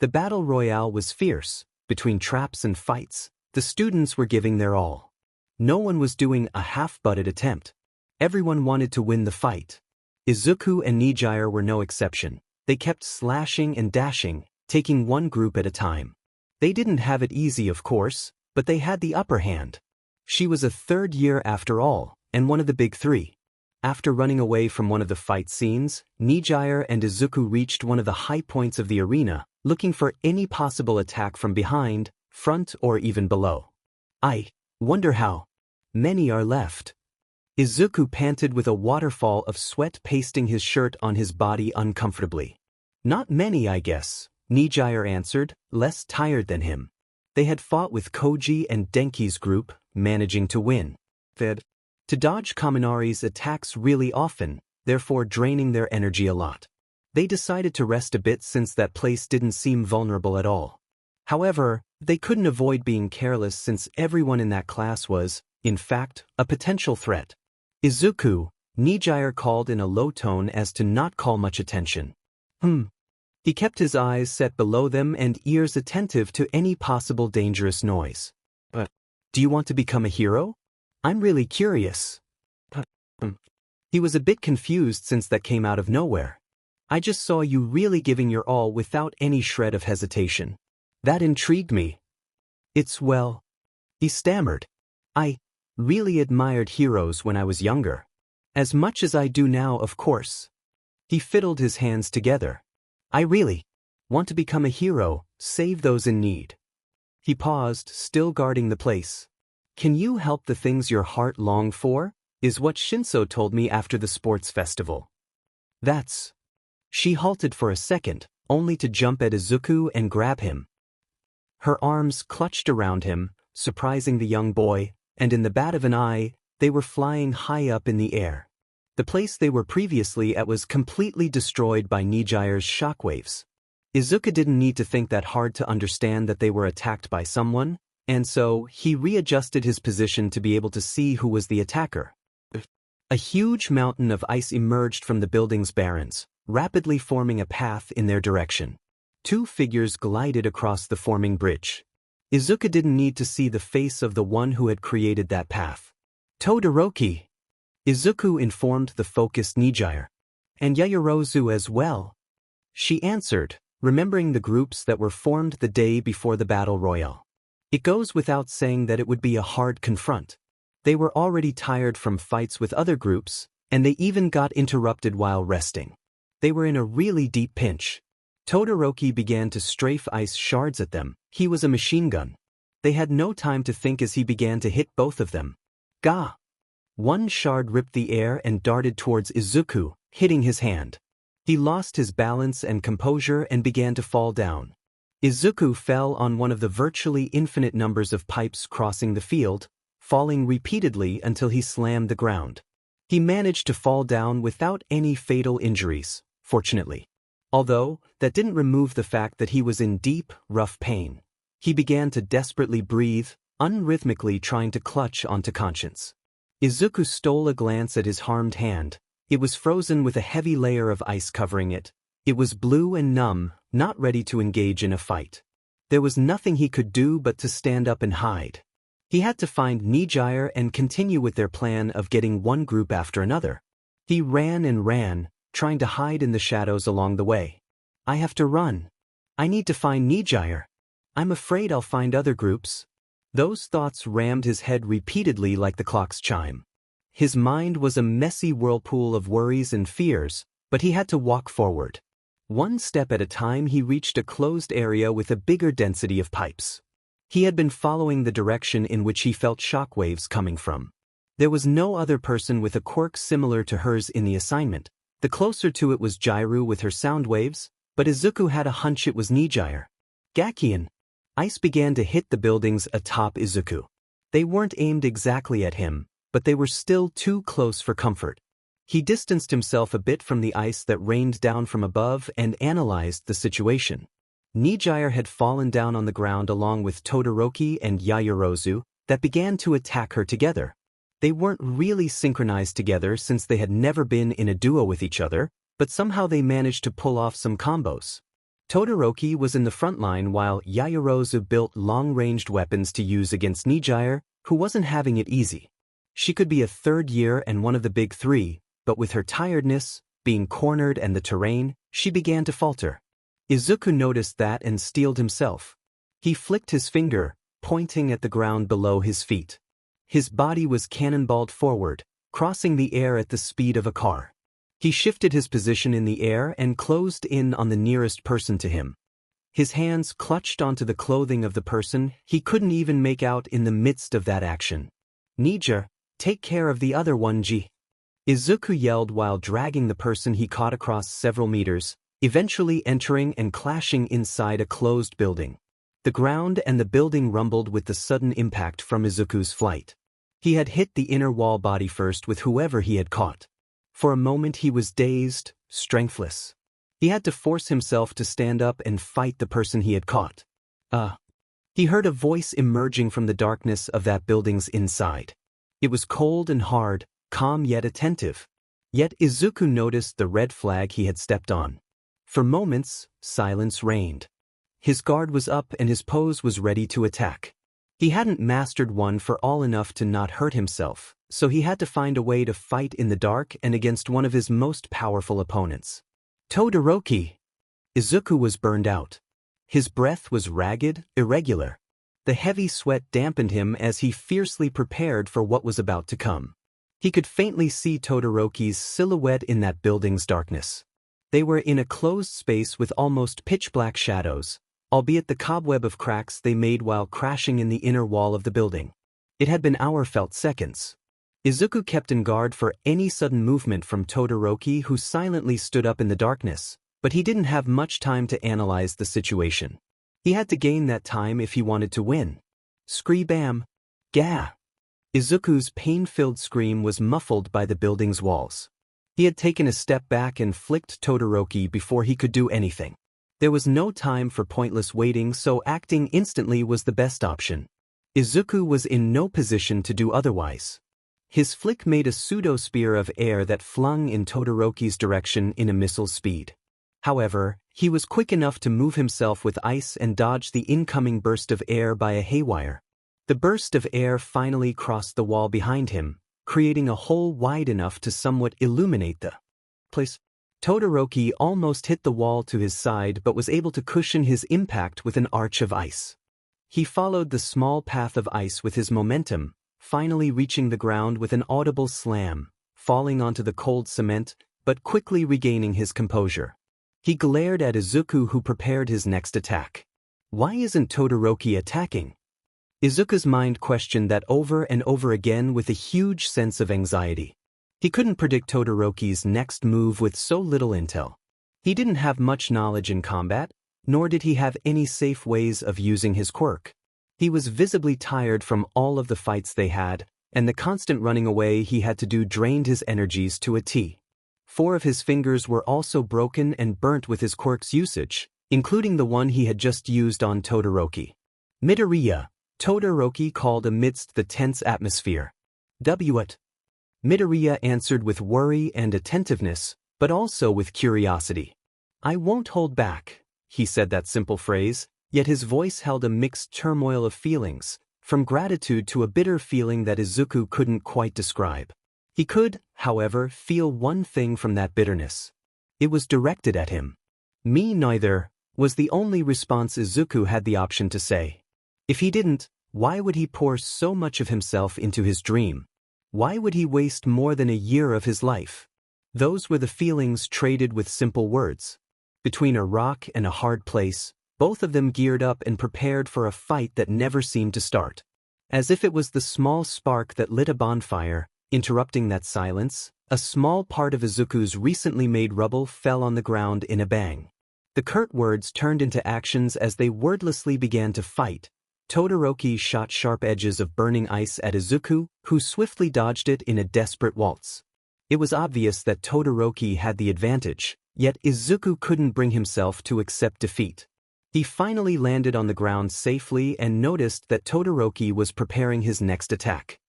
S1: The battle royale was fierce. Between traps and fights, the students were giving their all. No one was doing a half-butted attempt. Everyone wanted to win the fight. Izuku and Nejire were no exception. They kept slashing and dashing, taking one group at a time. They didn't have it easy, of course, but they had the upper hand. She was a third year after all, and one of the big three. After running away from one of the fight scenes, Nejire and Izuku reached one of the high points of the arena, looking for any possible attack from behind, front, or even below. I wonder how many are left. Izuku panted with a waterfall of sweat pasting his shirt on his body uncomfortably. Not many, I guess, Nejire answered, less tired than him. They had fought with Koji and Denki's group, managing to win. To dodge Kaminari's attacks really often, therefore draining their energy a lot. They decided to rest a bit since that place didn't seem vulnerable at all. However, they couldn't avoid being careless since everyone in that class was, in fact, a potential threat. Izuku, Nejire called in a low tone as to not call much attention. He kept his eyes set below them and ears attentive to any possible dangerous noise. Do you want to become a hero? I'm really curious. He was a bit confused since that came out of nowhere. I just saw you really giving your all without any shred of hesitation. That intrigued me. Well, he stammered. I really admired heroes when I was younger. As much as I do now, of course. He fiddled his hands together. I really want to become a hero, save those in need. He paused, still guarding the place. Can you help the things your heart longed for? Is what Shinso told me after the sports festival. That's. She halted for a second, only to jump at Izuku and grab him. Her arms clutched around him, surprising the young boy, and in the bat of an eye, they were flying high up in the air. The place they were previously at was completely destroyed by Nejire's shockwaves. Izuku didn't need to think that hard to understand that they were attacked by someone, and so he readjusted his position to be able to see who was the attacker. A huge mountain of ice emerged from the building's barrens, rapidly forming a path in their direction. Two figures glided across the forming bridge. Izuku didn't need to see the face of the one who had created that path. Todoroki! Izuku informed the focused Nejire. And Yaoyorozu as well. She answered, remembering the groups that were formed the day before the battle royale. It goes without saying that it would be a hard confront. They were already tired from fights with other groups, and they even got interrupted while resting. They were in a really deep pinch. Todoroki began to strafe ice shards at them. He was a machine gun. They had no time to think as he began to hit both of them. Gah! One shard ripped the air and darted towards Izuku, hitting his hand. He lost his balance and composure and began to fall down. Izuku fell on one of the virtually infinite numbers of pipes crossing the field, falling repeatedly until he slammed the ground. He managed to fall down without any fatal injuries, fortunately. Although, that didn't remove the fact that he was in deep, rough pain. He began to desperately breathe, unrhythmically trying to clutch onto conscience. Izuku stole a glance at his harmed hand. It was frozen with a heavy layer of ice covering it. It was blue and numb, not ready to engage in a fight. There was nothing he could do but to stand up and hide. He had to find Nejire and continue with their plan of getting one group after another. He ran and ran, trying to hide in the shadows along the way. I have to run. I need to find Nejire. I'm afraid I'll find other groups. Those thoughts rammed his head repeatedly like the clock's chime. His mind was a messy whirlpool of worries and fears, but he had to walk forward. One step at a time he reached a closed area with a bigger density of pipes. He had been following the direction in which he felt shockwaves coming from. There was no other person with a quirk similar to hers in the assignment. The closer to it was Jiru with her sound waves, but Izuku had a hunch it was Nejire. Gakian. Ice began to hit the buildings atop Izuku. They weren't aimed exactly at him, but they were still too close for comfort. He distanced himself a bit from the ice that rained down from above and analyzed the situation. Nejire had fallen down on the ground along with Todoroki and Yaoyorozu that began to attack her together. They weren't really synchronized together since they had never been in a duo with each other, but somehow they managed to pull off some combos. Todoroki was in the front line while Yaoyorozu built long-ranged weapons to use against Nejire, who wasn't having it easy. She could be a third year and one of the big three, but with her tiredness, being cornered and the terrain, she began to falter. Izuku noticed that and steeled himself. He flicked his finger, pointing at the ground below his feet. His body was cannonballed forward, crossing the air at the speed of a car. He shifted his position in the air and closed in on the nearest person to him. His hands clutched onto the clothing of the person he couldn't even make out in the midst of that action. Nejire, take care of the other one, G. Izuku yelled while dragging the person he caught across several meters, eventually entering and clashing inside a closed building. The ground and the building rumbled with the sudden impact from Izuku's flight. He had hit the inner wall body first with whoever he had caught. For a moment he was dazed, strengthless. He had to force himself to stand up and fight the person he had caught. He heard a voice emerging from the darkness of that building's inside. It was cold and hard, calm yet attentive. Yet Izuku noticed the red flag he had stepped on. For moments, silence reigned. His guard was up and his pose was ready to attack. He hadn't mastered one for all enough to not hurt himself, so he had to find a way to fight in the dark and against one of his most powerful opponents. Todoroki! Izuku was burned out. His breath was ragged, irregular. The heavy sweat dampened him as he fiercely prepared for what was about to come. He could faintly see Todoroki's silhouette in that building's darkness. They were in a closed space with almost pitch-black shadows, albeit the cobweb of cracks they made while crashing in the inner wall of the building. It had been felt seconds. Izuku kept in guard for any sudden movement from Todoroki, who silently stood up in the darkness, but he didn't have much time to analyze the situation. He had to gain that time if he wanted to win. Scree-bam! Gah! Izuku's pain-filled scream was muffled by the building's walls. He had taken a step back and flicked Todoroki before he could do anything. There was no time for pointless waiting, so acting instantly was the best option. Izuku was in no position to do otherwise. His flick made a pseudo-spear of air that flung in Todoroki's direction in a missile's speed. However, he was quick enough to move himself with ice and dodge the incoming burst of air by a haywire. The burst of air finally crossed the wall behind him, creating a hole wide enough to somewhat illuminate the place. Todoroki almost hit the wall to his side but was able to cushion his impact with an arch of ice. He followed the small path of ice with his momentum, finally reaching the ground with an audible slam, falling onto the cold cement, but quickly regaining his composure. He glared at Izuku, who prepared his next attack. Why isn't Todoroki attacking? Izuku's mind questioned that over and over again with a huge sense of anxiety. He couldn't predict Todoroki's next move with so little intel. He didn't have much knowledge in combat, nor did he have any safe ways of using his quirk. He was visibly tired from all of the fights they had, and the constant running away he had to do drained his energies to a T. 4 of his fingers were also broken and burnt with his quirk's usage, including the one he had just used on Todoroki. Midoriya, Todoroki called amidst the tense atmosphere. What? Midoriya answered with worry and attentiveness, but also with curiosity. I won't hold back, he said that simple phrase, yet his voice held a mixed turmoil of feelings, from gratitude to a bitter feeling that Izuku couldn't quite describe. He could, however, feel one thing from that bitterness. It was directed at him. Me neither, was the only response Izuku had the option to say. If he didn't, why would he pour so much of himself into his dream? Why would he waste more than a year of his life? Those were the feelings traded with simple words. Between a rock and a hard place, both of them geared up and prepared for a fight that never seemed to start. As if it was the small spark that lit a bonfire, interrupting that silence, a small part of Izuku's recently made rubble fell on the ground in a bang. The curt words turned into actions as they wordlessly began to fight. Todoroki shot sharp edges of burning ice at Izuku, who swiftly dodged it in a desperate waltz. It was obvious that Todoroki had the advantage, yet Izuku couldn't bring himself to accept defeat. He finally landed on the ground safely and noticed that Todoroki was preparing his next attack.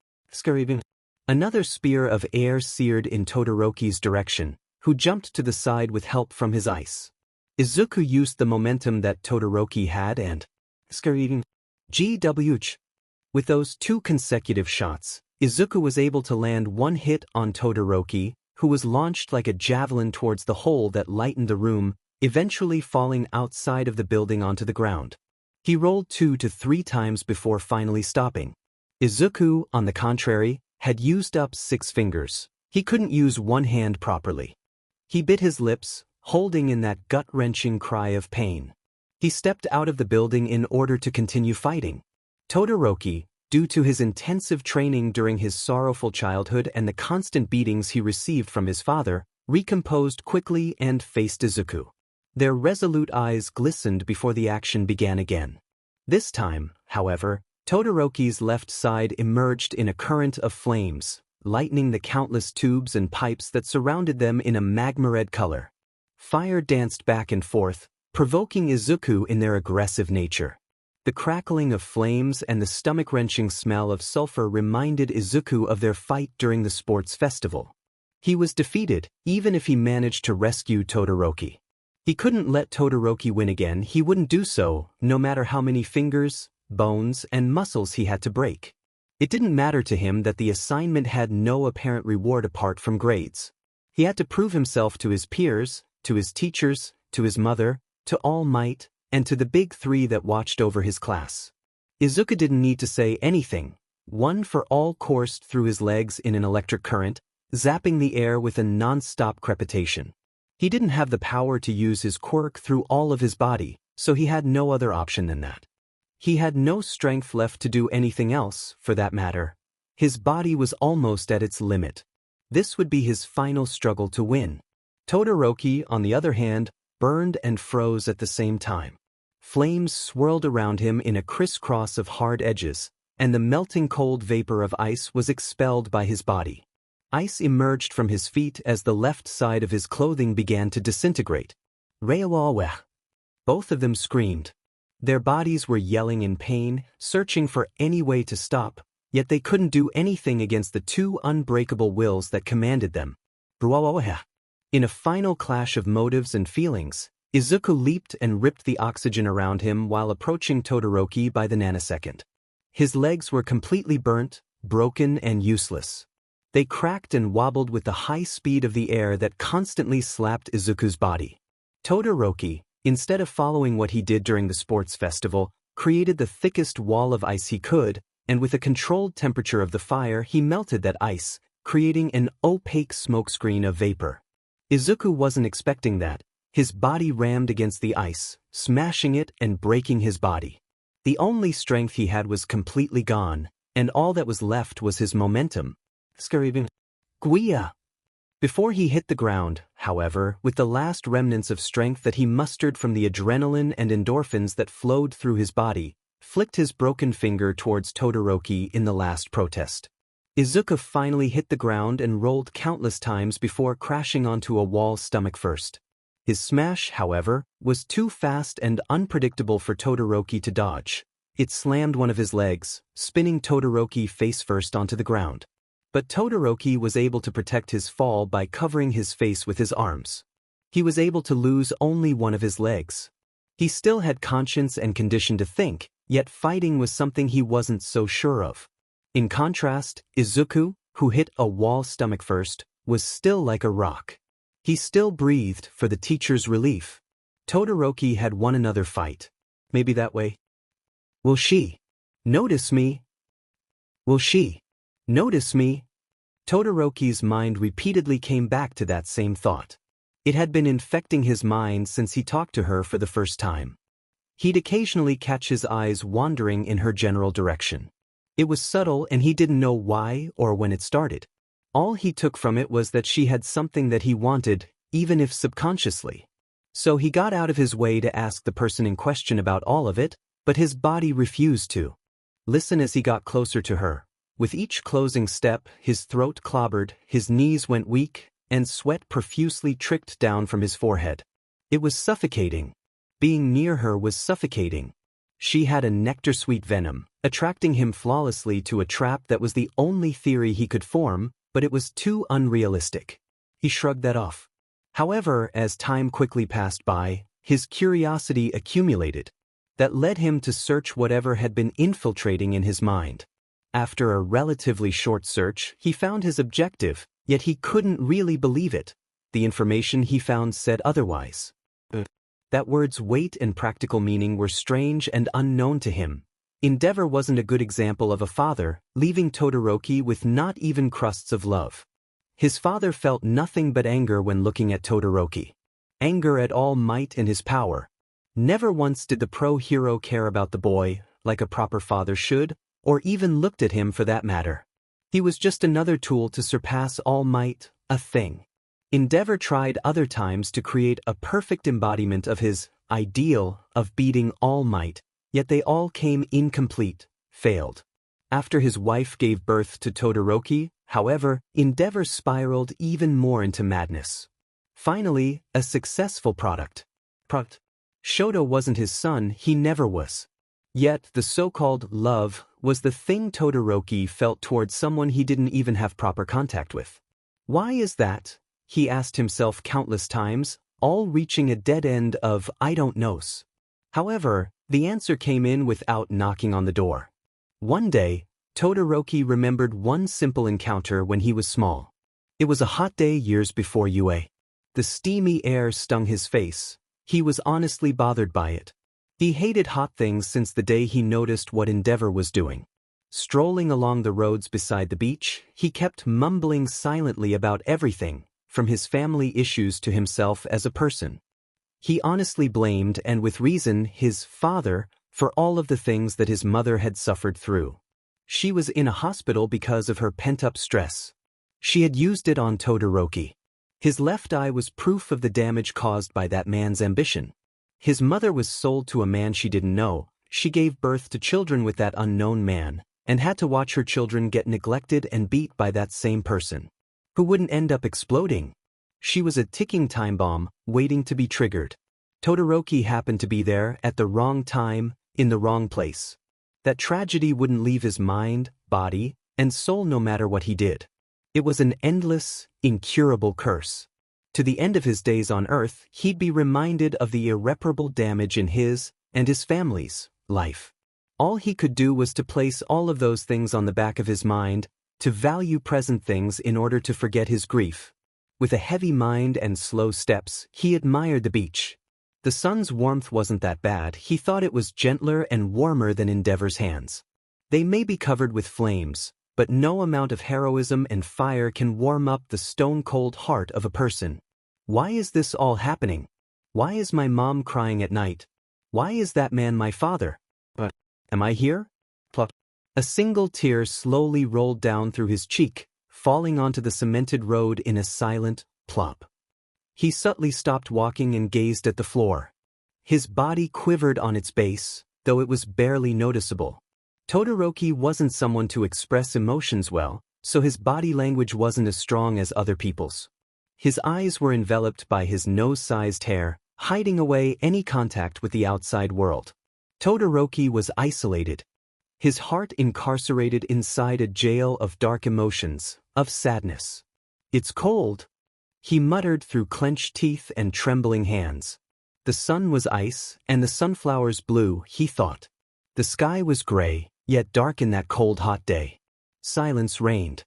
S1: Another spear of air seared in Todoroki's direction, who jumped to the side with help from his ice. Izuku used the momentum that Todoroki had and GWH. With those 2 consecutive shots, Izuku was able to land one hit on Todoroki, who was launched like a javelin towards the hole that lightened the room, eventually falling outside of the building onto the ground. He rolled 2 to 3 times before finally stopping. Izuku, on the contrary, had used up 6 fingers. He couldn't use one hand properly. He bit his lips, holding in that gut-wrenching cry of pain. He stepped out of the building in order to continue fighting. Todoroki, due to his intensive training during his sorrowful childhood and the constant beatings he received from his father, recomposed quickly and faced Izuku. Their resolute eyes glistened before the action began again. This time, however, Todoroki's left side emerged in a current of flames, lightening the countless tubes and pipes that surrounded them in a magma-red color. Fire danced back and forth, provoking Izuku in their aggressive nature. The crackling of flames and the stomach-wrenching smell of sulfur reminded Izuku of their fight during the sports festival. He was defeated, even if he managed to rescue Todoroki. He couldn't let Todoroki win again. He wouldn't do so, no matter how many fingers, bones, and muscles he had to break. It didn't matter to him that the assignment had no apparent reward apart from grades. He had to prove himself to his peers, to his teachers, to his mother, to All Might, and to the big 3 that watched over his class. Izuku didn't need to say anything. One for all coursed through his legs in an electric current, zapping the air with a non-stop crepitation. He didn't have the power to use his quirk through all of his body, so he had no other option than that. He had no strength left to do anything else, for that matter. His body was almost at its limit. This would be his final struggle to win. Todoroki, on the other hand, burned and froze at the same time. Flames swirled around him in a crisscross of hard edges, and the melting cold vapor of ice was expelled by his body. Ice emerged from his feet as the left side of his clothing began to disintegrate. Both of them screamed. Their bodies were yelling in pain, searching for any way to stop, yet they couldn't do anything against the 2 unbreakable wills that commanded them. In a final clash of motives and feelings, Izuku leaped and ripped the oxygen around him while approaching Todoroki by the nanosecond. His legs were completely burnt, broken, and useless. They cracked and wobbled with the high speed of the air that constantly slapped Izuku's body. Todoroki, instead of following what he did during the sports festival, created the thickest wall of ice he could, and with a controlled temperature of the fire he melted that ice, creating an opaque smokescreen of vapor. Izuku wasn't expecting that. His body rammed against the ice, smashing it and breaking his body. The only strength he had was completely gone, and all that was left was his momentum. Guia! Before he hit the ground, however, with the last remnants of strength that he mustered from the adrenaline and endorphins that flowed through his body, flicked his broken finger towards Todoroki in the last protest. Izuku finally hit the ground and rolled countless times before crashing onto a wall stomach first. His smash, however, was too fast and unpredictable for Todoroki to dodge. It slammed one of his legs, spinning Todoroki face first onto the ground. But Todoroki was able to protect his fall by covering his face with his arms. He was able to lose only one of his legs. He still had conscience and condition to think, yet fighting was something he wasn't so sure of. In contrast, Izuku, who hit a wall stomach first, was still like a rock. He still breathed for the teacher's relief. Todoroki had won another fight. Maybe that way. Will she notice me? Will she notice me? Todoroki's mind repeatedly came back to that same thought. It had been infecting his mind since he talked to her for the first time. He'd occasionally catch his eyes wandering in her general direction. It was subtle and he didn't know why or when it started. All he took from it was that she had something that he wanted, even if subconsciously. So he got out of his way to ask the person in question about all of it, but his body refused to listen as he got closer to her. With each closing step, his throat clobbered, his knees went weak, and sweat profusely tricked down from his forehead. It was suffocating. Being near her was suffocating. She had a nectar-sweet venom, attracting him flawlessly to a trap that was the only theory he could form, but it was too unrealistic. He shrugged that off. However, as time quickly passed by, his curiosity accumulated. That led him to search whatever had been infiltrating in his mind. After a relatively short search, he found his objective, yet he couldn't really believe it. The information he found said otherwise. That word's weight and practical meaning were strange and unknown to him. Endeavor wasn't a good example of a father, leaving Todoroki with not even crusts of love. His father felt nothing but anger when looking at Todoroki. Anger at All Might and his power. Never once did the pro-hero care about the boy, like a proper father should, or even looked at him for that matter. He was just another tool to surpass All Might, a thing. Endeavor tried other times to create a perfect embodiment of his ideal of beating All Might, yet they all came incomplete, failed. After his wife gave birth to Todoroki, however, Endeavor spiraled even more into madness. Finally, a successful product. Shoto wasn't his son, he never was. Yet, the so-called love was the thing Todoroki felt towards someone he didn't even have proper contact with. Why is that? He asked himself countless times, all reaching a dead end of I don't knows. However, the answer came in without knocking on the door. One day, Todoroki remembered one simple encounter when he was small. It was a hot day years before UA. The steamy air stung his face. He was honestly bothered by it. He hated hot things since the day he noticed what Endeavor was doing. Strolling along the roads beside the beach, he kept mumbling silently about everything, from his family issues to himself as a person. He honestly blamed, and with reason, his father for all of the things that his mother had suffered through. She was in a hospital because of her pent-up stress. She had used it on Todoroki. His left eye was proof of the damage caused by that man's ambition. His mother was sold to a man she didn't know. She gave birth to children with that unknown man, and had to watch her children get neglected and beat by that same person, who wouldn't end up exploding. She was a ticking time bomb, waiting to be triggered. Todoroki happened to be there at the wrong time, in the wrong place. That tragedy wouldn't leave his mind, body, and soul no matter what he did. It was an endless, incurable curse. To the end of his days on Earth, he'd be reminded of the irreparable damage in his and his family's life. All he could do was to place all of those things on the back of his mind, to value present things in order to forget his grief. With a heavy mind and slow steps, he admired the beach. The sun's warmth wasn't that bad. He thought it was gentler and warmer than Endeavor's hands. They may be covered with flames, but no amount of heroism and fire can warm up the stone-cold heart of a person. Why is this all happening? Why is my mom crying at night? Why is that man my father? But am I here? Plop. A single tear slowly rolled down through his cheek, falling onto the cemented road in a silent plop. He subtly stopped walking and gazed at the floor. His body quivered on its base, though it was barely noticeable. Todoroki wasn't someone to express emotions well, so his body language wasn't as strong as other people's. His eyes were enveloped by his nose-sized hair, hiding away any contact with the outside world. Todoroki was isolated. His heart incarcerated inside a jail of dark emotions, of sadness. "It's cold," he muttered through clenched teeth and trembling hands. The sun was ice, and the sunflowers blue, he thought. The sky was gray, yet dark in that cold hot day. Silence reigned.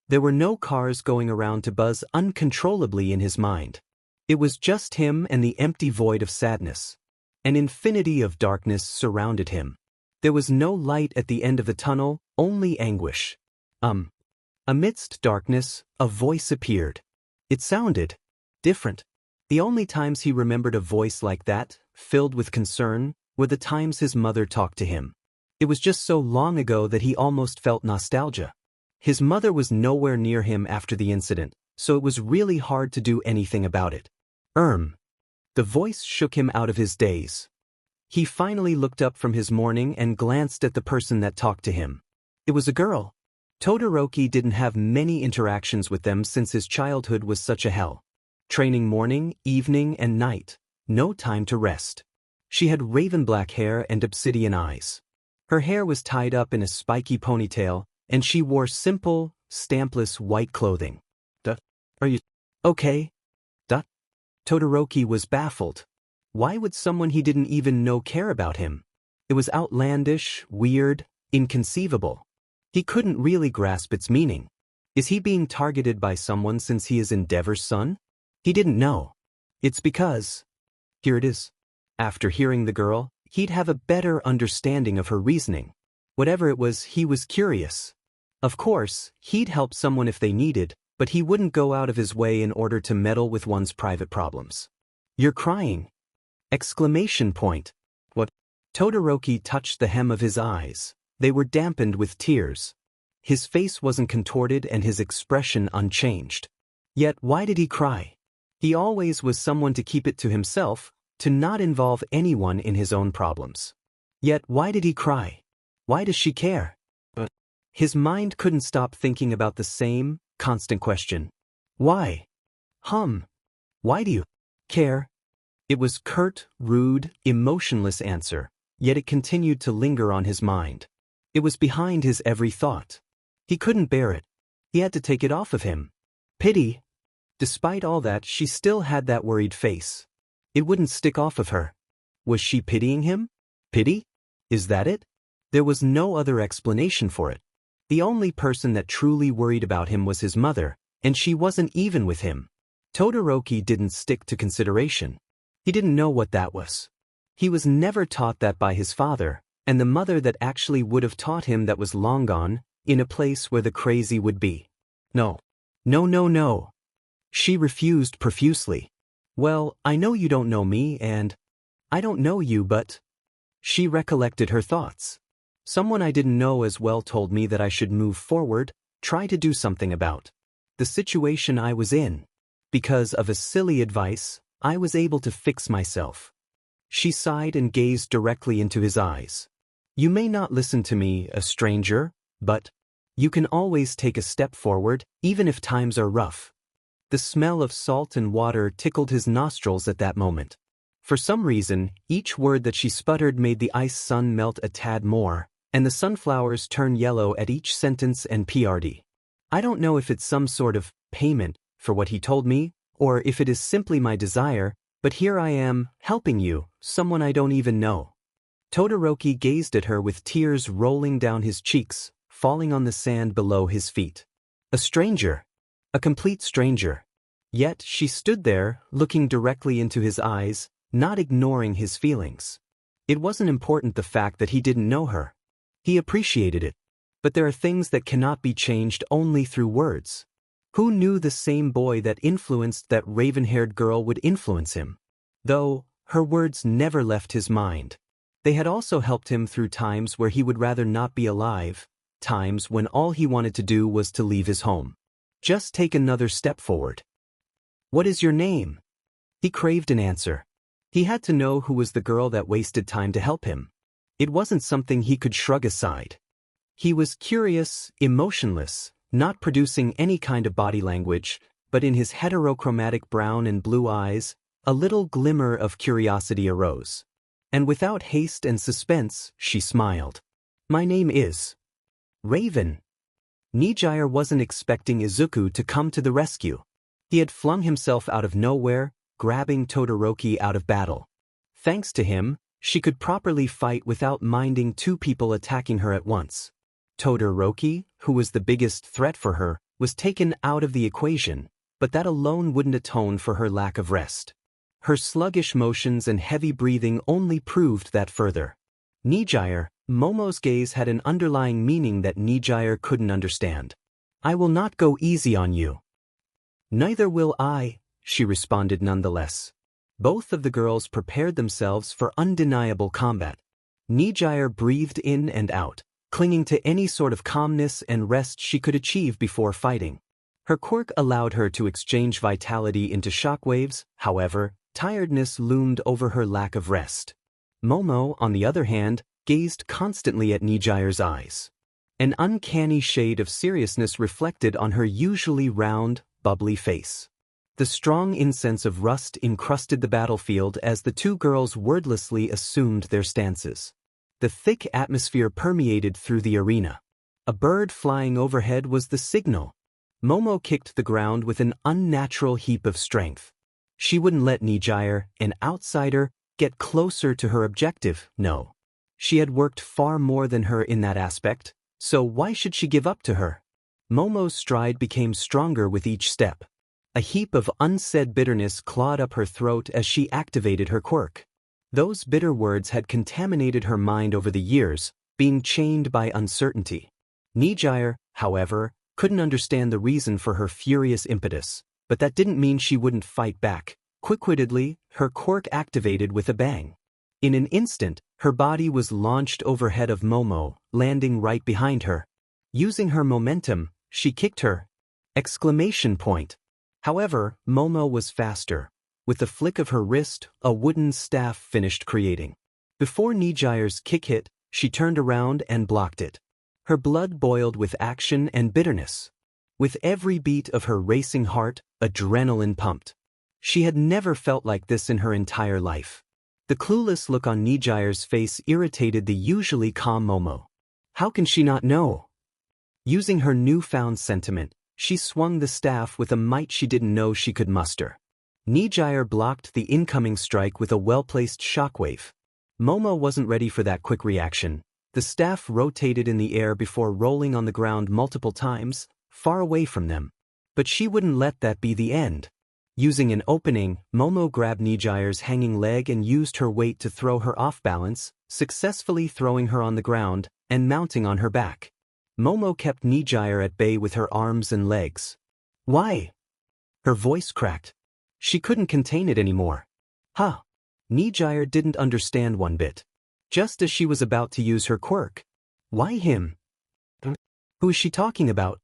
S1: There were no cars going around to buzz uncontrollably in his mind. It was just him and the empty void of sadness. An infinity of darkness surrounded him. There was no light at the end of the tunnel, only anguish. Amidst darkness, a voice appeared. It sounded different. The only times he remembered a voice like that, filled with concern, were the times his mother talked to him. It was just so long ago that he almost felt nostalgia. His mother was nowhere near him after the incident, so it was really hard to do anything about it. The voice shook him out of his daze. He finally looked up from his morning and glanced at the person that talked to him. It was a girl. Todoroki didn't have many interactions with them since his childhood was such a hell. Training morning, evening, and night. No time to rest. She had raven black hair and obsidian eyes. Her hair was tied up in a spiky ponytail, and she wore simple, stampless white clothing. Are you okay? Todoroki was baffled. Why would someone he didn't even know care about him? It was outlandish, weird, inconceivable. He couldn't really grasp its meaning. Is he being targeted by someone since he is Endeavor's son? He didn't know. It's because… Here it is. After hearing the girl, he'd have a better understanding of her reasoning. Whatever it was, he was curious. Of course, he'd help someone if they needed, but he wouldn't go out of his way in order to meddle with one's private problems. You're crying! Exclamation point. What? Todoroki touched the hem of his eyes. They were dampened with tears. His face wasn't contorted and his expression unchanged. Yet why did he cry? He always was someone to keep it to himself, to not involve anyone in his own problems. Yet why did he cry? Why does she care? But his mind couldn't stop thinking about the same, constant question. Why? Why do you care? It was curt, rude, emotionless answer, yet it continued to linger on his mind. It was behind his every thought. He couldn't bear it. He had to take it off of him. Pity. Despite all that, she still had that worried face. It wouldn't stick off of her. Was she pitying him? Pity? Is that it? There was no other explanation for it. The only person that truly worried about him was his mother, and she wasn't even with him. Todoroki didn't stick to consideration. He didn't know what that was. He was never taught that by his father, and the mother that actually would have taught him that was long gone, in a place where the crazy would be. No. No. She refused profusely. Well, I know you don't know me and… I don't know you, but… She recollected her thoughts. Someone I didn't know as well told me that I should move forward, try to do something about the situation I was in. Because of a silly advice, I was able to fix myself. She sighed and gazed directly into his eyes. You may not listen to me, a stranger, but you can always take a step forward, even if times are rough. The smell of salt and water tickled his nostrils at that moment. For some reason, each word that she sputtered made the ice sun melt a tad more, and the sunflowers turn yellow at each sentence and PRD. I don't know if it's some sort of payment for what he told me, or if it is simply my desire, but here I am, helping you, someone I don't even know. Todoroki gazed at her with tears rolling down his cheeks, falling on the sand below his feet. A stranger. A complete stranger. Yet she stood there, looking directly into his eyes, not ignoring his feelings. It wasn't important the fact that he didn't know her. He appreciated it. But there are things that cannot be changed only through words. Who knew the same boy that influenced that raven-haired girl would influence him? Though, her words never left his mind. They had also helped him through times where he would rather not be alive, times when all he wanted to do was to leave his home. Just take another step forward. What is your name? He craved an answer. He had to know who was the girl that wasted time to help him. It wasn't something he could shrug aside. He was curious, emotionless, not producing any kind of body language, but in his heterochromatic brown and blue eyes, a little glimmer of curiosity arose. And without haste and suspense, she smiled. My name is… Raven. Nejire wasn't expecting Izuku to come to the rescue. He had flung himself out of nowhere, grabbing Todoroki out of battle. Thanks to him, she could properly fight without minding two people attacking her at once. Todoroki, who was the biggest threat for her, was taken out of the equation, but that alone wouldn't atone for her lack of rest. Her sluggish motions and heavy breathing only proved that further. Nejire, Momo's gaze had an underlying meaning that Nejire couldn't understand. I will not go easy on you. Neither will I, she responded nonetheless. Both of the girls prepared themselves for undeniable combat. Nejire breathed in and out, clinging to any sort of calmness and rest she could achieve before fighting. Her quirk allowed her to exchange vitality into shockwaves, however, tiredness loomed over her lack of rest. Momo, on the other hand, gazed constantly at Nejire's eyes. An uncanny shade of seriousness reflected on her usually round, bubbly face. The strong incense of rust encrusted the battlefield as the two girls wordlessly assumed their stances. The thick atmosphere permeated through the arena. A bird flying overhead was the signal. Momo kicked the ground with an unnatural heap of strength. She wouldn't let Nejire, an outsider, get closer to her objective, no. She had worked far more than her in that aspect, so why should she give up to her? Momo's stride became stronger with each step. A heap of unsaid bitterness clawed up her throat as she activated her quirk. Those bitter words had contaminated her mind over the years, being chained by uncertainty. Nejire, however, couldn't understand the reason for her furious impetus, but that didn't mean she wouldn't fight back. Quick-wittedly, her quirk activated with a bang. In an instant, her body was launched overhead of Momo, landing right behind her. Using her momentum, she kicked her. Exclamation point. However, Momo was faster. With the flick of her wrist, a wooden staff finished creating. Before Nejire's kick hit, she turned around and blocked it. Her blood boiled with action and bitterness. With every beat of her racing heart, adrenaline pumped. She had never felt like this in her entire life. The clueless look on Nejire's face irritated the usually calm Momo. How can she not know? Using her newfound sentiment, she swung the staff with a might she didn't know she could muster. Nejire blocked the incoming strike with a well-placed shockwave. Momo wasn't ready for that quick reaction. The staff rotated in the air before rolling on the ground multiple times, far away from them. But she wouldn't let that be the end. Using an opening, Momo grabbed Nejire's hanging leg and used her weight to throw her off balance, successfully throwing her on the ground and mounting on her back. Momo kept Nejire at bay with her arms and legs. Why? Her voice cracked. She couldn't contain it anymore. Huh. Nejire didn't understand one bit. Just as she was about to use her quirk. Why him? Who is she talking about?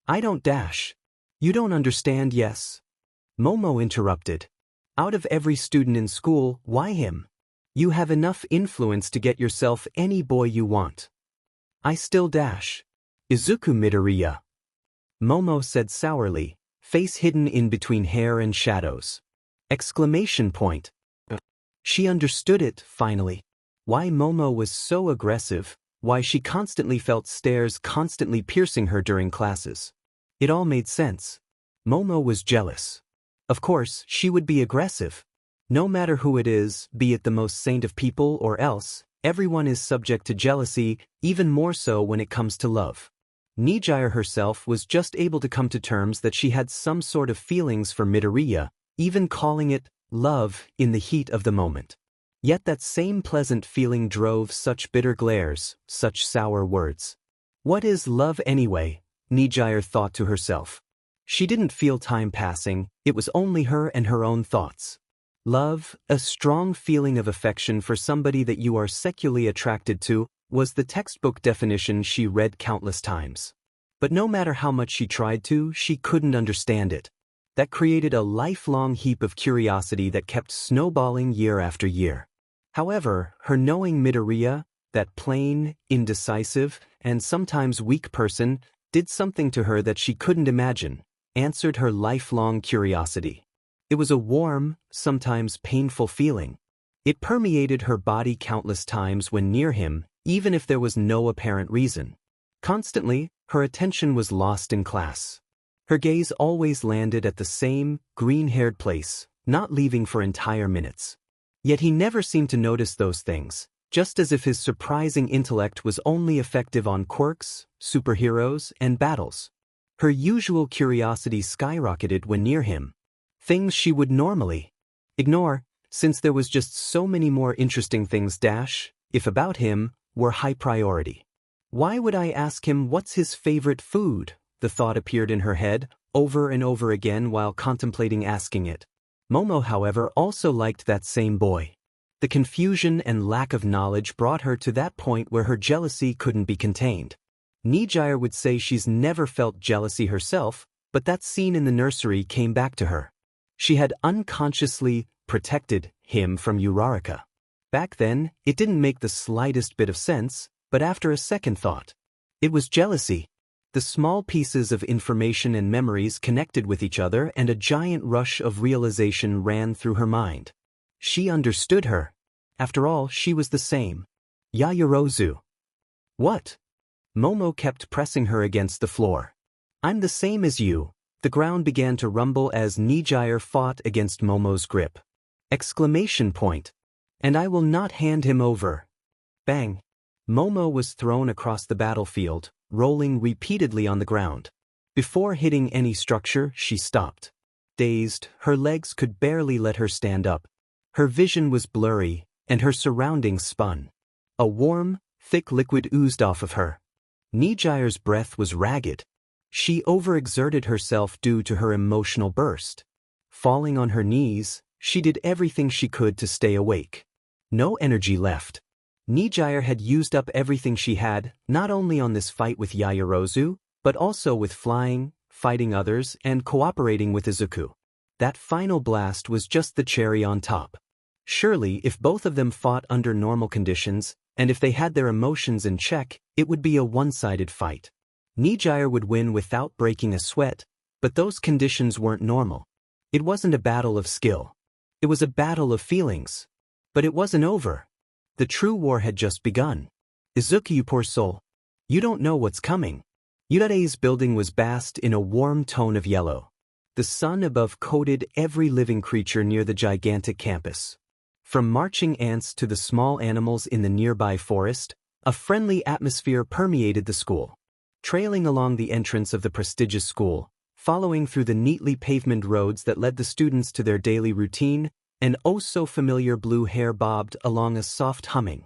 S1: I don't dash. You don't understand, yes. Momo interrupted. Out of every student in school, why him? You have enough influence to get yourself any boy you want. I still dash. Izuku Midoriya. Momo said sourly, face hidden in between hair and shadows. Exclamation point. She understood it, finally. Why Momo was so aggressive, why she constantly felt stares constantly piercing her during classes. It all made sense. Momo was jealous. Of course, she would be aggressive. No matter who it is, be it the most saint of people or else, everyone is subject to jealousy, even more so when it comes to love. Nejire herself was just able to come to terms that she had some sort of feelings for Midoriya, even calling it love in the heat of the moment. Yet that same pleasant feeling drove such bitter glares, such sour words. What is love anyway? Nejire thought to herself. She didn't feel time passing, it was only her and her own thoughts. Love, a strong feeling of affection for somebody that you are sexually attracted to, was the textbook definition she read countless times. But no matter how much she tried to, she couldn't understand it. That created a lifelong heap of curiosity that kept snowballing year after year. However, her knowing Midoriya, that plain, indecisive, and sometimes weak person, did something to her that she couldn't imagine, answered her lifelong curiosity. It was a warm, sometimes painful feeling. It permeated her body countless times when near him, even if there was no apparent reason. Constantly, her attention was lost in class. Her gaze always landed at the same, green-haired place, not leaving for entire minutes. Yet he never seemed to notice those things, just as if his surprising intellect was only effective on quirks, superheroes, and battles. Her usual curiosity skyrocketed when near him. Things she would normally ignore, since there was just so many more interesting things if about him, were high priority. Why would I ask him what's his favorite food? The thought appeared in her head, over and over again while contemplating asking it. Momo, however, also liked that same boy. The confusion and lack of knowledge brought her to that point where her jealousy couldn't be contained. Nejire would say she's never felt jealousy herself, but that scene in the nursery came back to her. She had unconsciously protected him from Uraraka. Back then, it didn't make the slightest bit of sense, but after a second thought, it was jealousy. The small pieces of information and memories connected with each other, and a giant rush of realization ran through her mind. She understood her. After all, she was the same. Yaoyorozu. What? Momo kept pressing her against the floor. I'm the same as you. The ground began to rumble as Nejire fought against Momo's grip. Exclamation point. And I will not hand him over. Bang. Momo was thrown across the battlefield, rolling repeatedly on the ground. Before hitting any structure, she stopped. Dazed, her legs could barely let her stand up. Her vision was blurry, and her surroundings spun. A warm, thick liquid oozed off of her. Nejire's breath was ragged. She overexerted herself due to her emotional burst. Falling on her knees, she did everything she could to stay awake. No energy left. Nejire had used up everything she had, not only on this fight with Yaoyorozu, but also with flying, fighting others, and cooperating with Izuku. That final blast was just the cherry on top. Surely, if both of them fought under normal conditions, and if they had their emotions in check, it would be a one-sided fight. Nejire would win without breaking a sweat, but those conditions weren't normal. It wasn't a battle of skill. It was a battle of feelings. But it wasn't over. The true war had just begun. Izuku, you poor soul. You don't know what's coming. Urare's building was bathed in a warm tone of yellow. The sun above coated every living creature near the gigantic campus. From marching ants to the small animals in the nearby forest, a friendly atmosphere permeated the school. Trailing along the entrance of the prestigious school, following through the neatly pavimented roads that led the students to their daily routine, an oh-so-familiar blue hair bobbed along a soft humming.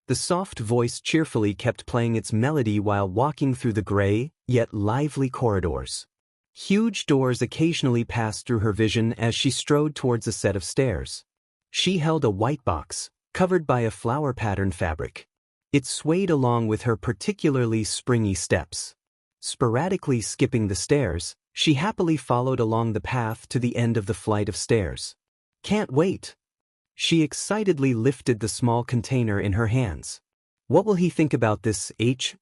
S1: The soft voice cheerfully kept playing its melody while walking through the gray, yet lively corridors. Huge doors occasionally passed through her vision as she strode towards a set of stairs. She held a white box, covered by a flower-patterned fabric. It swayed along with her particularly springy steps. Sporadically skipping the stairs, she happily followed along the path to the end of the flight of stairs. Can't wait. She excitedly lifted the small container in her hands. What will he think about this, H?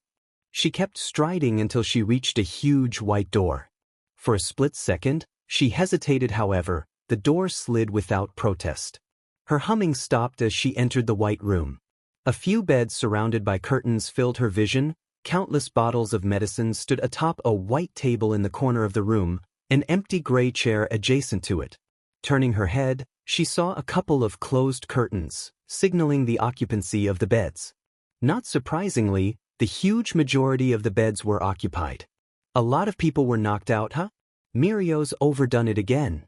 S1: She kept striding until she reached a huge white door. For a split second, she hesitated. However, the door slid without protest. Her humming stopped as she entered the white room. A few beds surrounded by curtains filled her vision. Countless bottles of medicine stood atop a white table in the corner of the room, an empty gray chair adjacent to it. Turning her head, she saw a couple of closed curtains, signaling the occupancy of the beds. Not surprisingly, the huge majority of the beds were occupied. A lot of people were knocked out, huh? Mirio's overdone it again.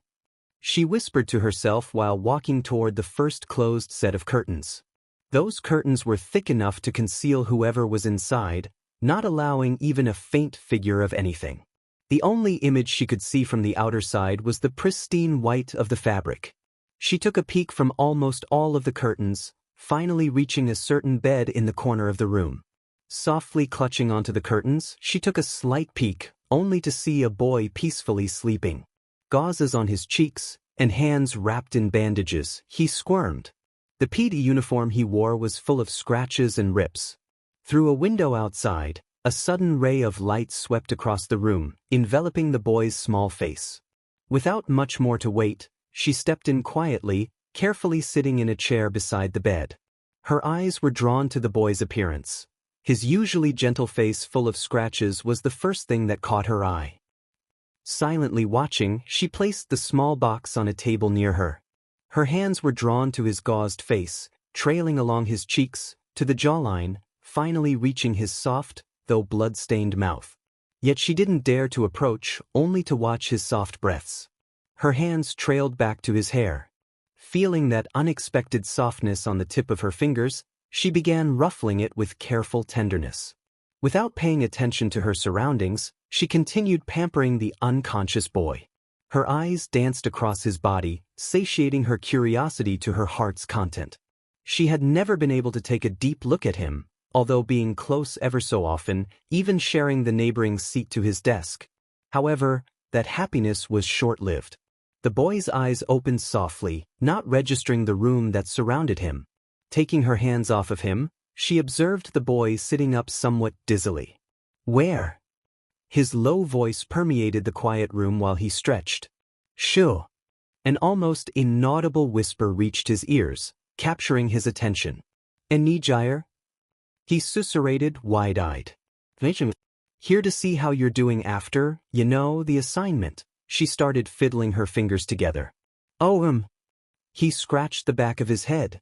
S1: She whispered to herself while walking toward the first closed set of curtains. Those curtains were thick enough to conceal whoever was inside, not allowing even a faint figure of anything. The only image she could see from the outer side was the pristine white of the fabric. She took a peek from almost all of the curtains, finally reaching a certain bed in the corner of the room. Softly clutching onto the curtains, she took a slight peek, only to see a boy peacefully sleeping. Gauzes on his cheeks, and hands wrapped in bandages, he squirmed. The PD uniform he wore was full of scratches and rips. Through a window outside, a sudden ray of light swept across the room, enveloping the boy's small face. Without much more to wait, she stepped in quietly, carefully sitting in a chair beside the bed. Her eyes were drawn to the boy's appearance. His usually gentle face full of scratches was the first thing that caught her eye. Silently watching, she placed the small box on a table near her. Her hands were drawn to his gauzed face, trailing along his cheeks, to the jawline, finally reaching his soft, though blood-stained mouth. Yet she didn't dare to approach, only to watch his soft breaths. Her hands trailed back to his hair. Feeling that unexpected softness on the tip of her fingers, she began ruffling it with careful tenderness. Without paying attention to her surroundings, she continued pampering the unconscious boy. Her eyes danced across his body, satiating her curiosity to her heart's content. She had never been able to take a deep look at him, although being close ever so often, even sharing the neighboring seat to his desk. However, that happiness was short-lived. The boy's eyes opened softly, not registering the room that surrounded him. Taking her hands off of him, she observed the boy sitting up somewhat dizzily. Where? His low voice permeated the quiet room while he stretched. Shoo! An almost inaudible whisper reached his ears, capturing his attention. Nejire? He susurrated, wide-eyed. Here to see how you're doing after, the assignment. She started fiddling her fingers together. Oh, He scratched the back of his head.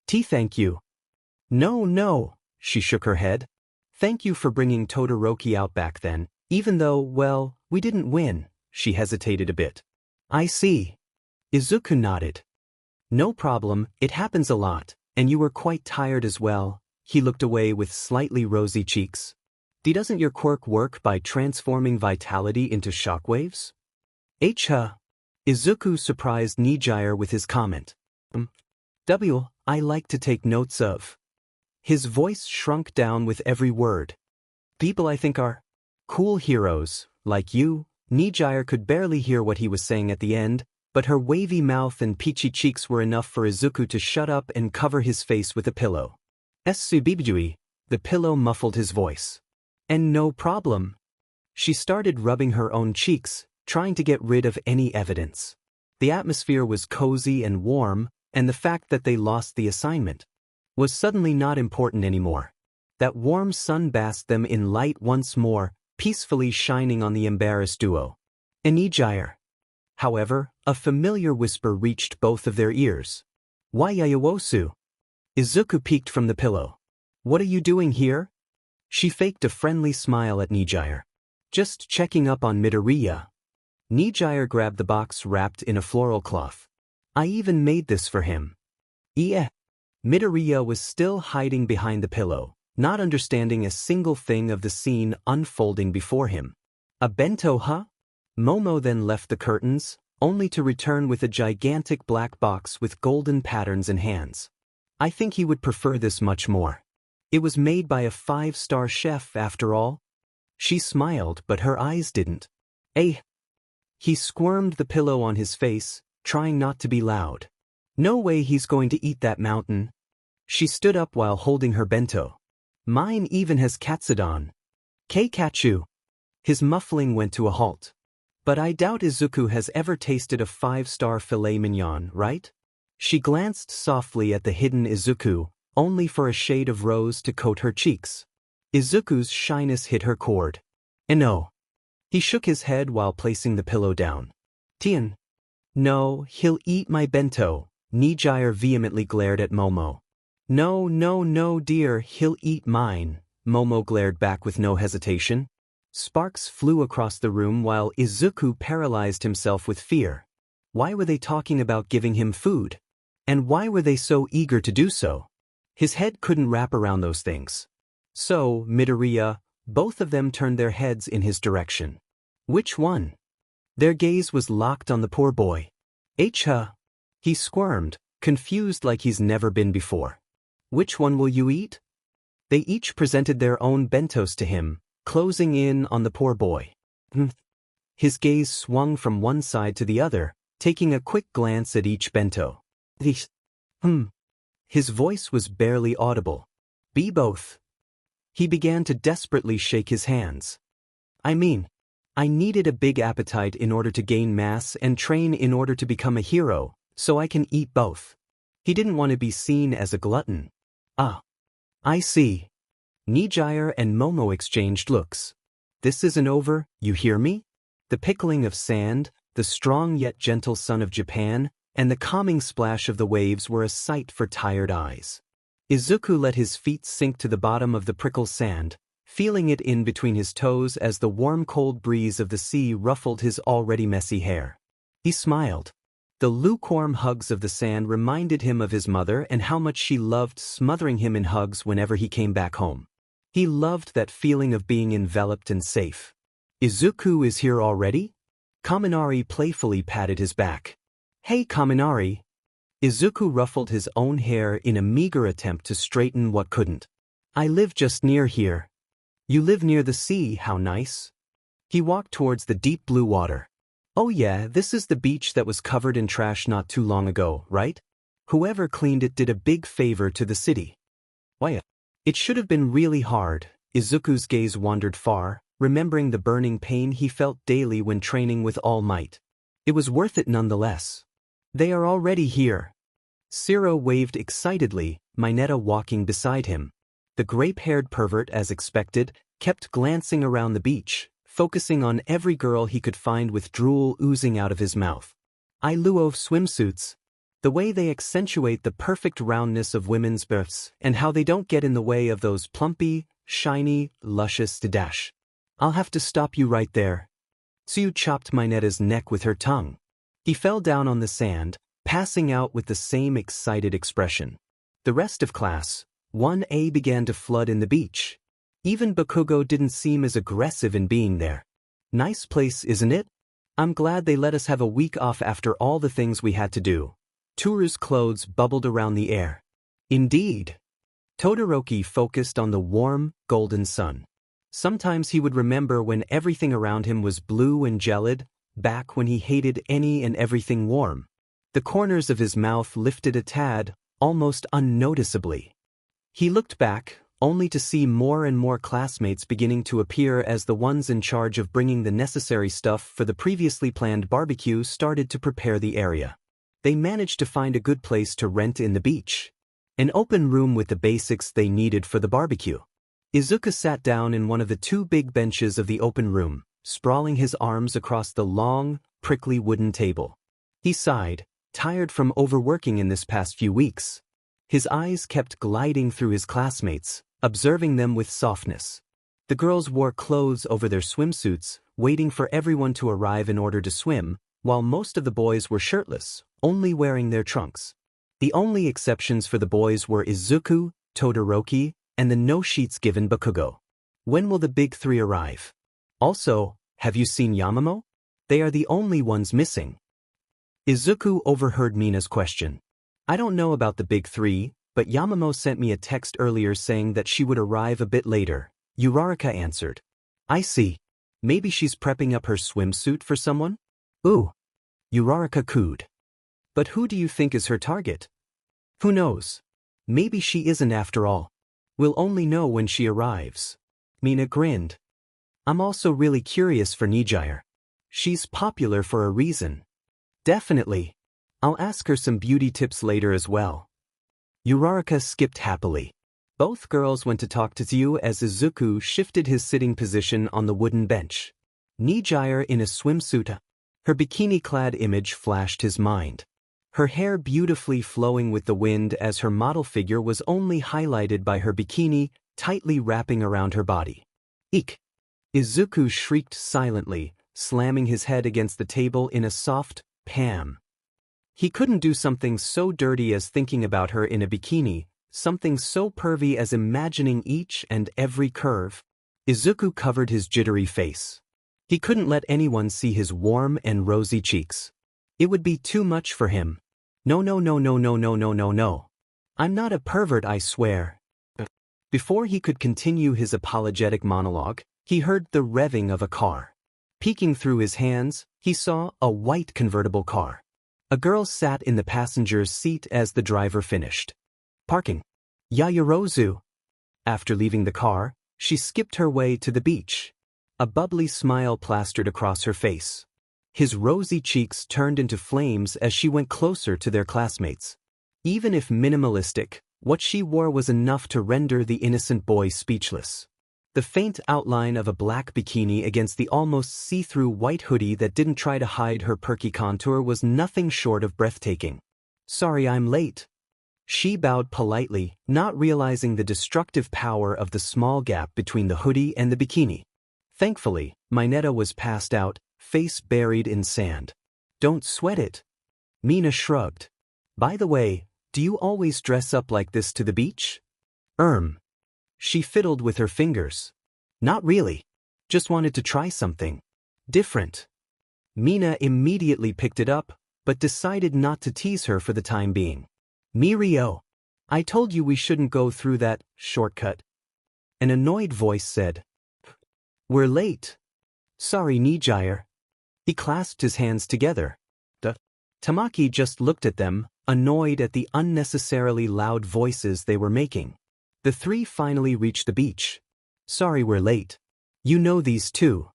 S1: Thank you. No, she shook her head. Thank you for bringing Todoroki out back then, even though, well, we didn't win. She hesitated a bit. I see. Izuku nodded. No problem, it happens a lot, and you were quite tired as well. He looked away with slightly rosy cheeks. Doesn't your quirk work by transforming vitality into shockwaves? Izuku surprised Nejire with his comment. I like to take notes of. His voice shrunk down with every word. People I think are cool heroes, like you. Nejire could barely hear what he was saying at the end, but her wavy mouth and peachy cheeks were enough for Izuku to shut up and cover his face with a pillow. The pillow muffled his voice. And no problem. She started rubbing her own cheeks, trying to get rid of any evidence. The atmosphere was cozy and warm, and the fact that they lost the assignment was suddenly not important anymore. That warm sun basked them in light once more, peacefully shining on the embarrassed duo. Nejire. However, a familiar whisper reached both of their ears. Why Yayawosu? Izuku peeked from the pillow. What are you doing here? She faked a friendly smile at Nejire. Just checking up on Midoriya. Nejire grabbed the box wrapped in a floral cloth. I even made this for him. Yeah. Midoriya was still hiding behind the pillow, not understanding a single thing of the scene unfolding before him. A bento, huh? Momo then left the curtains, only to return with a gigantic black box with golden patterns and hands. I think he would prefer this much more. It was made by a 5-star chef after all. She smiled, but her eyes didn't. He squirmed the pillow on his face, trying not to be loud. No way he's going to eat that mountain. She stood up while holding her bento. Mine even has katsudon. Keikachu. His muffling went to a halt. But I doubt Izuku has ever tasted a 5-star filet mignon, right? She glanced softly at the hidden Izuku, only for a shade of rose to coat her cheeks. Izuku's shyness hit her cord. No. He shook his head while placing the pillow down. Tien. No, he'll eat my bento. Nejire vehemently glared at Momo. No, dear, he'll eat mine. Momo glared back with no hesitation. Sparks flew across the room while Izuku paralyzed himself with fear. Why were they talking about giving him food? And why were they so eager to do so? His head couldn't wrap around those things. So, Midoriya, both of them turned their heads in his direction. Which one? Their gaze was locked on the poor boy. He squirmed, confused like he's never been before. Which one will you eat? They each presented their own bentos to him, closing in on the poor boy. His gaze swung from one side to the other, taking a quick glance at each bento. His voice was barely audible. Be both. He began to desperately shake his hands. I needed a big appetite in order to gain mass and train in order to become a hero, so I can eat both. He didn't want to be seen as a glutton. I see. Nejire and Momo exchanged looks. This isn't over, you hear me? The pickling of sand, the strong yet gentle sun of Japan, and the calming splash of the waves were a sight for tired eyes. Izuku let his feet sink to the bottom of the prickled sand, feeling it in between his toes as the warm cold breeze of the sea ruffled his already messy hair. He smiled. The lukewarm hugs of the sand reminded him of his mother and how much she loved smothering him in hugs whenever he came back home. He loved that feeling of being enveloped and safe. Izuku is here already? Kaminari playfully patted his back. Hey Kaminari. Izuku ruffled his own hair in a meager attempt to straighten what couldn't. I live just near here. You live near the sea, how nice. He walked towards the deep blue water. Oh yeah, this is the beach that was covered in trash not too long ago, right? Whoever cleaned it did a big favor to the city. Why? It should have been really hard. Izuku's gaze wandered far, remembering the burning pain he felt daily when training with All Might. It was worth it nonetheless. They are already here. Zero waved excitedly, Mineta walking beside him. The grape-haired pervert, as expected, kept glancing around the beach, focusing on every girl he could find with drool oozing out of his mouth. I love swimsuits. The way they accentuate the perfect roundness of women's breasts and how they don't get in the way of those plumpy, shiny, luscious dash. I'll have to stop you right there. Tsuyu chopped Mineta's neck with her tongue. He fell down on the sand, passing out with the same excited expression. The rest of class, 1A, began to flood in the beach. Even Bakugo didn't seem as aggressive in being there. Nice place, isn't it? I'm glad they let us have a week off after all the things we had to do. Toru's clothes bubbled around the air. Indeed. Todoroki focused on the warm, golden sun. Sometimes he would remember when everything around him was blue and gelid, back when he hated any and everything warm. The corners of his mouth lifted a tad, almost unnoticeably. He looked back, only to see more and more classmates beginning to appear as the ones in charge of bringing the necessary stuff for the previously planned barbecue started to prepare the area. They managed to find a good place to rent in the beach. An open room with the basics they needed for the barbecue. Izuku sat down in one of the two big benches of the open room, sprawling his arms across the long, prickly wooden table. He sighed, tired from overworking in this past few weeks. His eyes kept gliding through his classmates, observing them with softness. The girls wore clothes over their swimsuits, waiting for everyone to arrive in order to swim, while most of the boys were shirtless, only wearing their trunks. The only exceptions for the boys were Izuku, Todoroki, and the no-sheets given Bakugo. When will the big three arrive? Also, have you seen Yamamo? They are the only ones missing. Izuku overheard Mina's question. I don't know about the big three, but Yamamo sent me a text earlier saying that she would arrive a bit later, Uraraka answered. I see. Maybe she's prepping up her swimsuit for someone? Ooh. Uraraka cooed. But who do you think is her target? Who knows? Maybe she isn't after all. We'll only know when she arrives. Mina grinned. I'm also really curious for Nejire. She's popular for a reason. Definitely. I'll ask her some beauty tips later as well. Uraraka skipped happily. Both girls went to talk to Tsuyu as Izuku shifted his sitting position on the wooden bench. Nejire in a swimsuit. Her bikini-clad image flashed his mind. Her hair beautifully flowing with the wind as her model figure was only highlighted by her bikini tightly wrapping around her body. Eek! Izuku shrieked silently, slamming his head against the table in a soft pam. He couldn't do something so dirty as thinking about her in a bikini, something so pervy as imagining each and every curve. Izuku covered his jittery face. He couldn't let anyone see his warm and rosy cheeks. It would be too much for him. No. I'm not a pervert, I swear. Before he could continue his apologetic monologue, he heard the revving of a car. Peeking through his hands, he saw a white convertible car. A girl sat in the passenger's seat as the driver finished. Parking. Yayarozu. After leaving the car, she skipped her way to the beach. A bubbly smile plastered across her face. His rosy cheeks turned into flames as she went closer to their classmates. Even if minimalistic, what she wore was enough to render the innocent boy speechless. The faint outline of a black bikini against the almost see-through white hoodie that didn't try to hide her perky contour was nothing short of breathtaking. Sorry I'm late. She bowed politely, not realizing the destructive power of the small gap between the hoodie and the bikini. Thankfully, Mineta was passed out, face buried in sand. Don't sweat it. Mina shrugged. By the way, do you always dress up like this to the beach? She fiddled with her fingers. Not really. Just wanted to try something different. Mina immediately picked it up, but decided not to tease her for the time being. Mirio, I told you we shouldn't go through that shortcut. An annoyed voice said. We're late. Sorry, Nejire. He clasped his hands together. Tamaki just looked at them, annoyed at the unnecessarily loud voices they were making. The three finally reached the beach. Sorry we're late. You know these two.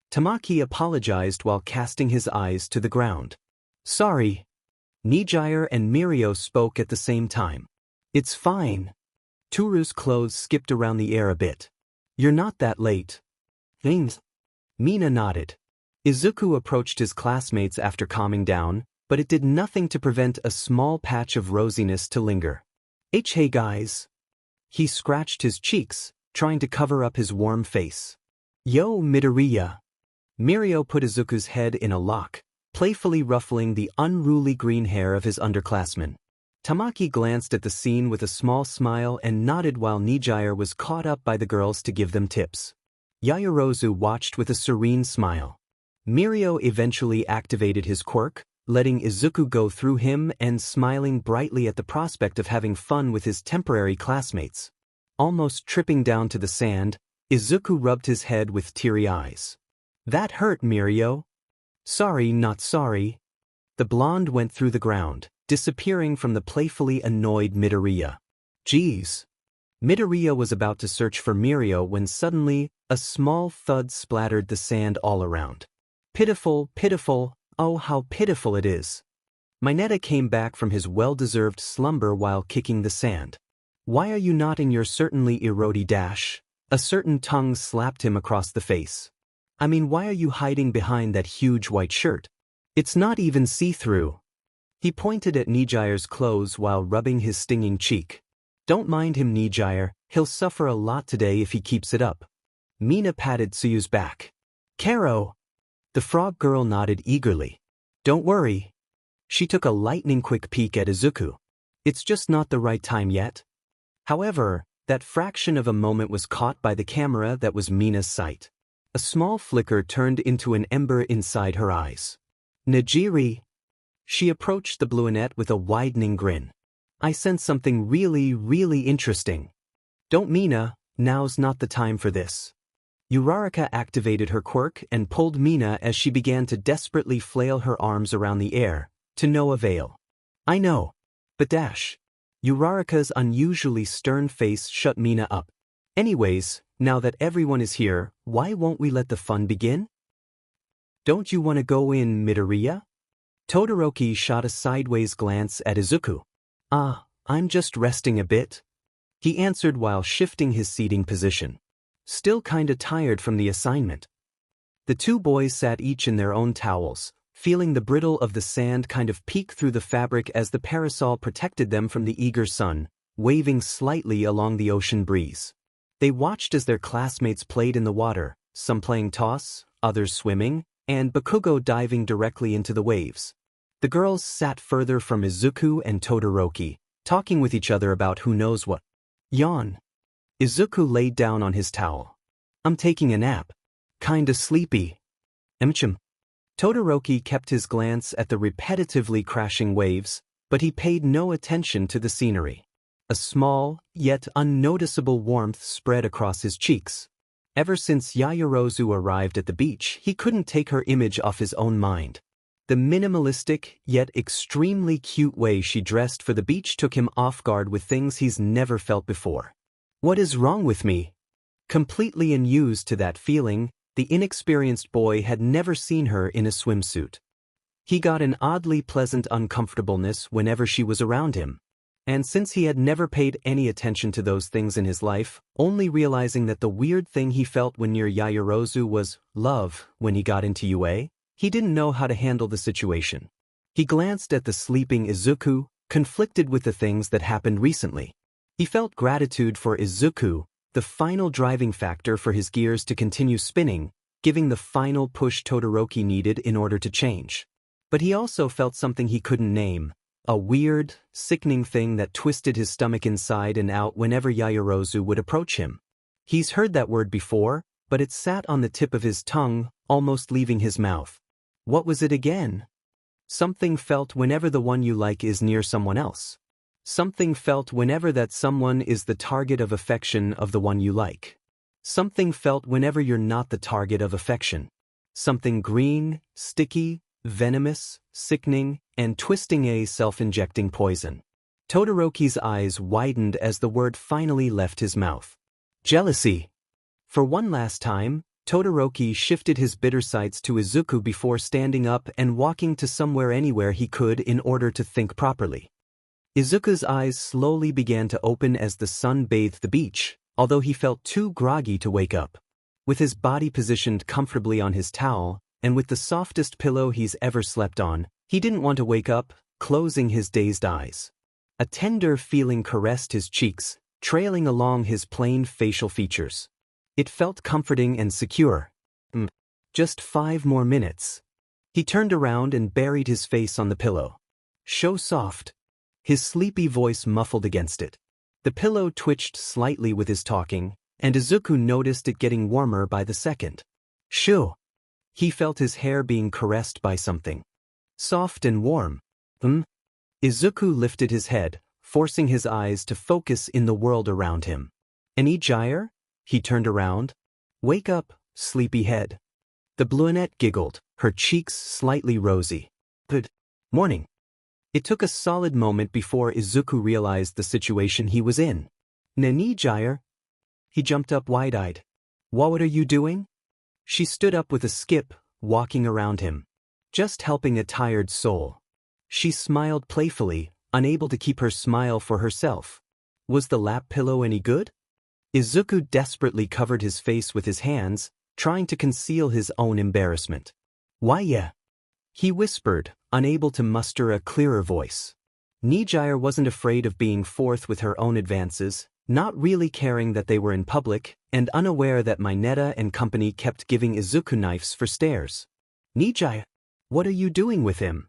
S1: Tamaki apologized while casting his eyes to the ground. Sorry. Nejire and Mirio spoke at the same time. It's fine. Turu's clothes skipped around the air a bit. You're not that late. Thanks. Mina nodded. Izuku approached his classmates after calming down, but it did nothing to prevent a small patch of rosiness to linger. Hey guys. He scratched his cheeks, trying to cover up his warm face. Yo Midoriya. Mirio put Izuku's head in a lock, playfully ruffling the unruly green hair of his underclassmen. Tamaki glanced at the scene with a small smile and nodded while Nejire was caught up by the girls to give them tips. Yaoyorozu watched with a serene smile. Mirio eventually activated his quirk, letting Izuku go through him and smiling brightly at the prospect of having fun with his temporary classmates. Almost tripping down to the sand, Izuku rubbed his head with teary eyes. That hurt, Mirio. Sorry, not sorry. The blonde went through the ground, disappearing from the playfully annoyed Midoriya. Geez. Midoriya was about to search for Mirio when suddenly, a small thud splattered the sand all around. Pitiful, pitiful, oh how pitiful it is. Mineta came back from his well-deserved slumber while kicking the sand. Why are you not in your certainly erodi dash? A certain tongue slapped him across the face. I mean, why are you hiding behind that huge white shirt? It's not even see-through. He pointed at Nejire's clothes while rubbing his stinging cheek. Don't mind him, Nejire, he'll suffer a lot today if he keeps it up. Mina patted Tsuyu's back. Karo! The frog girl nodded eagerly. Don't worry. She took a lightning-quick peek at Izuku. It's just not the right time yet. However, that fraction of a moment was caught by the camera that was Mina's sight. A small flicker turned into an ember inside her eyes. Nejire. She approached the brunette with a widening grin. I sense something really, really interesting. Don't Mina, now's not the time for this. Uraraka activated her quirk and pulled Mina as she began to desperately flail her arms around the air, to no avail. I know. But dash. Uraraka's unusually stern face shut Mina up. Anyways, now that everyone is here, why won't we let the fun begin? Don't you want to go in, Midoriya? Todoroki shot a sideways glance at Izuku. I'm just resting a bit. He answered while shifting his seating position. Still kinda tired from the assignment. The two boys sat each in their own towels, feeling the brittle of the sand kind of peek through the fabric as the parasol protected them from the eager sun, waving slightly along the ocean breeze. They watched as their classmates played in the water, some playing toss, others swimming, and Bakugo diving directly into the waves. The girls sat further from Izuku and Todoroki, talking with each other about who knows what. Yawn. Izuku laid down on his towel. I'm taking a nap. Kinda sleepy. Emchim. Todoroki kept his glance at the repetitively crashing waves, but he paid no attention to the scenery. A small, yet unnoticeable warmth spread across his cheeks. Ever since Yaoyorozu arrived at the beach, he couldn't take her image off his own mind. The minimalistic, yet extremely cute way she dressed for the beach took him off guard with things he's never felt before. What is wrong with me? Completely unused to that feeling, the inexperienced boy had never seen her in a swimsuit. He got an oddly pleasant uncomfortableness whenever she was around him. And since he had never paid any attention to those things in his life, only realizing that the weird thing he felt when near Yaoyorozu was love when he got into UA, he didn't know how to handle the situation. He glanced at the sleeping Izuku, conflicted with the things that happened recently. He felt gratitude for Izuku, the final driving factor for his gears to continue spinning, giving the final push Todoroki needed in order to change. But he also felt something he couldn't name, a weird, sickening thing that twisted his stomach inside and out whenever Yaoyorozu would approach him. He's heard that word before, but it sat on the tip of his tongue, almost leaving his mouth. What was it again? Something felt whenever the one you like is near someone else. Something felt whenever that someone is the target of affection of the one you like. Something felt whenever you're not the target of affection. Something green, sticky, venomous, sickening, and twisting, a self-injecting poison. Todoroki's eyes widened as the word finally left his mouth. Jealousy. For one last time, Todoroki shifted his bitter sights to Izuku before standing up and walking to somewhere anywhere he could in order to think properly. Izuku's eyes slowly began to open as the sun bathed the beach, although he felt too groggy to wake up. With his body positioned comfortably on his towel, and with the softest pillow he's ever slept on, he didn't want to wake up, closing his dazed eyes. A tender feeling caressed his cheeks, trailing along his plain facial features. It felt comforting and secure. Just 5 more minutes. He turned around and buried his face on the pillow. So soft. His sleepy voice muffled against it. The pillow twitched slightly with his talking, and Izuku noticed it getting warmer by the second. Shoo! He felt his hair being caressed by something. Soft and warm. Izuku lifted his head, forcing his eyes to focus in the world around him. Nejire? He turned around. Wake up, sleepyhead. The brunette giggled, her cheeks slightly rosy. Good morning. It took a solid moment before Izuku realized the situation he was in. Nejire? He jumped up wide-eyed. What are you doing? She stood up with a skip, walking around him. Just helping a tired soul. She smiled playfully, unable to keep her smile for herself. Was the lap pillow any good? Izuku desperately covered his face with his hands, trying to conceal his own embarrassment. Why yeah? He whispered, unable to muster a clearer voice. Nejire wasn't afraid of being forth with her own advances, not really caring that they were in public, and unaware that Mineta and company kept giving Izuku knives for stares. Nejire, what are you doing with him?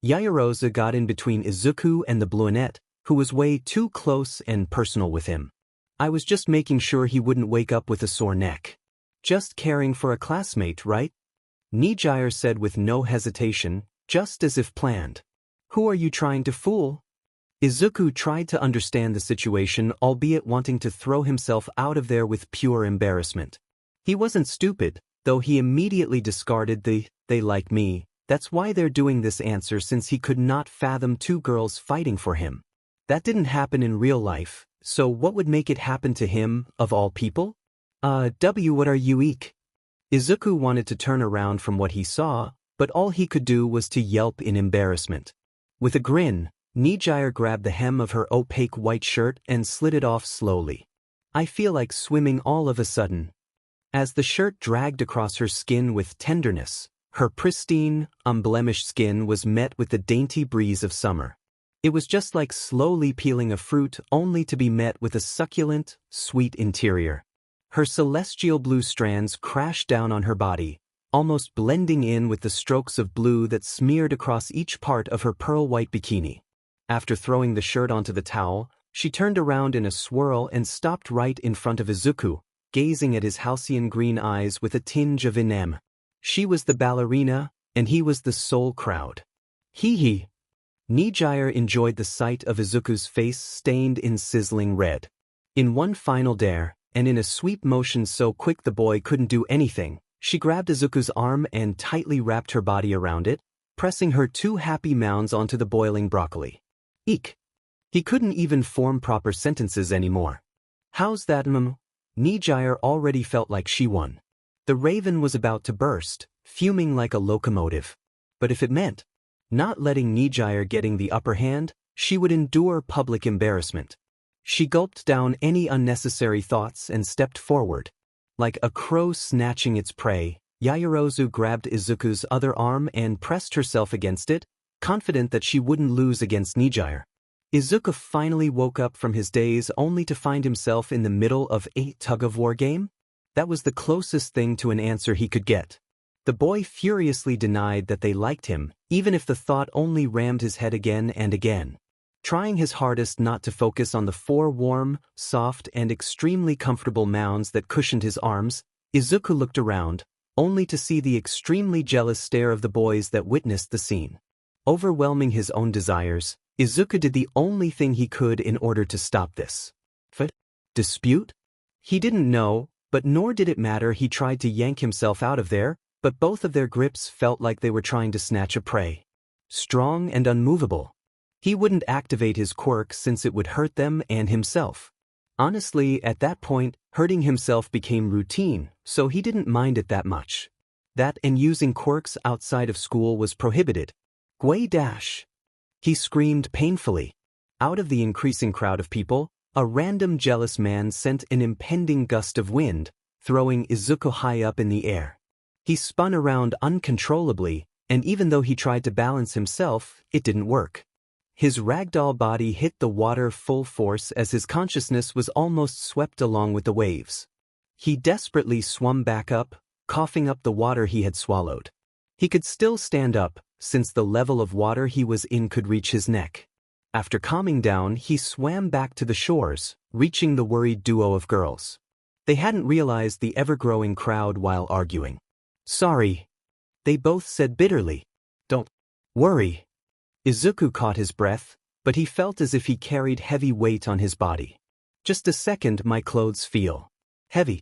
S1: Yaoyorozu got in between Izuku and the brunette, who was way too close and personal with him. I was just making sure he wouldn't wake up with a sore neck. Just caring for a classmate, right? Nejire said with no hesitation, just as if planned. Who are you trying to fool? Izuku tried to understand the situation, albeit wanting to throw himself out of there with pure embarrassment. He wasn't stupid, though he immediately discarded the, they like me, that's why they're doing this answer, since he could not fathom 2 girls fighting for him. That didn't happen in real life, so what would make it happen to him, of all people? What are you eek? Izuku wanted to turn around from what he saw, but all he could do was to yelp in embarrassment. With a grin, Nejire grabbed the hem of her opaque white shirt and slid it off slowly. I feel like swimming all of a sudden. As the shirt dragged across her skin with tenderness, her pristine, unblemished skin was met with the dainty breeze of summer. It was just like slowly peeling a fruit, only to be met with a succulent, sweet interior. Her celestial blue strands crashed down on her body, almost blending in with the strokes of blue that smeared across each part of her pearl-white bikini. After throwing the shirt onto the towel, she turned around in a swirl and stopped right in front of Izuku, gazing at his halcyon green eyes with a tinge of venom. She was the ballerina, and he was the sole crowd. Hee. Nejire enjoyed the sight of Izuku's face stained in sizzling red. In one final dare, and in a sweep motion so quick the boy couldn't do anything, she grabbed Izuku's arm and tightly wrapped her body around it, pressing her 2 happy mounds onto the boiling broccoli. Eek. He couldn't even form proper sentences anymore. How's that, Nejire already felt like she won. The raven was about to burst, fuming like a locomotive. But if it meant not letting Nejire getting the upper hand, she would endure public embarrassment. She gulped down any unnecessary thoughts and stepped forward. Like a crow snatching its prey, Yaoyorozu grabbed Izuku's other arm and pressed herself against it, confident that she wouldn't lose against Nejire. Izuku finally woke up from his daze only to find himself in the middle of a tug-of-war game. That was the closest thing to an answer he could get. The boy furiously denied that they liked him, even if the thought only rammed his head again and again. Trying his hardest not to focus on the 4 warm, soft, and extremely comfortable mounds that cushioned his arms, Izuku looked around, only to see the extremely jealous stare of the boys that witnessed the scene. Overwhelming his own desires, Izuku did the only thing he could in order to stop this. Dispute? He didn't know, but nor did it matter. He tried to yank himself out of there, but both of their grips felt like they were trying to snatch a prey. Strong and unmovable. He wouldn't activate his quirk since it would hurt them and himself. Honestly, at that point, hurting himself became routine, so he didn't mind it that much. That and using quirks outside of school was prohibited. Gwei dash! He screamed painfully. Out of the increasing crowd of people, a random jealous man sent an impending gust of wind, throwing Izuku high up in the air. He spun around uncontrollably, and even though he tried to balance himself, it didn't work. His ragdoll body hit the water full force as his consciousness was almost swept along with the waves. He desperately swam back up, coughing up the water he had swallowed. He could still stand up, since the level of water he was in could reach his neck. After calming down, he swam back to the shores, reaching the worried duo of girls. They hadn't realized the ever-growing crowd while arguing. "Sorry," they both said bitterly. "Don't worry." Izuku caught his breath, but he felt as if he carried heavy weight on his body. "Just a second, my clothes feel heavy."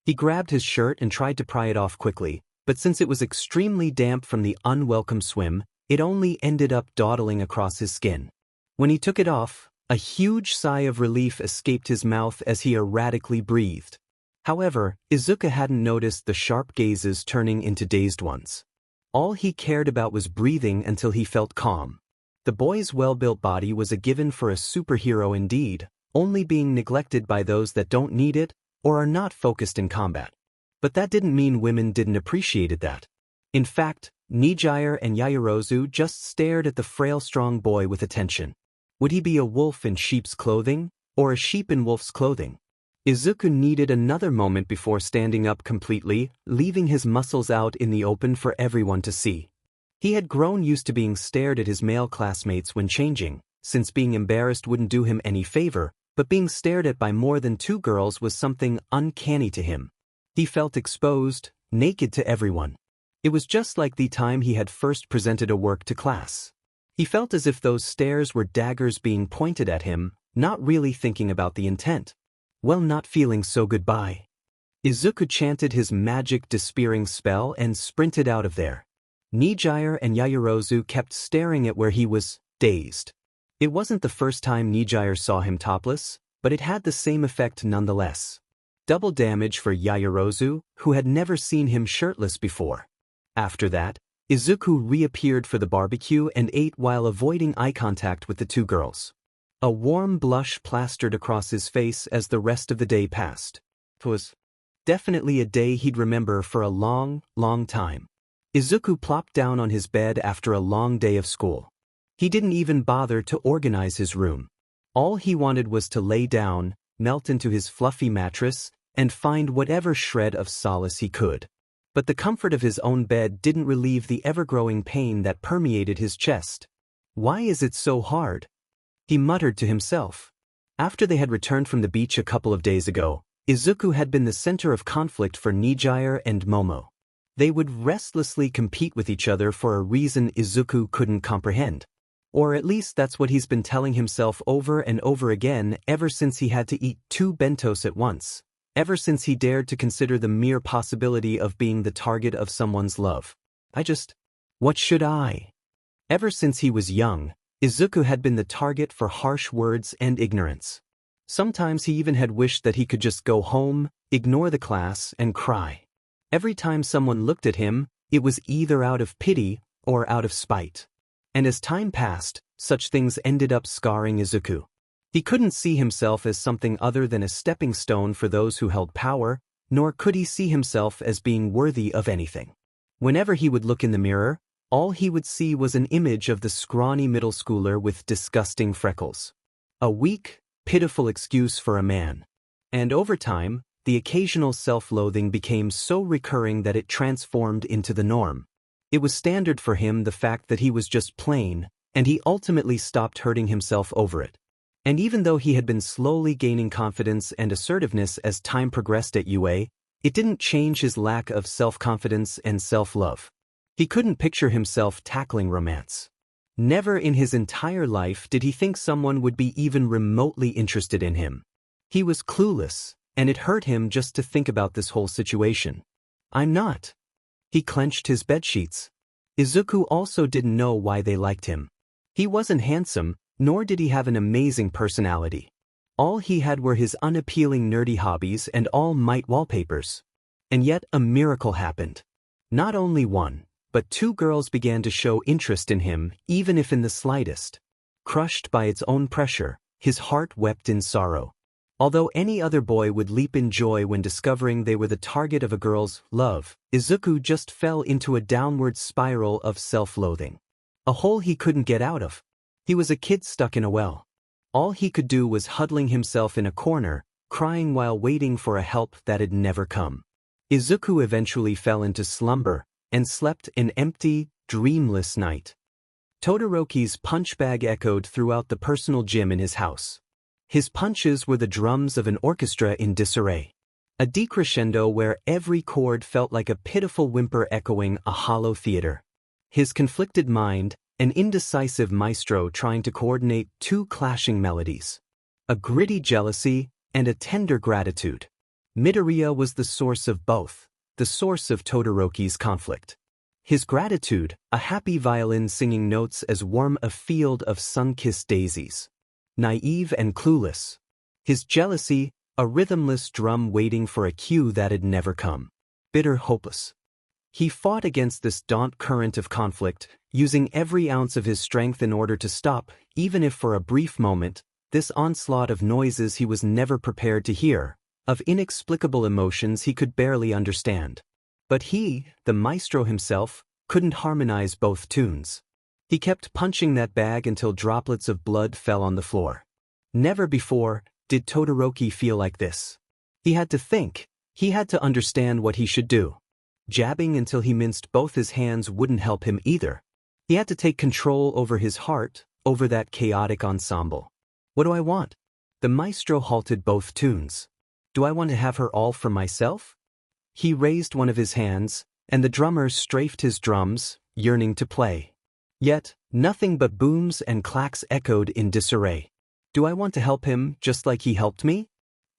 S1: He grabbed his shirt and tried to pry it off quickly, but since it was extremely damp from the unwelcome swim, it only ended up dawdling across his skin. When he took it off, a huge sigh of relief escaped his mouth as he erratically breathed. However, Izuku hadn't noticed the sharp gazes turning into dazed ones. All he cared about was breathing until he felt calm. The boy's well-built body was a given for a superhero indeed, only being neglected by those that don't need it or are not focused in combat. But that didn't mean women didn't appreciate that. In fact, Nejire and Yaoyorozu just stared at the frail strong boy with attention. Would he be a wolf in sheep's clothing, or a sheep in wolf's clothing? Izuku needed another moment before standing up completely, leaving his muscles out in the open for everyone to see. He had grown used to being stared at his male classmates when changing, since being embarrassed wouldn't do him any favor, but being stared at by more than two girls was something uncanny to him. He felt exposed, naked to everyone. It was just like the time he had first presented a work to class. He felt as if those stares were daggers being pointed at him, not really thinking about the intent. Well, not feeling so goodbye. Izuku chanted his magic despairing spell and sprinted out of there. Nejire and Yaoyorozu kept staring at where he was, dazed. It wasn't the first time Nejire saw him topless, but it had the same effect nonetheless. Double damage for Yaoyorozu, who had never seen him shirtless before. After that, Izuku reappeared for the barbecue and ate while avoiding eye contact with the two girls. A warm blush plastered across his face as the rest of the day passed. It was definitely a day he'd remember for a long, long time. Izuku plopped down on his bed after a long day of school. He didn't even bother to organize his room. All he wanted was to lay down, melt into his fluffy mattress, and find whatever shred of solace he could. But the comfort of his own bed didn't relieve the ever-growing pain that permeated his chest. "Why is it so hard?" he muttered to himself. After they had returned from the beach a couple of days ago, Izuku had been the center of conflict for Nejire and Momo. They would restlessly compete with each other for a reason Izuku couldn't comprehend. Or at least that's what he's been telling himself over and over again ever since he had to eat 2 bentos at once. Ever since he dared to consider the mere possibility of being the target of someone's love. What should I? Ever since he was young, Izuku had been the target for harsh words and ignorance. Sometimes he even had wished that he could just go home, ignore the class, and cry. Every time someone looked at him, it was either out of pity or out of spite. And as time passed, such things ended up scarring Izuku. He couldn't see himself as something other than a stepping stone for those who held power, nor could he see himself as being worthy of anything. Whenever he would look in the mirror, all he would see was an image of the scrawny middle schooler with disgusting freckles. A weak, pitiful excuse for a man. And over time, the occasional self-loathing became so recurring that it transformed into the norm. It was standard for him the fact that he was just plain, and he ultimately stopped hurting himself over it. And even though he had been slowly gaining confidence and assertiveness as time progressed at UA, It didn't change his lack of self-confidence and self-love. He couldn't picture himself tackling romance. Never in his entire life did he think someone would be even remotely interested in him. He was clueless, and it hurt him just to think about this whole situation. I'm not. He clenched his bedsheets. Izuku also didn't know why they liked him. He wasn't handsome, nor did he have an amazing personality. All he had were his unappealing nerdy hobbies and All Might wallpapers. And yet a miracle happened. Not only one, but two girls began to show interest in him, even if in the slightest. Crushed by its own pressure, his heart wept in sorrow. Although any other boy would leap in joy when discovering they were the target of a girl's love, Izuku just fell into a downward spiral of self-loathing. A hole he couldn't get out of. He was a kid stuck in a well. All he could do was huddling himself in a corner, crying while waiting for a help that had never come. Izuku eventually fell into slumber, and slept an empty, dreamless night. Todoroki's punch bag echoed throughout the personal gym in his house. His punches were the drums of an orchestra in disarray. A decrescendo where every chord felt like a pitiful whimper echoing a hollow theater. His conflicted mind, an indecisive maestro trying to coordinate two clashing melodies. A gritty jealousy and a tender gratitude. Midoriya was the source of both, the source of Todoroki's conflict. His gratitude, a happy violin singing notes as warm a field of sun-kissed daisies. Naive and clueless. His jealousy, a rhythmless drum waiting for a cue that had never come. Bitter, hopeless. He fought against this daunt current of conflict, using every ounce of his strength in order to stop, even if for a brief moment, this onslaught of noises he was never prepared to hear, of inexplicable emotions he could barely understand. But he, the maestro himself, couldn't harmonize both tunes. He kept punching that bag until droplets of blood fell on the floor. Never before did Todoroki feel like this. He had to think. He had to understand what he should do. Jabbing until he minced both his hands wouldn't help him either. He had to take control over his heart, over that chaotic ensemble. What do I want? The maestro halted both tunes. Do I want to have her all for myself? He raised one of his hands, and the drummer strafed his drums, yearning to play. Yet, nothing but booms and clacks echoed in disarray. Do I want to help him just like he helped me?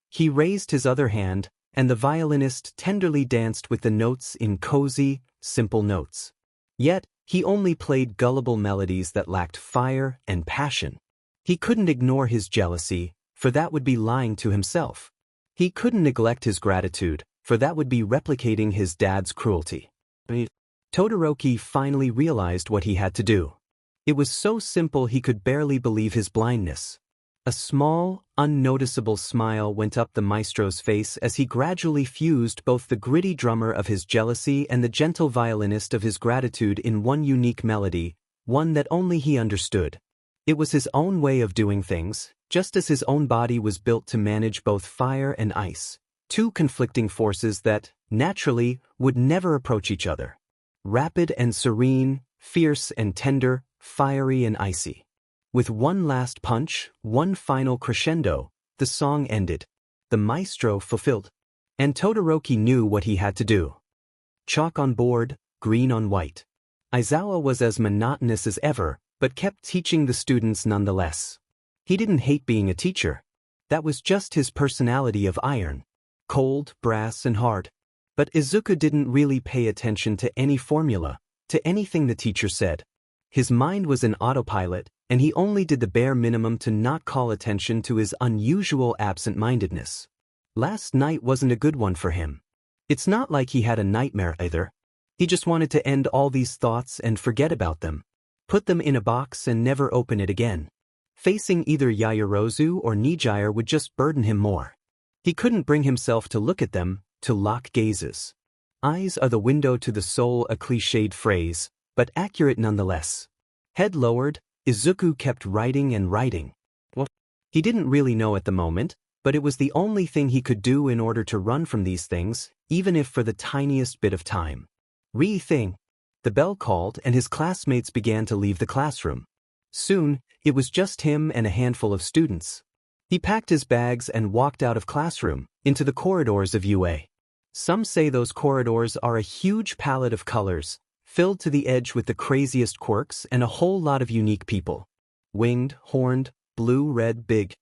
S1: He raised his other hand, and the violinist tenderly danced with the notes in cozy, simple notes. Yet, he only played gullible melodies that lacked fire and passion. He couldn't ignore his jealousy, for that would be lying to himself. He couldn't neglect his gratitude, for that would be replicating his dad's cruelty. Todoroki finally realized what he had to do. It was so simple he could barely believe his blindness. A small, unnoticeable smile went up the maestro's face as he gradually fused both the gritty drummer of his jealousy and the gentle violinist of his gratitude in one unique melody, one that only he understood. It was his own way of doing things, just as his own body was built to manage both fire and ice, two conflicting forces that, naturally, would never approach each other. Rapid and serene, fierce and tender, fiery and icy. With one last punch, one final crescendo, the song ended. The maestro fulfilled. And Todoroki knew what he had to do. Chalk on board, green on white. Aizawa was as monotonous as ever, but kept teaching the students nonetheless. He didn't hate being a teacher. That was just his personality of iron. Cold, brass, and hard. But Izuku didn't really pay attention to any formula, to anything the teacher said. His mind was in autopilot, and he only did the bare minimum to not call attention to his unusual absent-mindedness. Last night wasn't a good one for him. It's not like he had a nightmare either. He just wanted to end all these thoughts and forget about them. Put them in a box and never open it again. Facing either Yaoyorozu or Nejire would just burden him more. He couldn't bring himself to look at them, to lock gazes. Eyes are the window to the soul, a cliched phrase, but accurate nonetheless. Head lowered, Izuku kept writing and writing. Well, he didn't really know at the moment, but it was the only thing he could do in order to run from these things, even if for the tiniest bit of time. Re-thing. The bell called and his classmates began to leave the classroom. Soon, it was just him and a handful of students. He packed his bags and walked out of classroom, into the corridors of UA. Some say those corridors are a huge palette of colors, filled to the edge with the craziest quirks and a whole lot of unique people. Winged, horned, blue, red, big,